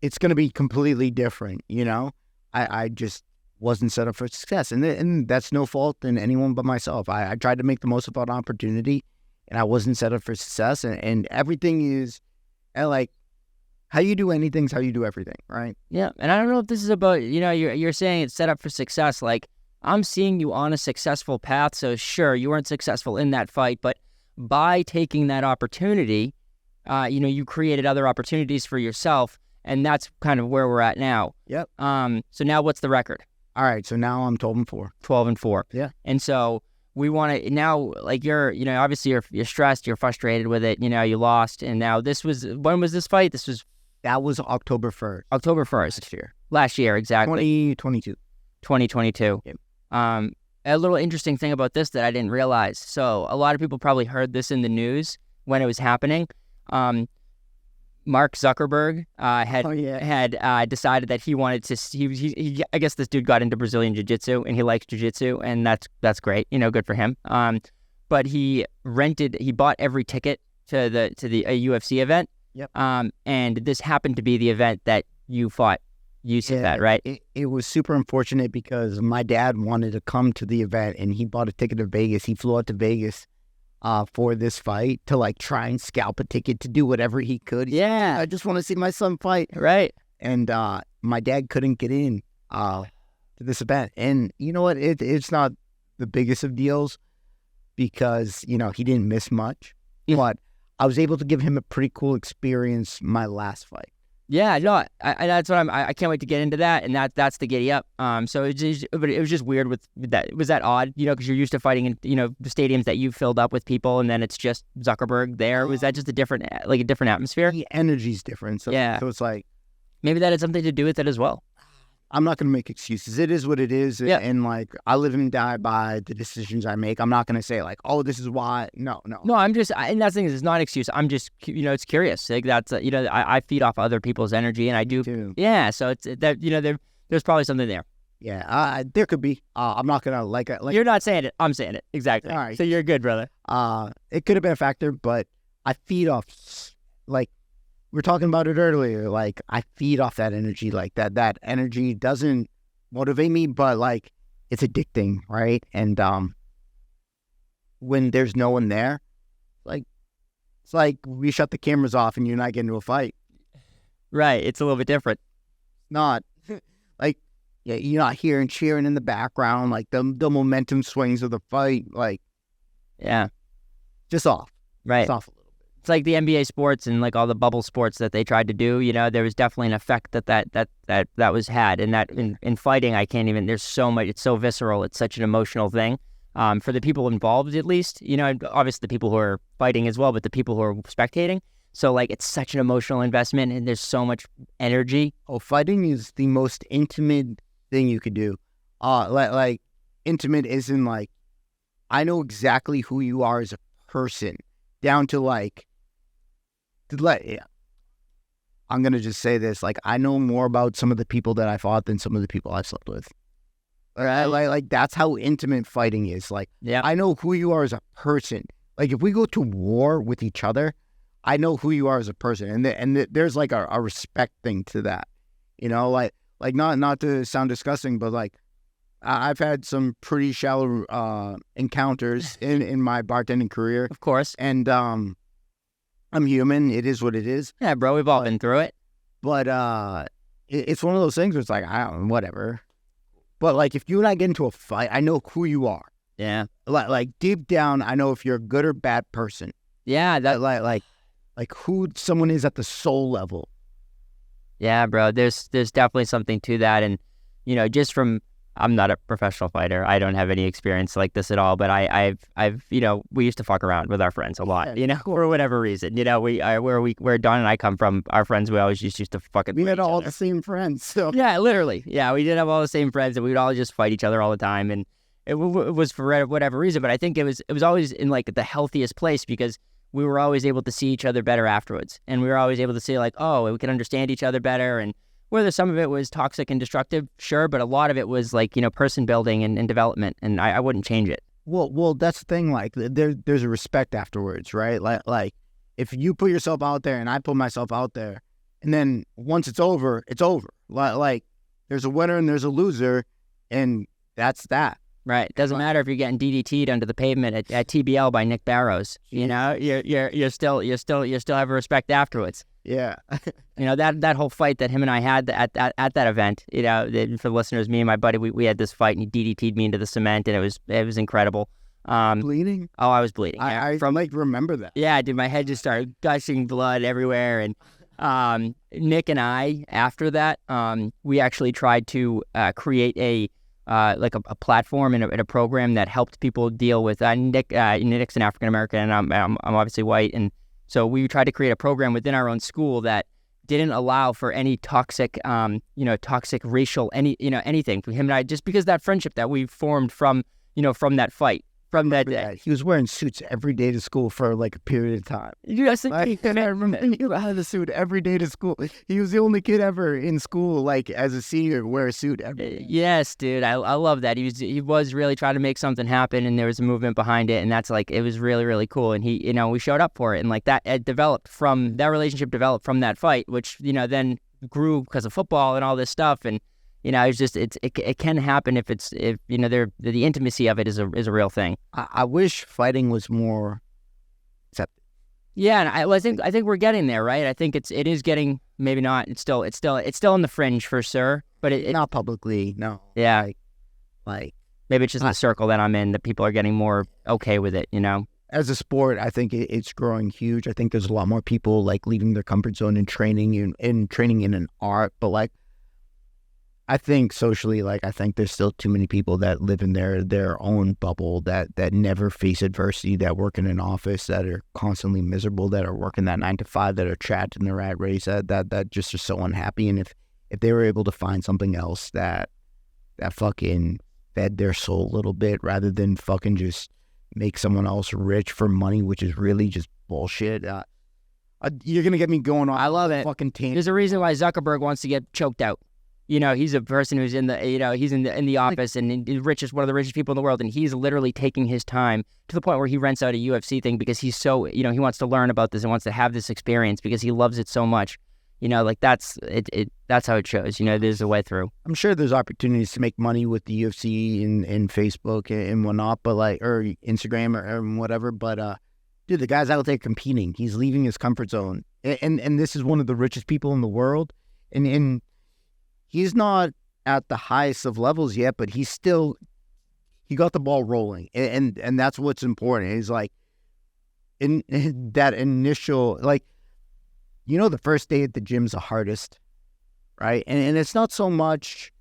Speaker 2: it's gonna be completely different. You know, I just wasn't set up for success, and that's no fault in anyone but myself. I tried to make the most of that opportunity, and I wasn't set up for success. And everything is, like, how you do anything's how you do everything, right?
Speaker 1: Yeah, and I don't know if this is about you're saying it's set up for success. Like I'm seeing you on a successful path. So sure, you weren't successful in that fight, but by taking that opportunity, you created other opportunities for yourself, and that's kind of where we're at now.
Speaker 2: Yep.
Speaker 1: So now what's the record?
Speaker 2: All right, so now I'm 12-4.
Speaker 1: 12-4.
Speaker 2: Yeah.
Speaker 1: And so we want to now, like obviously you're stressed, you're frustrated with it. You lost, and now when was this fight?
Speaker 2: That was October 1st.
Speaker 1: October 1st. Last year, exactly.
Speaker 2: 2022.
Speaker 1: 2022.
Speaker 2: Yep.
Speaker 1: A little interesting thing about this that I didn't realize. So a lot of people probably heard this in the news when it was happening. Mark Zuckerberg had decided that he wanted to. I guess this dude got into Brazilian jiu-jitsu and he likes jiu-jitsu, and that's great. Good for him. But he bought every ticket to a UFC event.
Speaker 2: Yep.
Speaker 1: And this happened to be the event that you fought Yusuf at, right?
Speaker 2: It was super unfortunate because my dad wanted to come to the event and he bought a ticket to Vegas. He flew out to Vegas for this fight to like try and scalp a ticket to do whatever he could.
Speaker 1: Yeah.
Speaker 2: I just want to see my son fight.
Speaker 1: Right.
Speaker 2: And my dad couldn't get in to this event. And you know what? It's not the biggest of deals because, he didn't miss much.
Speaker 1: Yeah.
Speaker 2: But I was able to give him a pretty cool experience my last fight.
Speaker 1: Yeah, no, that's what I can't wait to get into that, and that's the giddy up. So it was just weird with that. Was that odd? Because you're used to fighting in the stadiums that you filled up with people, and then it's just Zuckerberg there. Was that just a different atmosphere?
Speaker 2: The energy's different. So,
Speaker 1: yeah.
Speaker 2: So it's like
Speaker 1: maybe that had something to do with it as well.
Speaker 2: I'm not going to make excuses. It is what it is.
Speaker 1: Yeah.
Speaker 2: And like, I live and die by the decisions I make. I'm not going to say like, oh, this is why. No.
Speaker 1: No, I'm just, and that's the thing is, it's not an excuse. I'm just, it's curious. Like that's, I feed off other people's energy, and I do.
Speaker 2: Too.
Speaker 1: Yeah. So it's that, there's probably something there.
Speaker 2: Yeah. There could be. I'm not going to like.
Speaker 1: You're not saying it. I'm saying it. Exactly.
Speaker 2: All right.
Speaker 1: So you're good, brother.
Speaker 2: It could have been a factor, but I feed off, like, we were talking about it earlier. Like, I feed off that energy. Like that energy doesn't motivate me, but like it's addicting, right? And when there's no one there, like it's like we shut the cameras off and you're not getting into a fight.
Speaker 1: Right. It's a little bit different.
Speaker 2: Not like you're not hearing cheering in the background, like the momentum swings of the fight. Like
Speaker 1: yeah.
Speaker 2: just off.
Speaker 1: Right.
Speaker 2: Just off a little bit.
Speaker 1: It's like the NBA sports and like all the bubble sports that they tried to do. You know, there was definitely an effect that was had, and that in fighting, I can't even. There's so much. It's so visceral. It's such an emotional thing. For the people involved, at least, you know, obviously the people who are fighting as well, but the people who are spectating. So like, it's such an emotional investment, and there's so much energy.
Speaker 2: Oh, fighting is the most intimate thing you could do. Like intimate isn't like, I know exactly who you are as a person, down to like, I'm gonna just say this, like, I know more about some of the people that I fought than some of the people I slept with. Like that's how intimate fighting is. Like,
Speaker 1: Yeah.
Speaker 2: I know who you are as a person. Like, if we go to war with each other, I know who you are as a person, and there's like a respect thing to that. You know, like not to sound disgusting, but like, I've had some pretty shallow encounters in my bartending career,
Speaker 1: Of course.
Speaker 2: and I'm human. It is what it is.
Speaker 1: Yeah, bro, we've all been through it.
Speaker 2: But it's one of those things where it's like, I don't know, whatever. But like, if you and I get into a fight, I know who you are.
Speaker 1: Yeah.
Speaker 2: Like deep down, I know if you're a good or bad person.
Speaker 1: Yeah, that.
Speaker 2: Like who someone is at the soul level.
Speaker 1: Yeah, bro. There's definitely something to that, and you know, just from. I'm not a professional fighter. I don't have any experience like this at all. But I've you know, we used to fuck around with our friends a lot, you know, for whatever reason. You know, where Don and I come from, our friends, we always used to fucking.
Speaker 2: We had all the same friends. So.
Speaker 1: Yeah, literally. Yeah, we did have all the same friends, and we would all just fight each other all the time, and it was for whatever reason. But I think it was always in like the healthiest place, because we were always able to see each other better afterwards, and we were always able to see like, oh, we can understand each other better. And whether some of it was toxic and destructive, sure, but a lot of it was like, you know, person building and development, and I wouldn't change it.
Speaker 2: Well, that's the thing. Like, there's a respect afterwards, right? Like if you put yourself out there and I put myself out there, and then once it's over, it's over. Like there's a winner and there's a loser, and that's that.
Speaker 1: Right. It doesn't matter if you're getting DDT'd under the pavement at TBL by Nick Barrows. You know, you still have a respect afterwards.
Speaker 2: Yeah.
Speaker 1: You know, that whole fight that him and I had at that event, you know, for the listeners, me and my buddy, we had this fight, and he DDT'd me into the cement, and it was incredible.
Speaker 2: Bleeding?
Speaker 1: Oh, I was bleeding.
Speaker 2: I remember that.
Speaker 1: Yeah, dude, my head just started gushing blood everywhere. And Nick and I, after that, we actually tried to create a platform and a program that helped people deal with Nick's an African American, and I'm obviously white, and so we tried to create a program within our own school that didn't allow for any toxic racial anything for him and I, just because that friendship that we formed from that fight. From that day.
Speaker 2: He was wearing suits every day to school for like a period of time.
Speaker 1: Yes,
Speaker 2: I remember he had a suit every day to school. He was the only kid ever in school, like as a senior, to wear a suit every day.
Speaker 1: Yes, dude, I love that. He was really trying to make something happen, and there was a movement behind it, and that's like, it was really, really cool. And he, you know, we showed up for it, and like that, that relationship developed from that fight, which, you know, then grew because of football and all this stuff. And you know, it's just it can happen if you know, the intimacy of it is a real thing.
Speaker 2: I wish fighting was more accepted.
Speaker 1: Yeah, and I think we're getting there, right? I think it is getting, maybe not. It's still on the fringe for sure, but it
Speaker 2: not publicly. No.
Speaker 1: Yeah,
Speaker 2: like
Speaker 1: maybe it's just the circle that I'm in that people are getting more okay with it. You know,
Speaker 2: as a sport, I think it's growing huge. I think there's a lot more people like leaving their comfort zone and training in an art, but like, I think socially, like, I think there's still too many people that live in their own bubble that never face adversity, that work in an office, that are constantly miserable, that are working that 9 to 5, that are trapped in the rat race, that just are so unhappy. And if they were able to find something else that fucking fed their soul a little bit, rather than fucking just make someone else rich for money, which is really just bullshit. You're gonna get me going on.
Speaker 1: I love it.
Speaker 2: Fucking tangent.
Speaker 1: There's a reason why Zuckerberg wants to get choked out. You know, he's a person who's in the, you know, he's in the office, and one of the richest people in the world, and he's literally taking his time to the point where he rents out a UFC thing because he's so, you know, he wants to learn about this and wants to have this experience because he loves it so much. You know, like that's how it shows. You know, there's a way through.
Speaker 2: I'm sure there's opportunities to make money with the UFC and Facebook and whatnot, but like, or Instagram or whatever. But dude, the guy's out there competing. He's leaving his comfort zone, and this is one of the richest people in the world, and he's not at the highest of levels yet, but he got the ball rolling, and that's what's important. He's like, in that initial, like, the first day at the gym's the hardest, right? And it's not so much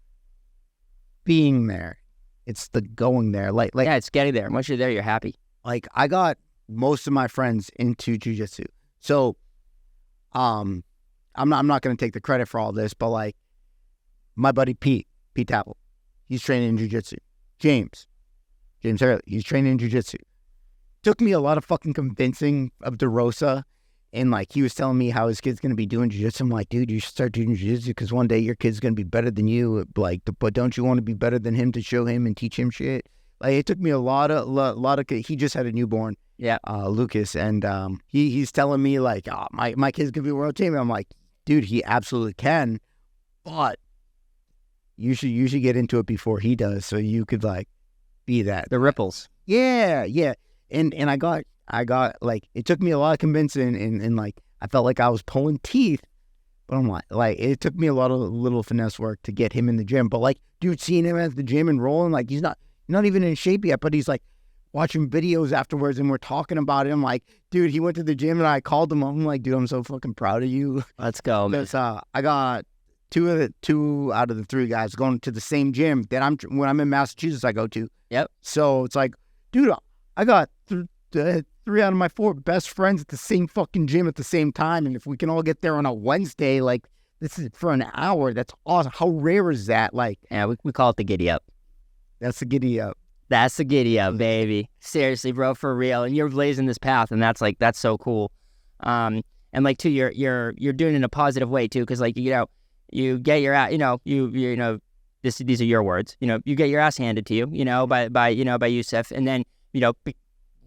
Speaker 2: being there, it's the going there. Like
Speaker 1: yeah, it's getting there. Once you're there, you're happy.
Speaker 2: Like, I got most of my friends into jiu-jitsu. So, I'm not going to take the credit for all this, but like my buddy Pete Tapple, he's training in jiu-jitsu. James Hurley, he's training in jiu-jitsu. Took me a lot of fucking convincing of DeRosa, and like he was telling me how his kid's going to be doing jiu-jitsu. I'm like, dude, you should start doing jiu-jitsu because one day your kid's going to be better than you. Like, but don't you want to be better than him to show him and teach him shit? Like, it took me a lot of. He just had a newborn,
Speaker 1: yeah,
Speaker 2: Lucas, and he's telling me like, oh, my kid's gonna be world champion. I'm like, dude, he absolutely can, but you should get into it before he does, so you could like be that.
Speaker 1: The ripples.
Speaker 2: Yeah. And I got like, it took me a lot of convincing, and like I felt like I was pulling teeth, but I'm like it took me a lot of little finesse work to get him in the gym. But like, dude, seeing him at the gym and rolling, like he's not even in shape yet, but he's like watching videos afterwards and we're talking about it. I'm like, dude, he went to the gym and I called him. I'm like, dude, I'm so fucking proud of you.
Speaker 1: Let's go, man.
Speaker 2: Because I got two out of the three guys going to the same gym that when I'm in Massachusetts, I go to.
Speaker 1: Yep.
Speaker 2: So it's like, dude, I got three out of my four best friends at the same fucking gym at the same time. And if we can all get there on a Wednesday, like this is for an hour, that's awesome. How rare is that? Like,
Speaker 1: yeah, we call it the giddy up.
Speaker 2: That's the giddy up.
Speaker 1: That's the giddy up, baby. Seriously, bro, for real. And you're blazing this path, and that's so cool. And like too, you're doing it in a positive way too, because like you get your ass, these are your words. You get your ass handed to you, by Youssef, and then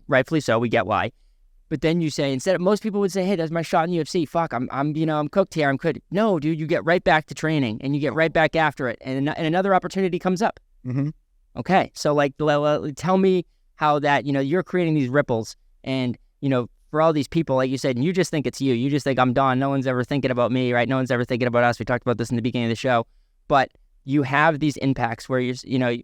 Speaker 1: rightfully so, we get why. But then you say, instead of, most people would say, hey, that's my shot in UFC. Fuck, I'm cooked here. I'm good. No, dude, you get right back to training, and you get right back after it, and another opportunity comes up.
Speaker 2: Mm-hmm.
Speaker 1: Okay, so like, tell me how that, you're creating these ripples, and, for all these people, like you said, and you just think it's you. You just think I'm Don. No one's ever thinking about me, right? No one's ever thinking about us. We talked about this in the beginning of the show. But you have these impacts where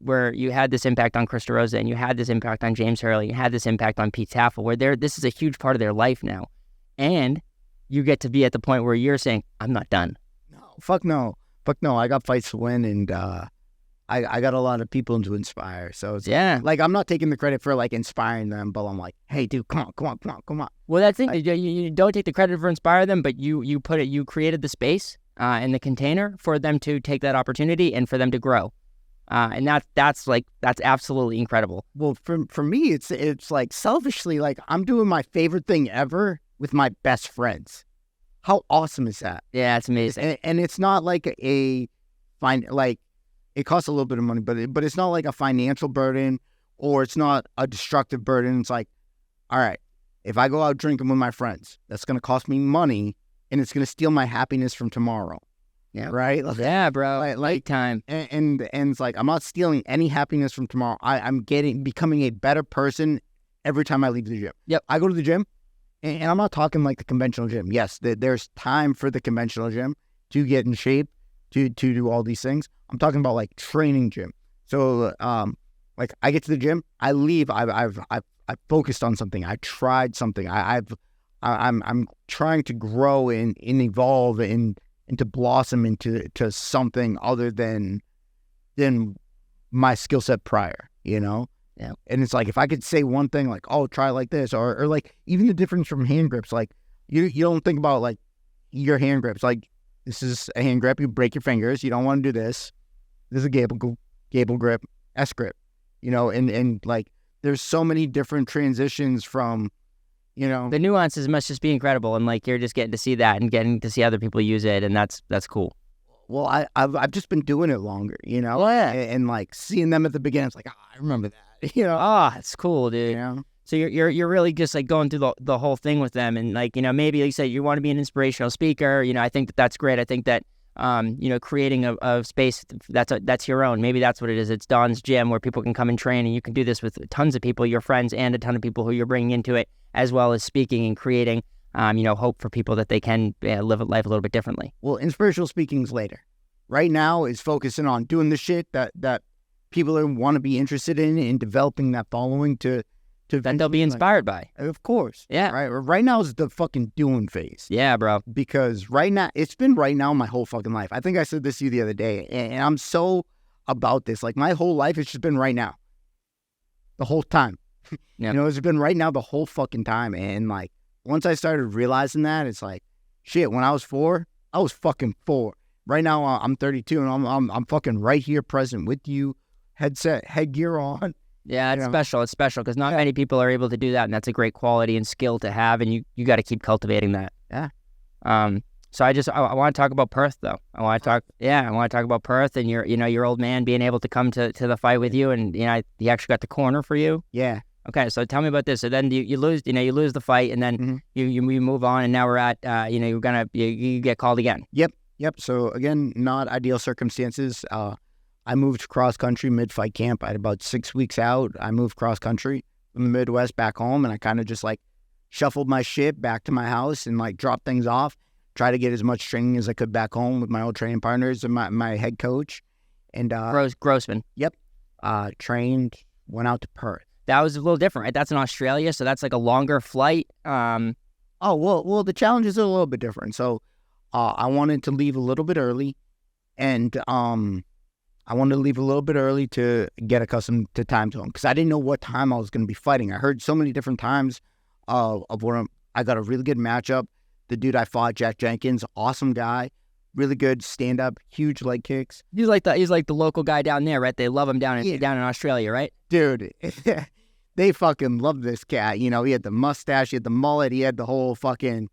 Speaker 1: where you had this impact on Chris DeRosa, and you had this impact on James Hurley, you had this impact on Pete Taffel, where this is a huge part of their life now. And you get to be at the point where you're saying, I'm not done.
Speaker 2: Fuck no. I got fights to win, and I got a lot of people to inspire. So it's,
Speaker 1: yeah,
Speaker 2: like, I'm not taking the credit for like inspiring them, but I'm like, hey, dude, come on.
Speaker 1: Well, that's it. You don't take the credit for inspire them, but you created the space and the container for them to take that opportunity and for them to grow. And that's absolutely incredible.
Speaker 2: Well, for me, it's like selfishly, like I'm doing my favorite thing ever with my best friends. How awesome is that?
Speaker 1: Yeah, it's amazing.
Speaker 2: And it's not like it costs a little bit of money, but it's not like a financial burden, or it's not a destructive burden. It's like, all right, if I go out drinking with my friends, that's going to cost me money, and it's going to steal my happiness from tomorrow.
Speaker 1: Yeah.
Speaker 2: Right?
Speaker 1: Yeah, bro. Like time.
Speaker 2: And it's like, I'm not stealing any happiness from tomorrow. I'm becoming a better person every time I leave the gym.
Speaker 1: Yep.
Speaker 2: I go to the gym, and I'm not talking like the conventional gym. Yes, there's time for the conventional gym to get in shape, to do all these things. I'm talking about like training gym. So, like I get to the gym, I leave. I've focused on something. I tried something. I'm trying to grow and evolve and to blossom into something other than my skill set prior.
Speaker 1: Yeah.
Speaker 2: And it's like, if I could say one thing, like, oh, try like this, or like even the difference from hand grips. Like you don't think about like your hand grips. Like, this is a hand grip. You break your fingers. You don't want to do this. This is a gable grip, S grip, and like there's so many different transitions from,
Speaker 1: the nuances must just be incredible, and like you're just getting to see that and getting to see other people use it, and that's cool.
Speaker 2: Well, I've just been doing it longer,
Speaker 1: Oh, yeah.
Speaker 2: and like seeing them at the beginning, it's like, I remember that,
Speaker 1: It's cool, dude. So you're really just like going through the whole thing with them, and like, maybe like you said, you want to be an inspirational speaker. I think that's great. I think that creating a space that's your own. Maybe that's what it is. It's Don's gym where people can come and train, and you can do this with tons of people, your friends, and a ton of people who you're bringing into it, as well as speaking and creating, hope for people that they can live life a little bit differently.
Speaker 2: Well, inspirational speaking's later. Right now is focusing on doing the shit that people want to be interested in, and developing that following to
Speaker 1: that they'll be inspired by.
Speaker 2: Of course.
Speaker 1: Yeah.
Speaker 2: Right now is the fucking doing phase.
Speaker 1: Yeah, bro.
Speaker 2: Because right now, it's been right now my whole fucking life. I think I said this to you the other day, and I'm so about this. Like, my whole life, it's just been right now. The whole time.
Speaker 1: Yep.
Speaker 2: It's been right now the whole fucking time. And, like, once I started realizing that, it's like, shit, when I was 4, I was fucking 4. Right now, I'm 32, and I'm fucking right here present with you, headgear on.
Speaker 1: Yeah, it's special. It's special because not many people are able to do that, and that's a great quality and skill to have, and you got to keep cultivating that.
Speaker 2: Yeah.
Speaker 1: So I want to talk about Perth though. I want to talk about Perth and your old man being able to come to the fight with you, and he actually got the corner for you.
Speaker 2: Yeah.
Speaker 1: Okay, so tell me about this. So then you lose the fight, and then you move on, and now we're at you get called again.
Speaker 2: Yep. So again, not ideal circumstances. I moved cross country mid-fight camp. I had about 6 weeks out. I moved cross country from the Midwest back home, and I kind of just like shuffled my shit back to my house and like dropped things off, try to get as much training as I could back home with my old training partners and my head coach. And
Speaker 1: Grossman.
Speaker 2: Yep. Trained, went out to Perth.
Speaker 1: That was a little different, right? That's in Australia, so that's like a longer flight.
Speaker 2: Well, the challenges are a little bit different. So I wanted to leave a little bit early, and I wanted to leave a little bit early to get accustomed to time zone because I didn't know what time I was going to be fighting. I heard so many different times of where I got a really good matchup. The dude I fought, Jack Jenkins, awesome guy, really good stand-up, huge leg kicks.
Speaker 1: He's like the local guy down there, right? They love him down in Australia, right?
Speaker 2: Dude, they fucking love this cat. He had the mustache, he had the mullet, he had the whole fucking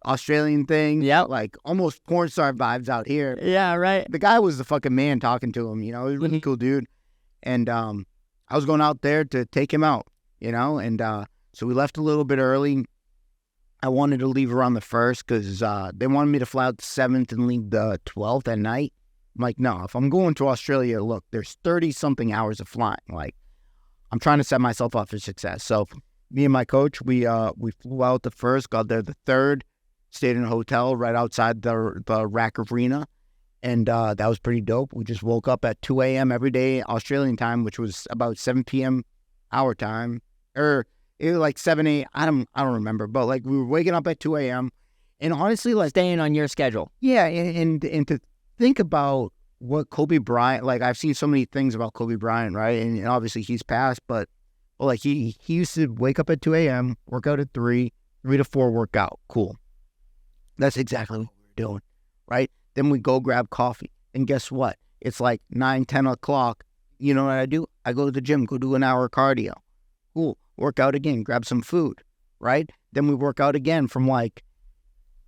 Speaker 2: Australian thing.
Speaker 1: Yeah.
Speaker 2: Like almost porn star vibes out here.
Speaker 1: Yeah, right.
Speaker 2: The guy was the fucking man talking to him, he was a really cool dude. And I was going out there to take him out, and so we left a little bit early. I wanted to leave around the 1st because they wanted me to fly out the 7th and leave the 12th at night. I'm like, no, if I'm going to Australia, look, there's 30-something hours of flying. Like, I'm trying to set myself up for success. So me and my coach, we flew out the 1st, got there the 3rd, stayed in a hotel right outside the RAC Arena, and that was pretty dope. We just woke up at 2 a.m. every day, Australian time, which was about 7 p.m. our time, or it was like 7 a.m. I don't remember, but like we were waking up at 2 a.m. and honestly, like
Speaker 1: staying on your schedule.
Speaker 2: Yeah, and to think about what Kobe Bryant, like I've seen so many things about Kobe Bryant, right? And obviously he's passed, but like he used to wake up at 2 a.m., work out at 3 to 4 workout. Cool. That's exactly what we're doing, right? Then we go grab coffee. And guess what? It's like 9, 10 o'clock. You know what I do? I go to the gym, go do an hour of cardio. Cool. Work out again, grab some food, right? Then we work out again from like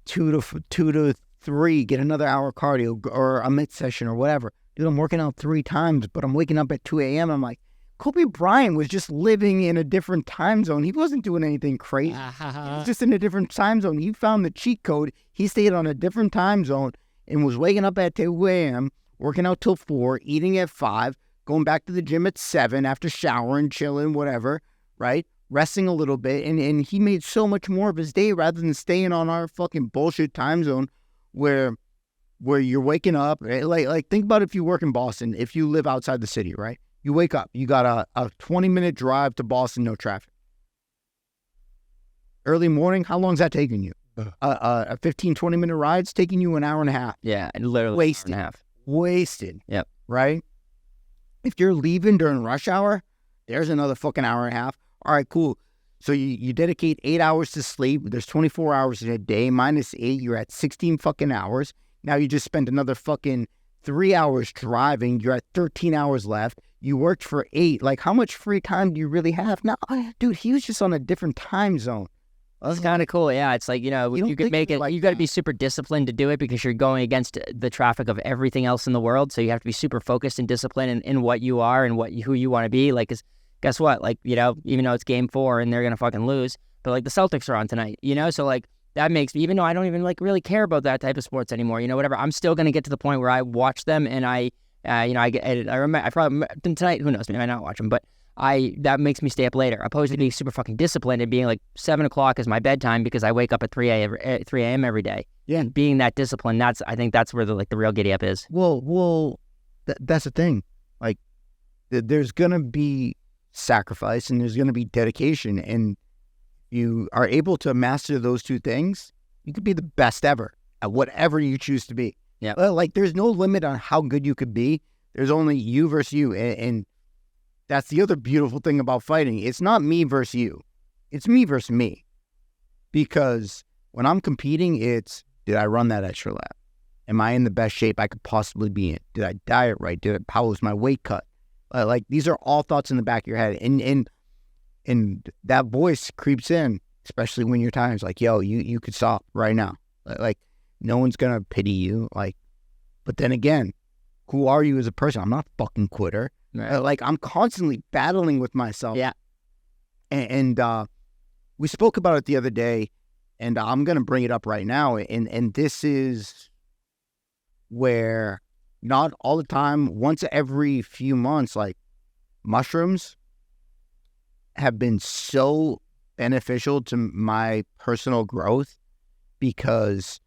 Speaker 2: 2 to 3, get another hour of cardio or a mid session or whatever. Dude, I'm working out 3 times, but I'm waking up at 2 a.m. I'm like, Kobe Bryant was just living in a different time zone. He wasn't doing anything crazy. He was just in a different time zone. He found the cheat code. He stayed on a different time zone and was waking up at 2 a.m., working out till 4, eating at 5, going back to the gym at 7 after showering, chilling, whatever, right? Resting a little bit. And he made so much more of his day rather than staying on our fucking bullshit time zone where you're waking up. Right? Like think about if you work in Boston, if you live outside the city, right? You wake up, you got a 20-minute drive to Boston, no traffic. Early morning, how long is that taking you? A 15, 20-minute ride's taking you an hour and a half.
Speaker 1: Yeah, literally
Speaker 2: Wasted.
Speaker 1: An hour and a half.
Speaker 2: Wasted.
Speaker 1: Yep.
Speaker 2: Right? If you're leaving during rush hour, there's another fucking hour and a half. All right, cool. So you dedicate 8 hours to sleep. There's 24 hours in a day. Minus 8, you're at 16 fucking hours. Now you just spent another fucking 3 hours driving. You're at 13 hours left. You worked for 8. Like, how much free time do you really have? No, dude, he was just on a different time zone.
Speaker 1: Well, that's kind of cool. Yeah, it's like, you could make it, you got to be super disciplined to do it because you're going against the traffic of everything else in the world. So you have to be super focused and disciplined in what you are and who you want to be. Like, guess what? Like, even though it's game 4 and they're going to fucking lose, but like the Celtics are on tonight, so like that makes me, even though I don't even like really care about that type of sports anymore, whatever, I'm still going to get to the point where I watch them and I remember, I probably, tonight, who knows, maybe I might not watch them, but that makes me stay up later, opposed to being super fucking disciplined and being like 7 o'clock is my bedtime because I wake up at 3 a.m. every day.
Speaker 2: Yeah.
Speaker 1: And being that disciplined, I think that's where the real giddy up is.
Speaker 2: Well, that's the thing. Like, there's going to be sacrifice and there's going to be dedication. And you are able to master those two things, you could be the best ever at whatever you choose to be.
Speaker 1: Yeah.
Speaker 2: Like there's no limit on how good you could be. There's only you versus you. And that's the other beautiful thing about fighting. It's not me versus you. It's me versus me. Because when I'm competing, it's, did I run that extra lap? Am I in the best shape I could possibly be in? Did I diet right? How was my weight cut? Like these are all thoughts in the back of your head. And that voice creeps in, especially when you're tired. It's like, yo, you could stop right now. Like no one's going to pity you. Like, but then again, who are you as a person? I'm not a fucking quitter.
Speaker 1: Right.
Speaker 2: Like I'm constantly battling with myself.
Speaker 1: Yeah.
Speaker 2: And we spoke about it the other day, and I'm going to bring it up right now. And this is where not all the time, once every few months, like mushrooms have been so beneficial to my personal growth because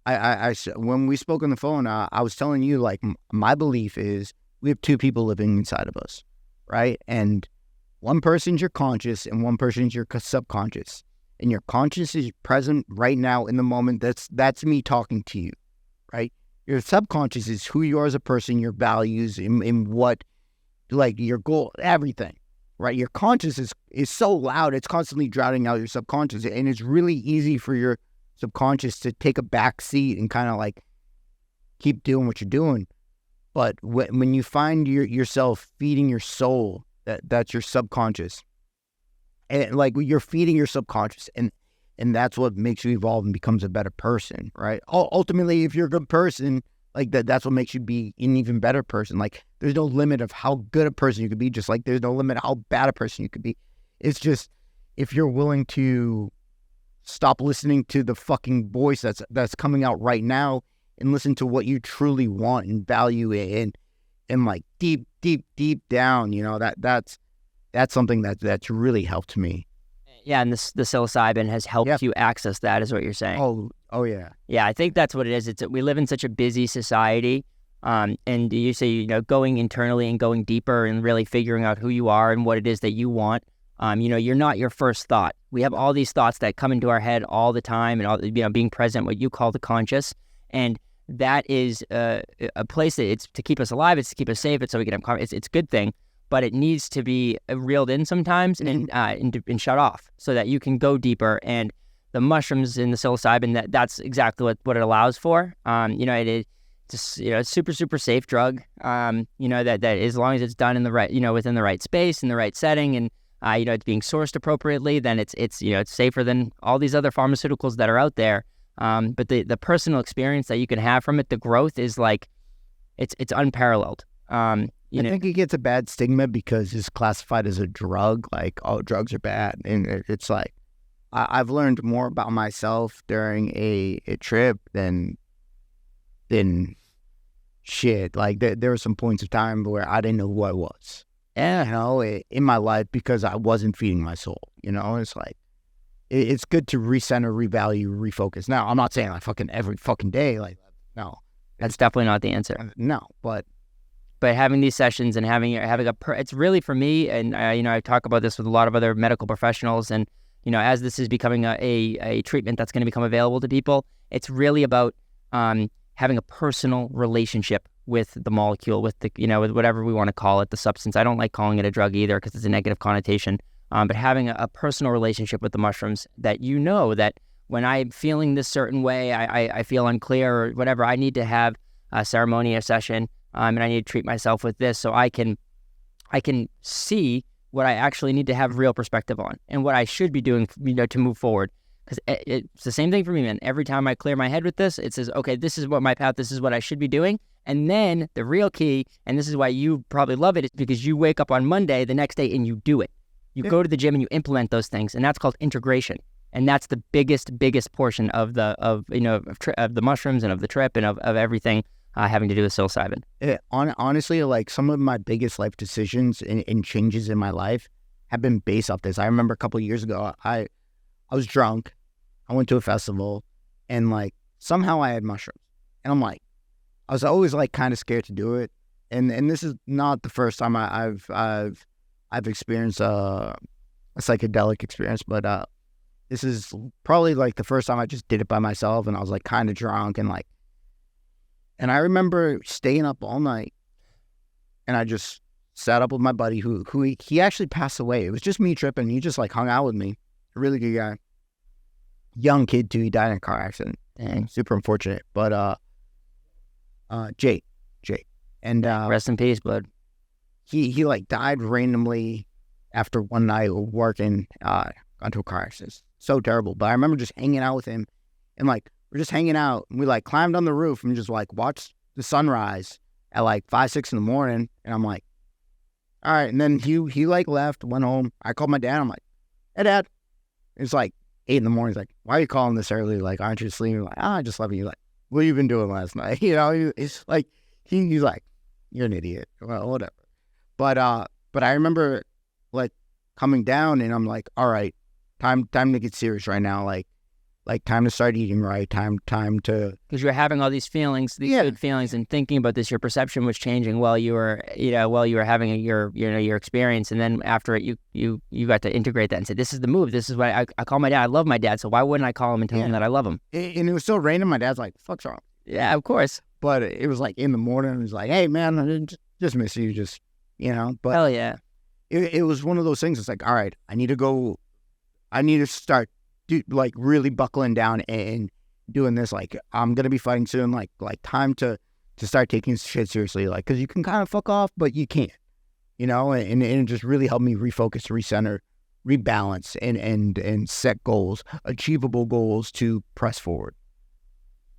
Speaker 2: I when we spoke on the phone, I was telling you, like, my belief is we have two people living inside of us, right? And one person's your conscious and one person's your subconscious. And your conscious is present right now in the moment. That's me talking to you, right? Your subconscious is who you are as a person, your values, in what, like, your goal, everything, right? Your conscious is so loud, it's constantly drowning out your subconscious. And it's really easy for your subconscious to take a back seat and kind of like keep doing what you're doing. But when you find yourself feeding your soul, that's your subconscious. And like you're feeding your subconscious, and that's what makes you evolve and becomes a better person, right? Ultimately, if you're a good person, like that's what makes you be an even better person. Like there's no limit of how good a person you could be, just like there's no limit how bad a person you could be. It's just if you're willing to stop listening to the fucking voice that's coming out right now and listen to what you truly want and value and like deep down, you know, that's something that's really helped me.
Speaker 1: Yeah, and the psilocybin has helped you access that, is what you're saying.
Speaker 2: Oh yeah.
Speaker 1: Yeah, I think that's what it is. We live in such a busy society, and you say, you know, going internally and going deeper and really figuring out who you are and what it is that you want. You know, you're not your first thought. We have all these thoughts that come into our head all the time, and all, you know, being present, what you call the conscious, and that is a place that it's to keep us alive. It's to keep us safe. It's so we can have it's a good thing, but it needs to be reeled in sometimes and shut off so that you can go deeper. And the mushrooms in the psilocybin, that's exactly what it allows for. You know, it's just, you know, it's super safe drug. You know, that as long as it's done in the right, you know, within the right space, in the right setting, and you know, it's being sourced appropriately, then it's you know, it's safer than all these other pharmaceuticals that are out there. But the personal experience that you can have from it, the growth is like, it's unparalleled. I
Speaker 2: think it gets a bad stigma because it's classified as a drug, like, oh, drugs are bad. And it's like, I've learned more about myself during a trip than shit. Like there were some points of time where I didn't know who I was, you know, in my life because I wasn't feeding my soul, you know. It's like, it's good to recenter, revalue, refocus. Now, I'm not saying like fucking every fucking day, like, no.
Speaker 1: That's definitely not the answer.
Speaker 2: No, but
Speaker 1: having these sessions and having it's really, for me, and you know, I talk about this with a lot of other medical professionals, and you know, as this is becoming a treatment that's going to become available to people, it's really about having a personal relationship with the molecule, with the, you know, with whatever we want to call it, the substance. I don't like calling it a drug either because it's a negative connotation. But having a personal relationship with the mushrooms, that you know that when I'm feeling this certain way, I feel unclear or whatever, I need to have a ceremony, a session, and I need to treat myself with this so I can see what I actually need to have real perspective on and what I should be doing, you know, to move forward. Because it's the same thing for me, man. Every time I clear my head with this, it says, okay, this is what my path, this is what I should be doing. And then the real key, and this is why you probably love it, is because you wake up on Monday the next day and you do it. You go to the gym and you implement those things, and that's called integration. And that's the biggest portion of the mushrooms and of the trip and of everything having to do with psilocybin.
Speaker 2: Honestly, like some of my biggest life decisions and changes in my life have been based off this. I remember a couple of years ago, I was drunk. I went to a festival, and like somehow I had mushrooms, and I'm like, I was always like kind of scared to do it. And this is not the first time I've I've experienced a psychedelic experience, but this is probably like the first time I just did it by myself, and I was like kind of drunk and I remember staying up all night, and I just sat up with my buddy who he actually passed away. It was just me tripping. He just like hung out with me. A really good guy. Young kid too. He died in a car accident. Dang, super unfortunate. But Jake, and
Speaker 1: Rest in peace, bud.
Speaker 2: He like died randomly after one night working onto a car accident. So terrible. But I remember just hanging out with him, and like we're just hanging out, and we like climbed on the roof and just like watched the sunrise at like 5, 6 in the morning, and I'm like, all right. And then he like left, went home. I called my dad. I'm like, hey dad. It's like 8 in the morning. He's like, why are you calling this early? Like, aren't you sleeping? I'm like, I just love you. Like, what have you been doing last night? You know, it's like he's like, you're an idiot. Well, whatever. But I remember like coming down, and I'm like, all right, time to get serious right now. Like time to start eating right. Time to,
Speaker 1: because you're having all these feelings, these good feelings, and thinking about this. Your perception was changing while you were having your experience, and then after it, you got to integrate that and say, this is the move. This is why I call my dad. I love my dad, so why wouldn't I call him and tell him that I love him?
Speaker 2: And it was so random. My dad's like, fuck's wrong?
Speaker 1: Yeah, of course.
Speaker 2: But it was like in the morning. It was like, hey man, I just miss you. Just, you know. But
Speaker 1: hell yeah.
Speaker 2: It was one of those things. It's like, all right, I need to start like really buckling down and doing this. Like, I'm gonna be fighting soon. Like time to start taking shit seriously. Like, because you can kind of fuck off, but you can't. You know, and it just really helped me refocus, recenter, rebalance, and set goals, achievable goals to press forward.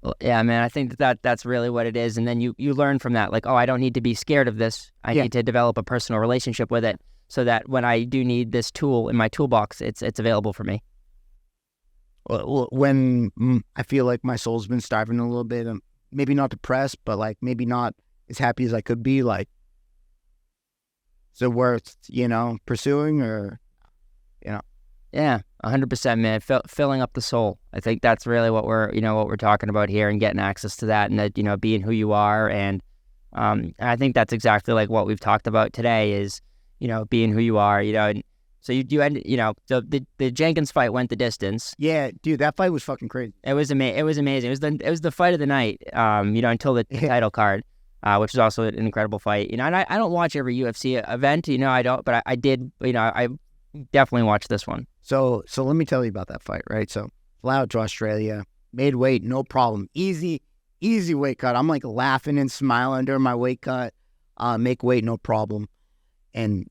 Speaker 1: Well, yeah, man, I think that's really what it is. And then you learn from that, like, oh, I don't need to be scared of this. I need to develop a personal relationship with it, so that when I do need this tool in my toolbox, it's available for me.
Speaker 2: Well, when I feel like my soul's been starving a little bit, maybe not depressed, but like maybe not as happy as I could be, like, is it worth, pursuing, or,
Speaker 1: Yeah, 100%, man. Filling up the soul. I think that's really what we're talking about here, and getting access to that, and that, being who you are. And I think that's exactly like what we've talked about today is, being who you are, and so you end, so the Jenkins fight went the distance.
Speaker 2: Yeah, dude, that fight was fucking crazy.
Speaker 1: It was amazing. It was the fight of the night, until the title card, which is also an incredible fight. And I don't watch every UFC event, I don't, but I did, I definitely watched this one.
Speaker 2: So let me tell you about that fight, right? So fly out to Australia, made weight, no problem. Easy weight cut. I'm like laughing and smiling during my weight cut. Make weight, no problem. And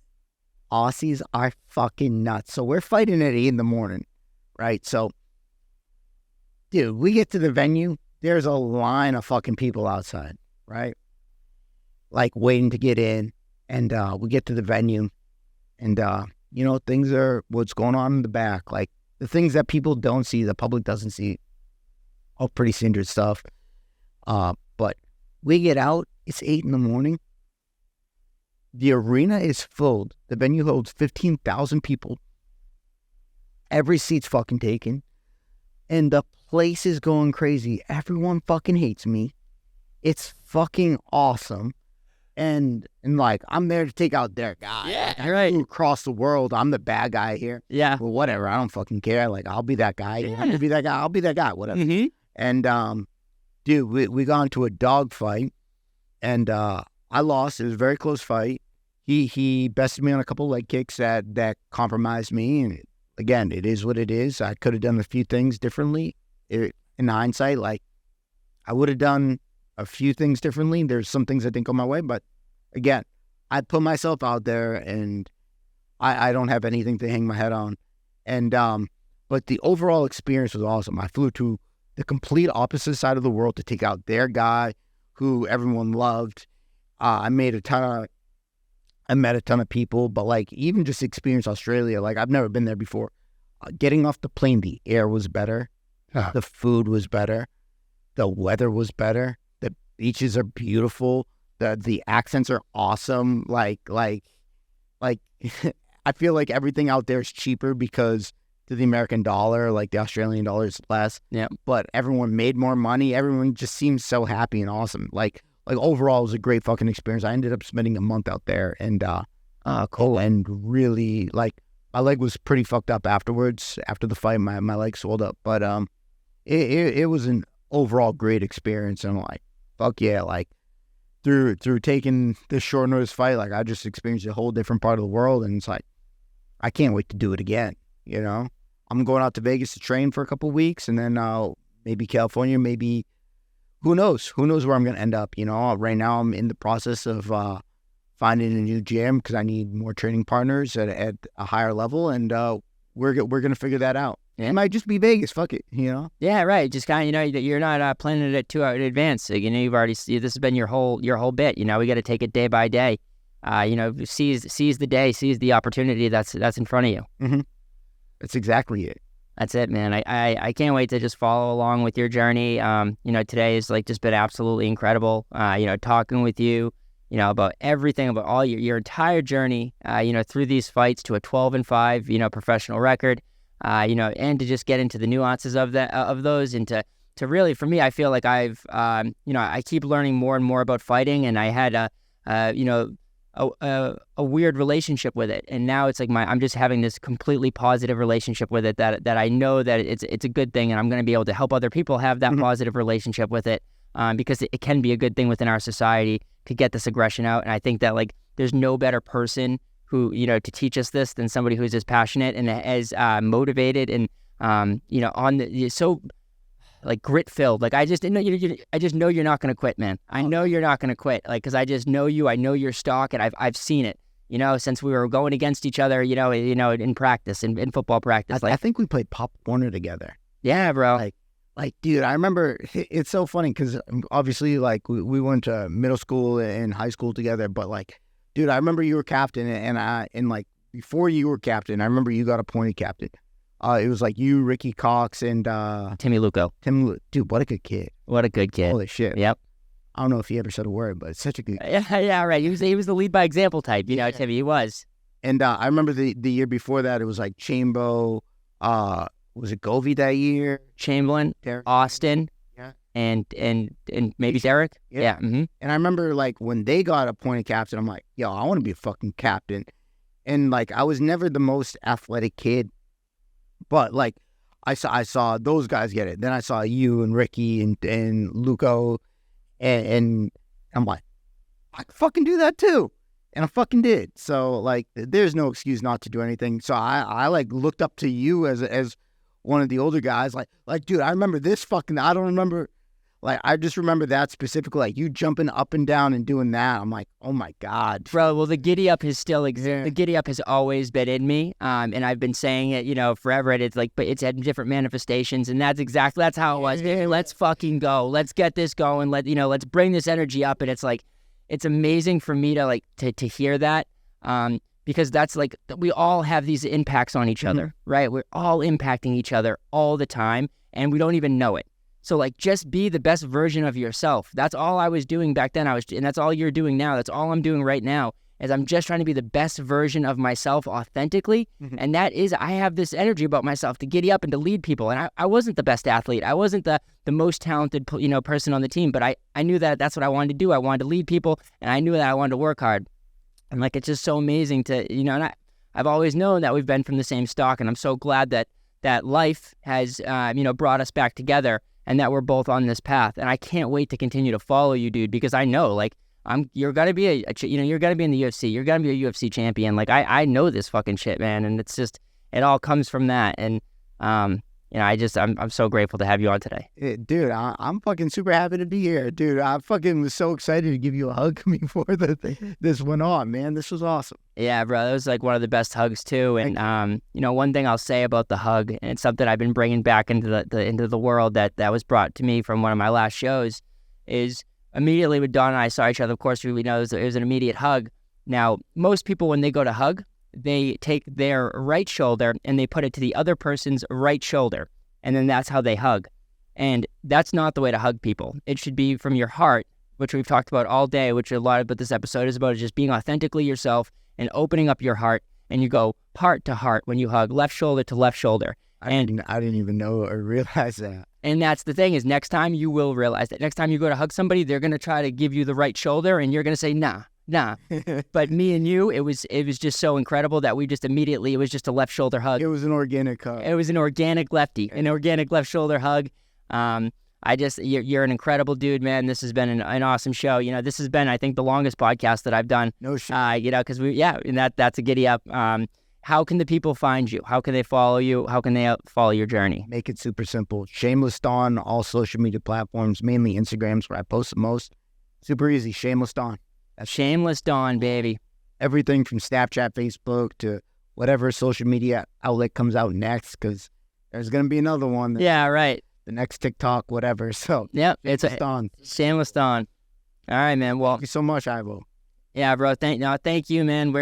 Speaker 2: Aussies are fucking nuts. So we're fighting at 8 in the morning, right? So, dude, we get to the venue. There's a line of fucking people outside, right? Like waiting to get in. And we get to the venue, and things are what's going on in the back. Like the things that people don't see, the public doesn't see. All pretty standard stuff. But we get out, it's 8 in the morning. The arena is filled. The venue holds 15,000 people. Every seat's fucking taken. And the place is going crazy. Everyone fucking hates me. It's fucking awesome. And like, I'm there to take out their guy.
Speaker 1: Yeah, right.
Speaker 2: Across the world, I'm the bad guy here.
Speaker 1: Yeah.
Speaker 2: Well, whatever. I don't fucking care. Like, I'll be that guy.
Speaker 1: Yeah.
Speaker 2: I'm gonna be that guy. I'll be that guy. Whatever.
Speaker 1: Mm-hmm.
Speaker 2: And dude, we got into a dog fight, and I lost. It was a very close fight. He bested me on a couple leg kicks that compromised me. And again, it is what it is. I could have done a few things differently. In hindsight, like, I would have done a few things differently. There's some things I think on my way, but again, I put myself out there, and I don't have anything to hang my head on. And but the overall experience was awesome. I flew to the complete opposite side of the world to take out their guy, who everyone loved. I met a ton of people, but like, even just experience Australia, like, I've never been there before. Getting off the plane, the air was better, the food was better, the weather was better, the beaches are beautiful, the accents are awesome. Like I feel like everything out there is cheaper because to the American dollar, like the Australian dollar is less.
Speaker 1: Yeah.
Speaker 2: But everyone made more money. Everyone just seems so happy and awesome. Like overall, it was a great fucking experience. I ended up spending a month out there, and
Speaker 1: Cool.
Speaker 2: And really, like, my leg was pretty fucked up afterwards. After the fight, my leg swelled up. But it was an overall great experience. And I'm like, fuck yeah, like, through taking this short notice fight, like, I just experienced a whole different part of the world. And it's like, I can't wait to do it again, you know? I'm going out to Vegas to train for a couple of weeks, and then maybe California, maybe, who knows? Who knows where I'm going to end up, you know? Right now, I'm in the process of finding a new gym because I need more training partners at a higher level, and we're going to figure that out. Yeah. It might just be Vegas, fuck it, you know?
Speaker 1: Yeah, right. Just kind of, you know, you're not planning it too in advance. So, you know, you've already, this has been your whole bit. You know, we got to take it day by day. You know, seize the day, seize the opportunity that's in front of you.
Speaker 2: Mm-hmm. That's exactly it.
Speaker 1: That's it, man. I can't wait to just follow along with your journey. You know, today has like just been absolutely incredible. You know, talking with you, you know, about everything, about all your entire journey, you know, through these fights to a 12-5, you know, professional record, you know, and to just get into the nuances of that, of those, and to really, for me, I feel like I've, you know, I keep learning more and more about fighting, and I had you know, a weird relationship with it, and now it's like I'm just having this completely positive relationship with it that I know that it's a good thing, and I'm going to be able to help other people have that positive relationship with it, because it can be a good thing within our society to get this aggression out. And I think that, like, there's no better person who, you know, to teach us this than somebody who's as passionate and as motivated and you know, so like grit filled. Like, I just know I just know you're not going to quit, man. I know you're not going to quit. Like, because I just know you. I know your stock, and I've seen it. You know, since we were going against each other. You know, in practice, in football practice.
Speaker 2: I think we played Pop Warner together.
Speaker 1: Yeah, bro.
Speaker 2: Like, dude, I remember. It's so funny because obviously, like, we went to middle school and high school together. But, like, dude, I remember you were captain, and like, before you were captain, I remember you got appointed captain. It was like you, Ricky Cox, and
Speaker 1: Timmy Luco.
Speaker 2: Dude, what a good kid.
Speaker 1: What a good kid.
Speaker 2: Holy shit.
Speaker 1: Yep.
Speaker 2: I don't know if he ever said a word, but it's such a good kid.
Speaker 1: Yeah, right. He was the lead by example type, you know, Timmy. He was.
Speaker 2: And I remember the year before that, it was like Chambo, was it Govey that year?
Speaker 1: Chamberlain,
Speaker 2: Derek.
Speaker 1: Austin,
Speaker 2: yeah,
Speaker 1: and maybe Derek. Yeah. Mm-hmm.
Speaker 2: And I remember, like, when they got appointed captain, I'm like, yo, I want to be a fucking captain. And, like, I was never the most athletic kid. But, like, I saw those guys get it. Then I saw you and Ricky and Luco, and I'm like, I can fucking do that too. And I fucking did. So, like, there's no excuse not to do anything. So I like, looked up to you as one of the older guys. Like, dude, I remember this fucking, I don't remember, like, I just remember that specifically, like, you jumping up and down and doing that. I'm like, oh my God.
Speaker 1: Bro, well, the giddy up has still existed. The giddy up has always been in me. And I've been saying it, you know, forever. And it's like, but it's had different manifestations. And that's how it was. Let's fucking go. Let's get this going. Let's bring this energy up. And it's like, it's amazing for me to, like, to hear that. Because that's, like, we all have these impacts on each other, right? We're all impacting each other all the time, and we don't even know it. So, like, just be the best version of yourself. That's all I was doing back then. And that's all you're doing now. That's all I'm doing right now, is I'm just trying to be the best version of myself authentically. And that is, I have this energy about myself to giddy up and to lead people. And I wasn't the best athlete. I wasn't the most talented, you know, person on the team, but I knew that that's what I wanted to do. I wanted to lead people, and I knew that I wanted to work hard. And, like, it's just so amazing to, you know, and I've always known that we've been from the same stock, and I'm so glad that life has, you know, brought us back together, and that we're both on this path. And I can't wait to continue to follow you, dude, because I know, like, you're gonna be you're gonna be in the UFC. You're gonna be a UFC champion. Like, I know this fucking shit, man, and it's just, it all comes from that. And you know, I'm so grateful to have you on today.
Speaker 2: Dude, I'm fucking super happy to be here. Dude, I fucking was so excited to give you a hug before this went on, man. This was awesome.
Speaker 1: Yeah, bro, that was, like, one of the best hugs too. And you know, one thing I'll say about the hug, and it's something I've been bringing back into the world that was brought to me from one of my last shows, is immediately when Don and I saw each other, of course, we know it was an immediate hug. Now, most people, when they go to hug, they take their right shoulder and they put it to the other person's right shoulder, and then that's how they hug. And that's not the way to hug people. It should be from your heart, which we've talked about all day, which a lot of what this episode is about, is just being authentically yourself and opening up your heart. And you go heart to heart when you hug, left shoulder to left shoulder.
Speaker 2: I didn't even know or realize that.
Speaker 1: And that's the thing, is next time you will realize that. Next time you go to hug somebody, they're going to try to give you the right shoulder, and you're going to say, nah, Nah. But me and you, it was just so incredible that we just immediately, it was just a left shoulder hug.
Speaker 2: It was an organic hug.
Speaker 1: It was an organic lefty, an organic left shoulder hug. You're an incredible dude, man. This has been an awesome show. You know, this has been, I think, the longest podcast that I've done.
Speaker 2: No shit.
Speaker 1: You know, because that's a giddy up. How can the people find you? How can they follow you? How can they follow your journey?
Speaker 2: Make it super simple. Shameless Don, all social media platforms, mainly Instagrams where I post the most. Super easy. Shameless Don.
Speaker 1: That's Shameless Don, baby.
Speaker 2: Everything from Snapchat, Facebook to whatever social media outlet comes out next, because there's going to be another one.
Speaker 1: Yeah, right.
Speaker 2: The next TikTok, whatever. So,
Speaker 1: yep,
Speaker 2: it's Don.
Speaker 1: Shameless Don. All right, man. Well,
Speaker 2: thank you so much, Ivo.
Speaker 1: Yeah, bro. Thank you, man.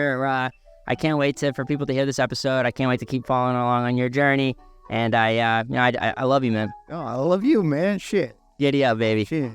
Speaker 1: I can't wait for people to hear this episode. I can't wait to keep following along on your journey. And I love you, man.
Speaker 2: Oh, I love you, man. Shit.
Speaker 1: Giddy up, baby.
Speaker 2: Shit.